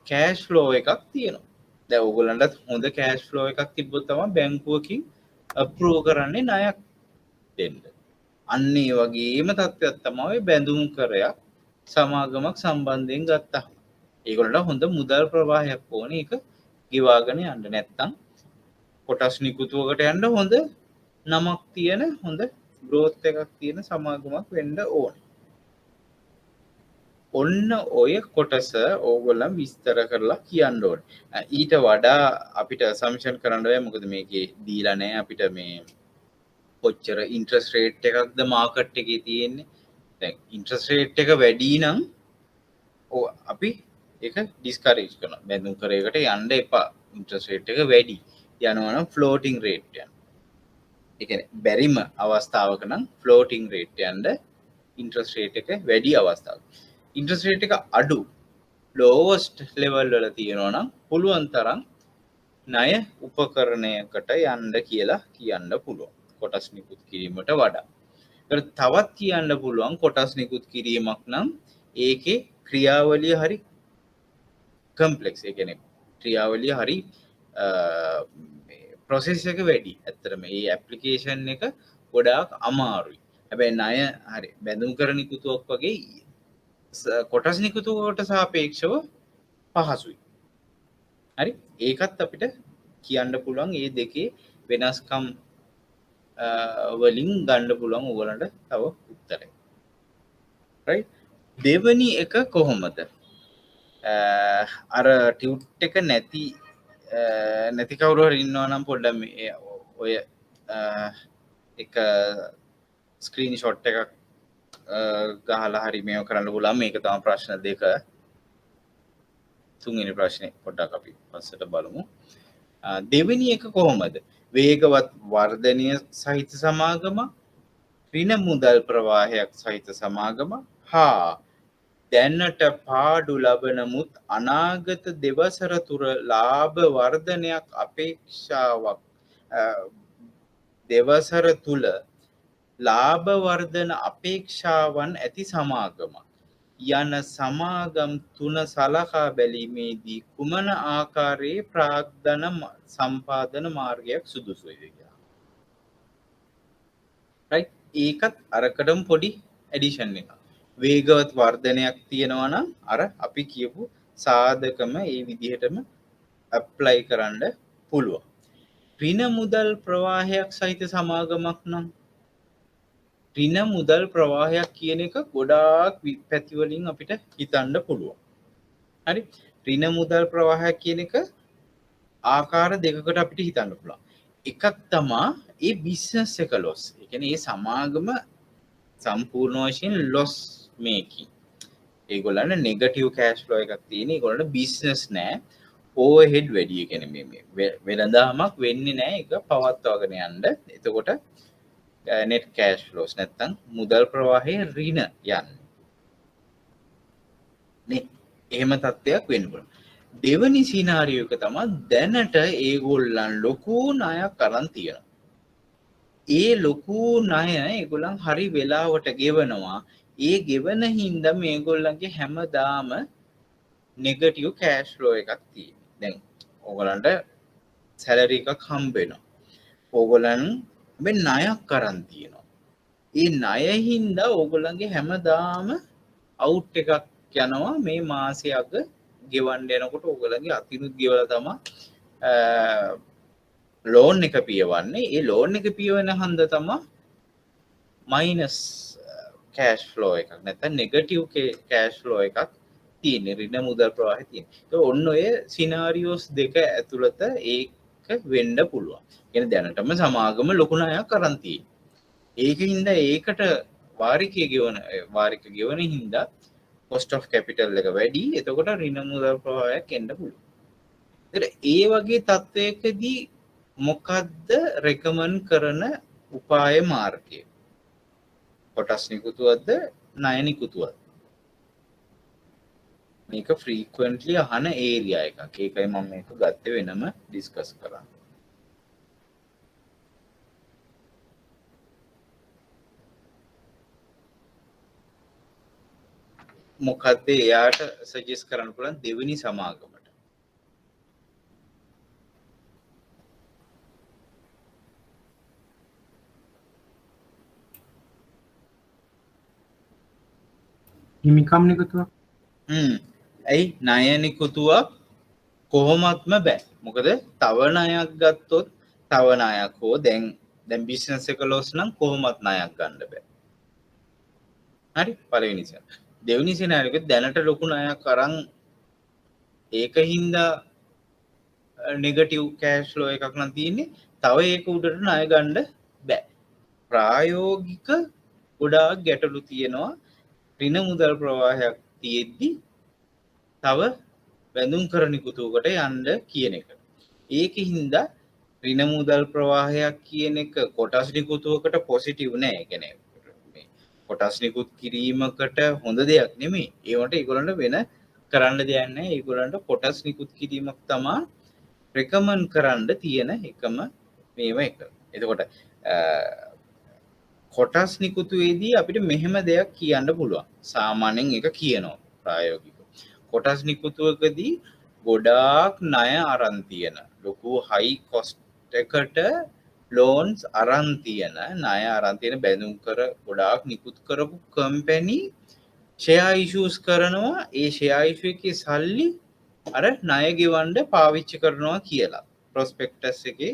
කෑෂ් ෆ්ලෝ එකක් තියෙනවා. දැන් ඕගොල්ලන්ට හොඳ කෑෂ් ෆ්ලෝ එකක් තිබ්බොත් තමයි බැංකුවකින් අප්‍රූව් කරන්නේ ණයක් දෙන්න. අන්න ඒ වගේම තත්ත්වයක් තමයි බැඳුම් කරයක් සමාගමක් සම්බන්ධයෙන් ගත්තා. ඒගොල්ලන්ට හොඳ මුදල් ප්‍රවාහයක් ඕනේ. ඒක ගෙවාගෙන යන්න. නැත්තම් කොටස් නිකුතුවකට යන්න හොඳ නමක් තියෙන හොඳ growth එකක් තියෙන සමාගමක් වෙන්න ඕනේ. ඔන්න ඔය කොටස ඕගොල්ලන් විස්තර කරලා කියන්න ඕනේ. ඊට වඩා අපිට assumption කරන්න බෑ. මොකද මේකේ දීලා නැහැ අපිට මේ කොච්චර ඉන්ට්‍රස්ට් රේට් එකක්ද මාකට් එකේ තියෙන්නේ. දැන් ඉන්ට්‍රස්ට් රේට් එක වැඩි නම් අපි ඒක ඩිස්කරේජ් කරනවා. බැඳුම් කරයකට යන්න එපා. ඉන්ට්‍රස්ට් රේට් එක වැඩි යනවා නම් ෆ්ලෝටිං රේට් යන. ඒ කියන්නේ බැරිම අවස්ථාවක නම් ෆ්ලෝටිං රේට් යන්න ඉන්ට්‍රස්ට් රේට් එක වැඩි අවස්ථාවක. ඉන්ට්‍රස්ට් රේට් එක අඩු ලෝවස්ට් ලෙවල් වල තියෙනවා නම් පුළුවන් තරම් ණය උපකරණයකට යන්න කියලා කියන්න පුළුවන්. කොටස් නිකුත් කිරීමට වඩා. තවත් කියන්න පුළුවන් කොටස් නිකුත් කිරීමක් නම් ඒකේ ක්‍රියාවලිය හරි කම්ප්ලෙක්ස්. ඒ කියන්නේ ක්‍රියාවලිය හරි ප්‍රොසෙස් එක වැඩි. ඇත්තටම මේ ඇප්ලිකේෂන් එක ගොඩාක් අමාරුයි. හැබැයි ණය හරි බැඳුම් කර නිකුතුවක් වගේ කොටස් නිකුතුවකට සාපේක්ෂව පහසුයි. හරි ඒකත් අපිට කියන්න පුළුවන්. මේ දෙකේ වෙනස්කම් වලින් ගන්න පුළුවන් ඕගලන්ට තව උත්තරේ. රයිට්. දෙවනි එක කොහොමද? අර ටියුට් එක නැති කවුරු හරි ඉන්නවා නම් පොඩ්ඩක් මේ ඔය එක ස්ක්‍රීන් ෂොට් එකක් ගහලා හරි මේව කරන්න පුළුවන්. මේක තමයි ප්‍රශ්න දෙක. තුන්වෙනි ප්‍රශ්නේ පොඩ්ඩක් අපි පස්සට බලමු. දෙවෙනි එක කොහොමද? වේගවත් වර්ධනය සහිත සමාගම, ඍණ මුදල් ප්‍රවාහයක් සහිත සමාගම හා දැනට පාඩු ලබනමුත් අනාගත දෙවසර තුර ලාභ වර්ධනයක් අපේක්ෂාවක් දෙවසර තුල ලාභ වර්ධන අපේක්ෂාවන් ඇති සමාගම යන සමාගම් තුන සලකා බැලීමේදී කුමන ආකාරයේ ප්‍රාග්ධන සම්පාදන මාර්ගයක් සුදුසුයිද කියලා. රයිට්. ඒකත් අරකටම පොඩි ඇඩිෂන් එකක්. වේගවත් වර්ධනයක් තියෙනවා නම් අර අපි කියපු සාධකම ඒ විදිහටම ඇප්ලයි කරන්න පුළුවන්. ඍණ මුදල් ප්‍රවාහයක් සහිත සමාගමක් නම් ඍණ මුදල් ප්‍රවාහයක් කියන එක ගොඩාක් පැති වලින් අපිට හිතන්න පුළුවන්. හරි. ඍණ මුදල් ප්‍රවාහයක් කියන එක ආකාර දෙකකට අපිට හිතන්න පුළුවන්. එකක් තමයි ඒ බිස්නස් එක ලොස්. ඒ කියන්නේ ඒ සමාගම සම්පූර්ණ වශයෙන් ලොස් මේකින්. ඒගොල්ලන්ට නෙගටිව් කෑෂ් ෆ්ලෝ එකක් තියෙන. ඒගොල්ලන්ට බිස්නස් නෑ. ඕවර්හෙඩ් වැඩි. ඒ කියන්නේ මේ වෙළඳාමක් වෙන්නේ නැහැ ඒක පවත්වාගෙන යන්න. එතකොට net cash flows නැත්තම් මුදල් ප්‍රවාහයේ ඍණ යන්නේ. නේ එහෙම තත්ත්වයක් වෙන්න පුළුවන්. දෙවනි සිනාරියෝ එක තමයි දැනට ඒගොල්ලන් ලොකු ණයක් අරන් තියෙනවා. ඒ ලොකු ණය ඒගොල්ලන් හරි වෙලාවට ගෙවනවා. ඒ ගෙවන හින්දා මේගොල්ලන්ගේ හැමදාම නෙගටිව් කෑෂ් ෆ්ලෝ එකක් තියෙනවා. දැන් ඕගොල්ලන්ට සැලරි එකක් හම්බ වෙනවා. ඕගොල්ලන් මේ ණයක් අරන් තියෙනවා. ඒ ණය හින්දා ඕගොල්ලන්ගේ හැමදාම අවුට් එකක් යනවා මේ මාසයක ගෙවන්න යනකොට ඕගොල්ලන්ගේ අතිනුත් ගෙවලා තමයි ලෝන් එක පියවන්නේ. ඒ ලෝන් එක පියවන හන්ද තමයි මයිනස් කෑෂ් ෆ්ලෝ එකක් නැත්නම් නෙගටිව් කෑෂ් ෆ්ලෝ එකක් තියෙන්නේ. ඍණ මුදල් ප්‍රවාහය තියෙන්නේ. ඒක ඔන්න ඔය සිනාරියෝස් දෙක ඇතුළත ඒක වෙන්න පුළුවන්. කියන්නේ දැනටම සමාගම ලොකු ණයක් අරන් තියෙන්නේ. ඒකින්ද ඒකට වාරික ගෙවන හින්දා cost of capital එක වැඩි. එතකොට ඍණ මුදල් ප්‍රවාහයක් එන්න පුළුවන්. ඒ වගේ තත්ත්වයකදී මොකද්ද රෙකමන්ඩ් කරන උපාය මාර්ගය? කොටස් නිකුතුවක්ද ණය නිකුතුවක්ද? මේක ෆ්‍රීකවෙන්ට්ලි අහන ඒරියා එකක්. ඒකයි මම මේක ගත්තේ වෙනම ඩිස්කස් කරන්න. මොකද්ද එයාට සජෙස්ට් කරන්න පුළුවන් දෙවෙනි සමාගමට? හිමිකම් නිකුතුවක්. ඇයි ණය නිකුතුවක් කොහොමත්ම බෑ. මොකද තව ණයක් ගත්තොත් තව ණයක් හෝ දැන් බිස්නස් එක ලොස් නම් කොහොමත් ණයක් ගන්න බෑ. හරි පළවෙනි එක. දෙවෙනි සිනාරියෝ එක දැනට ලොකු ණයක් අරන් ඒක හින්දා නෙගටිව් කෑෂ් ෆ්ලෝ එකක් නම් තියෙන්නේ. තව ඒක උඩට ණය ගන්න බෑ. ප්‍රායෝගික ගොඩාක් ගැටලු තියෙනවා. ඍණ මුදල් ප්‍රවාහයක් තියෙද්දි තව බැඳුම් කර නිකුතුවකට යන්න කියන එක. ඒකින්ද ඍණ මුදල් ප්‍රවාහයක් කියන එක කොටස් නිකුතුවකට පොසිටිව් නෑ. ඒ කියන්නේ මේ කොටස් නිකුත් කිරීමකට හොඳ දෙයක් නෙමෙයි. ඒවට ඒගොල්ලන්ට වෙන කරන්න දෙයක් නෑ. ඒගොල්ලන්ට කොටස් නිකුත් කිරීමක් තමයි රෙකමන්ඩ් කරන්න තියෙන එකම මේව එක. එතකොට කොටස් නිකුතුවේදී අපිට මෙහෙම දෙයක් කියන්න පුළුවන්. සාමාන්‍යයෙන් ඒක කියනවා ප්‍රායෝගිකව. කොටස් නිකුතුවකදී ගොඩාක් ණය අරන් තියෙන ලොකු හයි කොස්ට් එකට ලෝන්ස් අරන් තියෙන ණය අරන් තියෙන බැඳුම් කර ගොඩාක් නිකුත් කරපු කම්පැනි ෂෙයා ඉෂුස් කරනවා. ඒ ෂෙයා ඉෂු එකේ සල්ලි අර ණය ගෙවන්න පාවිච්චි කරනවා කියලා ප්‍රොස්පෙක්ටස් එකේ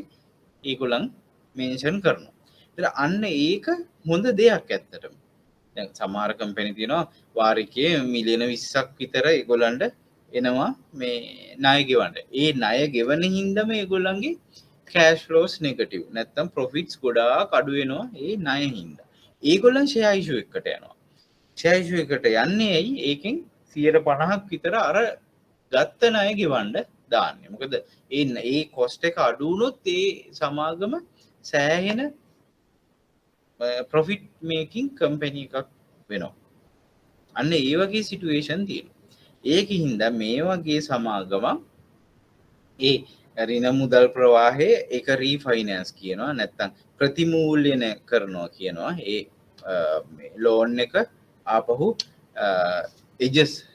ඒගොල්ලන් මෙන්ෂන් කරනවා. ඒතර අන්න ඒක හොඳ දෙයක් ඇත්තටම. දැන් සමහර කම්පැනි තියෙනවා වාරිකයේ මිලියන 20ක් විතර ඒගොල්ලන්ට එනවා මේ ණය ගෙවන්න. ඒ ණය ගෙවන හින්දාම ඒගොල්ලන්ගේ කෑෂ් ෆ්ලෝස් නෙගටිව්. නැත්තම් ප්‍රොෆිට්ස් ගොඩාක් අඩු වෙනවා ඒ ණය හින්දා. ඒගොල්ලන් ෂෙයා ඉෂු එකකට යනවා. ෂෙයා ඉෂු එකට යන්නේ ඇයි? ඒකෙන් 50% විතර අර ගත්ත ණය ගෙවන්න දාන්නේ. මොකද ඒ කොස්ට් එක අඩු වුණොත් ඒ සමාගම සෑහෙන ප්‍රොෆිට් මේකින් කම්පැනි එකක් වෙනවා. අන්න ඒ වගේ සිටුේෂන් තියෙනවා. ඒකින්ද මේ වගේ සමාගම ඒ ඍණ මුදල් ප්‍රවාහයේ ඒක රීෆයිනෑන්ස් කියනවා නැත්නම් ප්‍රතිමූල්‍යන කරනවා කියනවා. ඒ ලෝන් එක ආපහු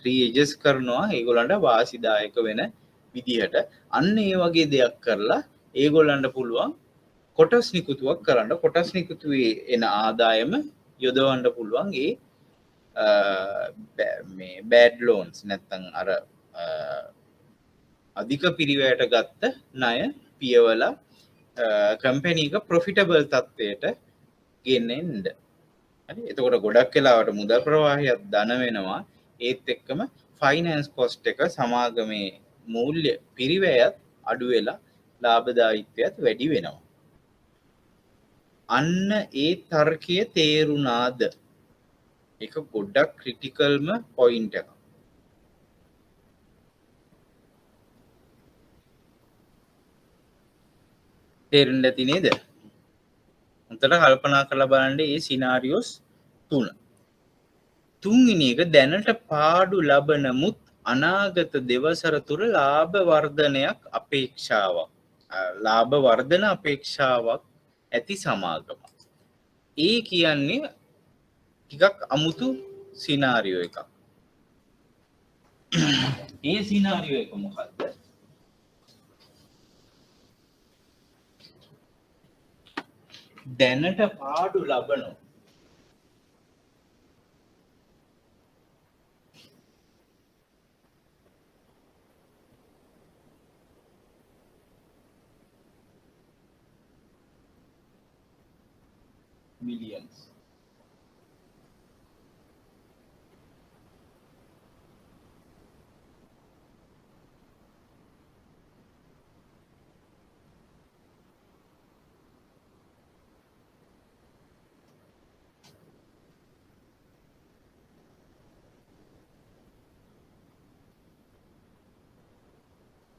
රීඑජස් කරනවා ඒගොල්ලන්ට වාසිදායක වෙන විදිහට. අන්න ඒ වගේ දෙයක් කරලා ඒගොල්ලන්ට පුළුවන් කොටස් නිකුතුවක් කරන්න. කොටස් නිකුතුවේ එන ආදායම යොදවන්න පුළුවන් ඒ මේ බෑඩ් ලෝන්ස් නැත්තම් අර අධික පිරිවැයට ගත්ත ණය පියවලා කම්පැනි එක ප්‍රොෆිටබල් තත්ත්වයට ගෙනෙන්න. හරි. එතකොට ගොඩක් වෙලාවට මුදල් ප්‍රවාහයක් ධන වෙනවා. ඒත් එක්කම ෆයිනෑන්ස් කොස්ට් එක සමාගමේ මූල්‍ය පිරිවැයත් අඩු වෙලා ලාභදායීත්වයත් වැඩි වෙනවා. අන්න ඒ තර්කය තේරුණාද? ඒක ගොඩක් ක්‍රිටිකල්ම පොයින්ට් එකක්. තේරෙන්න ඇති නේද? උන්ට කල්පනා කරලා බලන්න මේ සිනාරියෝස් තුන. තුන්වෙනි එක දැනට පාඩු ලබනමුත් අනාගත දෙවසර තුර ලාභ වර්ධනයක් අපේක්ෂාවක්. ලාභ වර්ධන අපේක්ෂාවක් ඇති සමාගමක්. ඒ කියන්නේ ටිකක් අමුතු සිනාරියෝ එකක්. ඒ සිනාරියෝ එක මොකක්ද? දැනට පාඩු ලබනවා millions.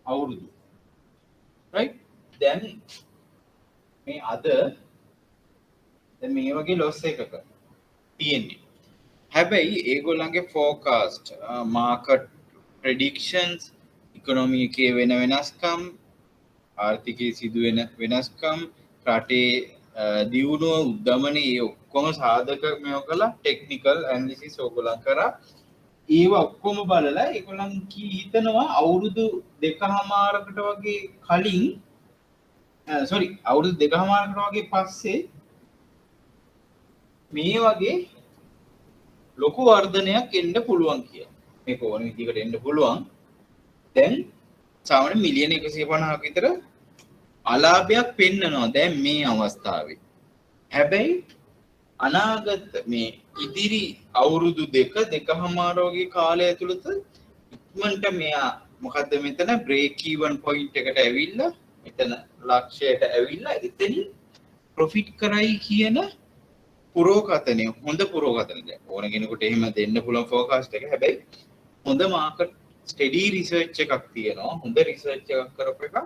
අවුරුදු. right? දැන් මේ අද දැන් මේ වගේ loss එකක තියෙන්නේ. හැබැයි ඒගොල්ලන්ගේ forecast, market predictions, economy එකේ වෙන වෙනස්කම්, ආර්ථිකයේ සිදුවෙන වෙනස්කම්, රටේ දියුණුව උද්දමනය ඒ ඔක්කොම සාධක මේව කළා ටෙක්නිකල් ඇනලිසිස් ඕගොල්ලන් කරා. ඒව ඔක්කොම බලලා ඒගොල්ලන් හිතනවා අවුරුදු 2.5කට වගේ කලින් අවුරුදු 2.5කට වගේ පස්සේ මේ වගේ ලොකු වර්ධනයක් එන්න පුළුවන් කියලා. මේක ඕන විදිහකට එන්න පුළුවන්. දැන් සාමාන්‍ය මිලියන 150ක විතර අලාභයක් පෙන්නනවා දැන් මේ අවස්ථාවේ. හැබැයි අනාගත මේ ඉදිරි අවුරුදු 2.5 වගේ කාලය ඇතුළත ඉක්මනට මෙයා මොකද්ද මෙතන බ්‍රේක් ඊවන් පොයින්ට් එකට ඇවිල්ලා මෙතන ලක්ෂයට ඇවිල්ලා එතනින් ප්‍රොෆිට් කරයි කියන පුරෝකථනය හොඳ පුරෝකථනද ඕන කෙනෙකුට එහෙම දෙන්න පුළුවන් ෆෝකාස්ට් එක. හැබැයි හොඳ මාකට් ස්ටඩි රිසර්ච් එකක් තියෙනවා. හොඳ රිසර්ච් එකක් කරපු එක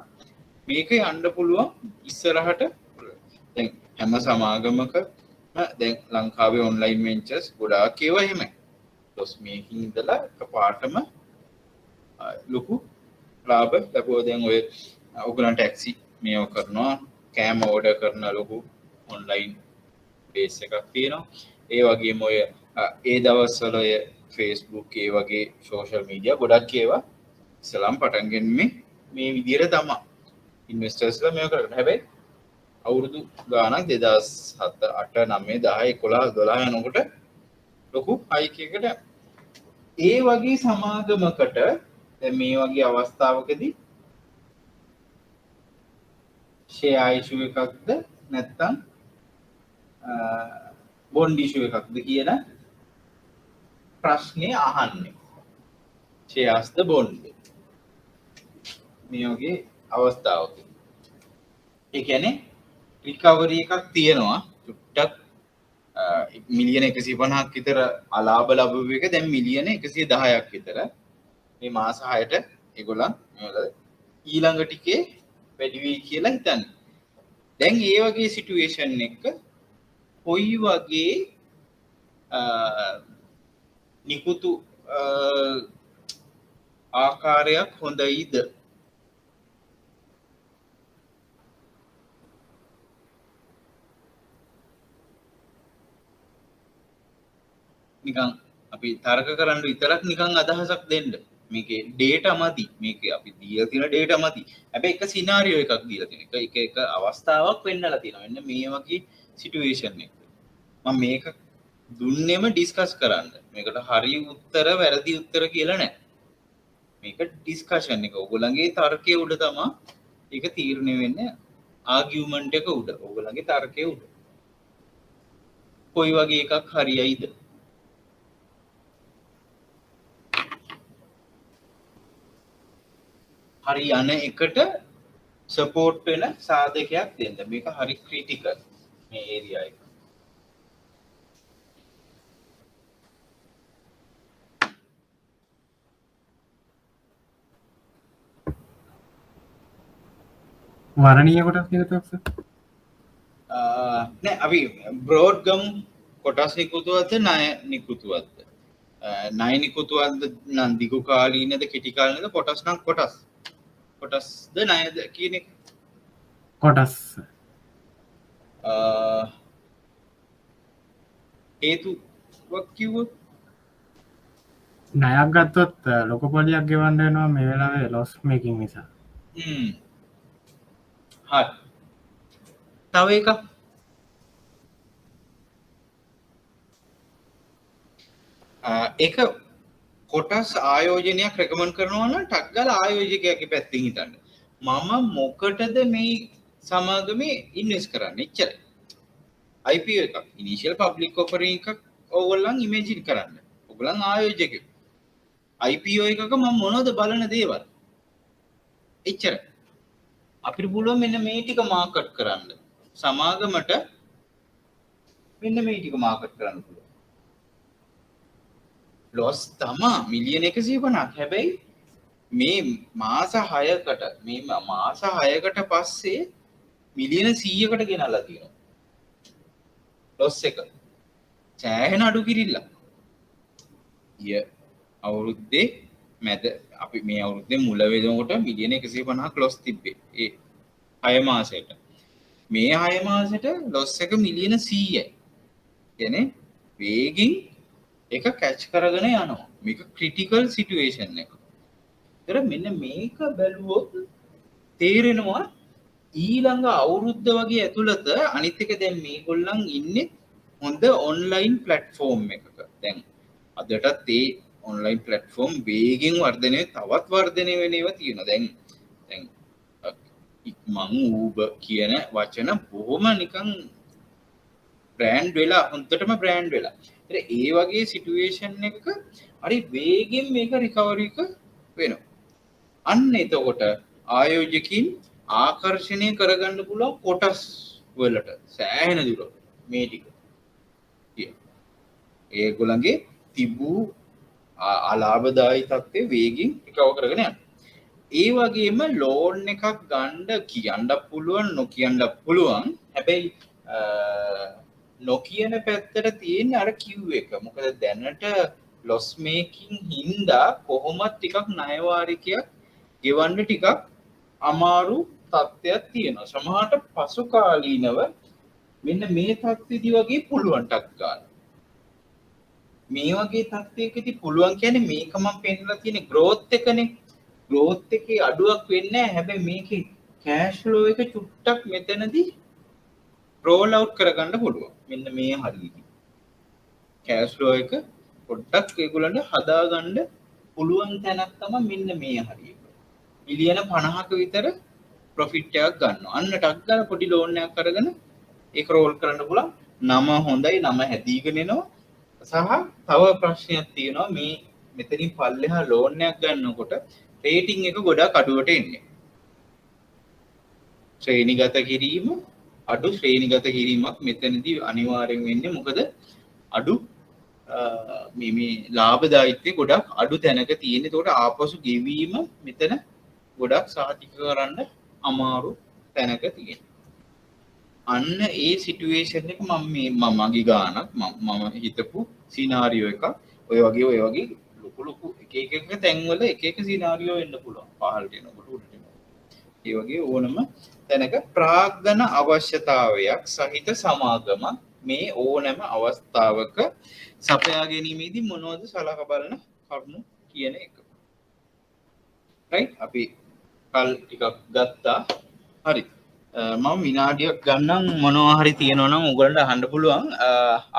මේක යන්න පුළුවන් ඉස්සරහට. දැන් හැම සමාගමක දැන් ලංකාවේ ඔන්ලයින් වෙන්චර්ස් ගොඩාක් ඒවා එහෙමයි. ඩොස් මේකින් ඉඳලා එකපාරටම ලොකු ලාභ ලැබුවා. දැන් ඔය ඔයගලන් ටැක්සි මේව කරනවා, කෑම ඕඩර් කරන ලොකු ඔන්ලයින් බේස් එකක් තියෙනවා. ඒ වගේම ඔය ඒ දවස්වල ඔය Facebook ඒ වගේ සෝෂල් මීඩියා ගොඩක් ඒවා ඉස්සලම් පටන් ගන්නේ මේ විදිහට තමයි ඉන්වෙස්ටර්ස්ලා මේව කරන්නේ. හැබැයි අවුරුදු ගානක් 2007 8 9 10 11 12 යනකොට ලොකු හයික් එකකට ඒ වගේ සමාගමකට දැන් මේ වගේ අවස්ථාවකදී ෂෙයා ඉෂුව එකක්ද නැත්නම් බොන්ඩ් ඉෂුව එකක්ද කියන ප්‍රශ්නේ අහන්නේ. ෂෙයාස්ද බොන්ඩ් මේ වගේ අවස්ථාවක. ඒ කියන්නේ රිකවරි එකක් තියෙනවා චුට්ටක් මිලියන 150ක් විතර අලාභ ලැබුව එක දැන් මිලියන 110ක් විතර මේ මාස 6ට ඒගොල්ලන් ඊළඟ ටිකේ වැඩි වෙයි කියලා හිතන්නේ. දැන් ඒ වගේ සිටුේෂන් එක කොයි වගේ නිකුතු ආකාරයක් හොඳයිද? නිකන් අපි තර්ක කරන්න විතරක් නිකන් අදහසක් දෙන්න. මේකේ ඩේටා මදි. මේකේ අපි දීලා තියෙන ඩේටා මදි. හැබැයි එක සිනාරියෝ එකක් දීලා තියෙන. එක අවස්ථාවක් වෙන්නලා තියෙනවා. මෙන්න මේ වගේ සිටුේෂන් එක. මම මේක දුන්නෙම ඩිස්කස් කරන්න. මේකට හරි උත්තර වැරදි උත්තර කියලා නැහැ. මේක ඩිස්කෂන් එක. ඔයගොල්ලන්ගේ තර්කයේ උඩ තමයි ඒක තීරණය වෙන්නේ. ආගියුමන්ට් එක උඩ. ඔයගොල්ලන්ගේ තර්කයේ උඩ. කොයි වගේ එකක් හරියයිද? හරි යන එකට සපෝට් වෙන සාධකයක් දෙන්න. මේක හරි ක්‍රිටිකල් මේ ඒරියා එක. වරණීය කොටස් නිකුතුවක් සර්. නෑ අපි බ්‍රෝඩ් ගම් කොටස් නිකුතුවත්ද ණය නිකුතුවත්ද ණය නිකුතුවත්ද නම් දිගු කාලීනද කෙටි කාලීනද කොටස් නම් කොටස්ද ණයද කියන එක කොටස් හේතුවක් කිව්වොත් ණයක් ගත්තොත් ලොකු පොලියක් ගෙවන්න වෙනවා මේ වෙලාවේ ලොස් මේකින් නිසා. හරි තව එකක් එක කොටස් ආයෝජනයක් රෙකමන්ඩ් කරනවා නම් ටක් ගාලා ආයෝජකයාගේ පැත්තෙන් හිතන්න. මම මොකටද මේ සමාගමේ ඉන්වෙස්ට් කරන්නේ? එච්චරයි. IPO එකක් ඉනිෂියල් පබ්ලික් ඔෆරින් එකක් ඕගොල්ලන් ඉමේජින් කරන්න. ඕගොල්ලන් ආයෝජකයෝ. IPO එකක මම මොනවද බලන දේවල්? එච්චරයි. අපිට පුළුවන් මෙන්න මේ ටික මාකට් කරන්න. සමාගමට මෙන්න මේ ටික මාකට් කරන්න පුළුවන්. ලොස් තමා මිලියන 150ක්. හැබැයි මේ මාස 6කට මේ මාස 6කට පස්සේ මිලියන 100කට ගෙනල්ලා තියෙනවා. ලොස් එක. සෑහෙන අඩු කිරිල්ලක්. අවුරුද්දේ මැද අපි මේ අවුරුද්දේ මුල වෙනකොට මිලියන 150ක් ලොස් තිබ්බේ. ඒ 6 මාසෙට. මේ 6 මාසෙට ලොස් එක මිලියන 100යි. කියන්නේ වේගින් එක කැච් කරගෙන යනවා. මේක ක්‍රිටිකල් සිටුේෂන් එක. ඒතර මෙන්න මේක බැලුවොත් තේරෙනවා ඊළඟ අවුරුද්ද වගේ ඇතුළත අනිත් එක දැන් මේගොල්ලන් ඉන්නේ හොඳ ඔන්ලයින් ප්ලැට්ෆෝම් එකක. දැන් අදටත් ඒ ඔන්ලයින් ප්ලැට්ෆෝම් වේගෙන් වර්ධනය තවත් වර්ධනය වෙන ඒවා තියෙනවා. දැන් මං Uber කියන වචන බොහොම නිකන් බ්‍රෑන්ඩ් වෙලා හොඳටම බ්‍රෑන්ඩ් වෙලා. ඒ වගේ සිටුේෂන් එකක හරි වේගෙන් මේක රිකවරි එක වෙනවා. අන්න එතකොට ආයෝජකින් ආකර්ෂණය කරගන්න පුළුවන් කොටස් වලට සෑහෙන දුර මේ ටික. ඒගොල්ලන්ගේ තිබූ අලාභදායී තත්ත්වය වේගෙන් රිකවර් කරගෙන යනවා. ඒ වගේම ලෝන් එකක් ගන්න කියන්න පුළුවන් නොකියන්න පුළුවන්. හැබැයි නොකියන පැත්තට තියෙන අර කිව් එක. මොකද දැනට ලොස් මේකින් හින්දා කොහොමත් ටිකක් ණය වාරිකයක් ගෙවන්න ටිකක් අමාරු තත්ත්වයක් තියෙනවා. සමහරට පසු කාලීනව මෙන්න මේ තත්ත්වෙදි වගේ පුළුවන් ටක් ගන්න. මේ වගේ තත්ත්වයකදී පුළුවන් කියන්නේ මේක මම පෙන්නලා තියෙන growth එකනේ. growth එකේ අඩුවක් වෙන්නේ නැහැ. හැබැයි මේකේ cash flow එක චුට්ටක් මෙතනදී roll out කරගන්න පුළුවන්. මෙන්න මේ හරියදී. cash flow එක පොඩ්ඩක් ඒගොල්ලන්ට හදාගන්න පුළුවන් තැනක් තමයි මෙන්න මේ හරිය. මිලියන 50ක විතර ප්‍රොෆිට් එකක් ගන්නවා. අන්න ටක් ගාලා පොඩි ලෝන් එකක් අරගෙන ඒක රෝල් කරන්න පුළුවන්. නම හොඳයි, නම හැදීගෙන එනවා. සහ තව ප්‍රශ්නයක් තියෙනවා මේ මෙතනින් පල්ලෙහා ලෝන් එකක් ගන්නකොට රේටින් එක ගොඩක් අඩුවට එන්නේ. ශ්‍රේණිගත කිරීම අඩු ශ්‍රේණිගත කිරීමක් මෙතනදී අනිවාර්යෙන් වෙන්නේ. මොකද අඩු මේ ලාභදායීත්වය ගොඩක් අඩු තැනක තියෙන. ඒකට ආපසු ගෙවීම මෙතන ගොඩක් සාතික කරන්න අමාරු තැනක තියෙන. අන්න ඒ සිටුේෂන් එක මගේ ගානක් මම හිතපු සිනාරියෝ එක ඔය වගේ ලොකු එක තැන්වල එක සිනාරියෝ වෙන්න පුළුවන්. පහළට එනකොට උඩට එනකොට. ඒ වගේ ඕනම තැනක ප්‍රාග්ධන අවශ්‍යතාවයක් සහිත සමාගමක් මේ ඕනෑම අවස්ථාවක සපයා ගැනීමේදී මොනවද සලකා බලන කරුණු කියන එක. රයිට් අපි කල් ටිකක් ගත්තා. හරි. මම විනාඩියක් ගන්නම් මොනවා හරි තියෙනවා නම් උගලන්ට අහන්න පුළුවන්.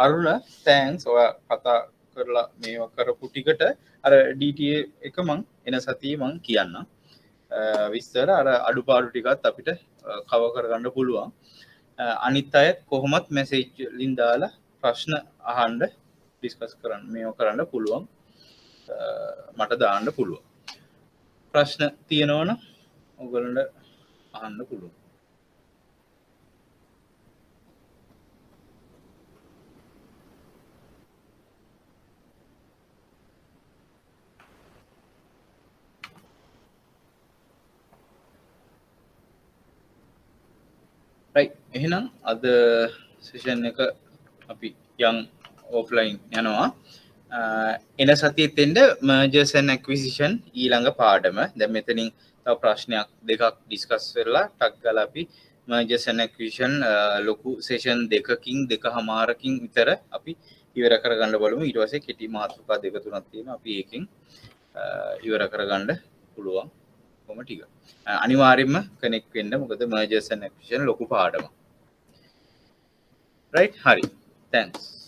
අරුණ තෑන්ක්ස් ඔයා කතා කරලා මේවා කරපු ටිකට අර DTA එක මං එන සතියේ මං කියන්නම්. විස්තර අර අඩුපාඩු ටිකත් අපිට කව කරගන්න පුළුවන්. අනිත් අයත් කොහොමත් මැසේජ් වලින් දාලා ප්‍රශ්න අහන්න ඩිස්කස් කරන්න මේවා කරන්න පුළුවන්. මට දාන්න පුළුවන්. ප්‍රශ්න තියෙනවනම් ඔයගොල්ලන්ට අහන්න පුළුවන්. එහෙනම් අද සෙෂන් එක අපි යම් ඔෆ්ලයින් යනවා. එන සතියෙත් එන්න mergers and acquisition ඊළඟ පාඩම. දැන් මෙතනින් තව ප්‍රශ්නයක් දෙකක් ඩිස්කස් වෙලා ටක් ගාලා අපි mergers and acquisition ලොකු සෙෂන් දෙකකින් දෙකමාරකින් විතර අපි ඉවර කරගන්න බලමු. ඊට පස්සේ කෙටි මාතෘකා දෙක තුනක් තියෙනවා. අපි ඒකෙන් ඉවර කරගන්න පුළුවන් කොහොම ටික. අනිවාර්යයෙන්ම කනෙක්ට් වෙන්න. මොකද mergers and acquisition ලොකු පාඩමක්. right? Hari. Thanks.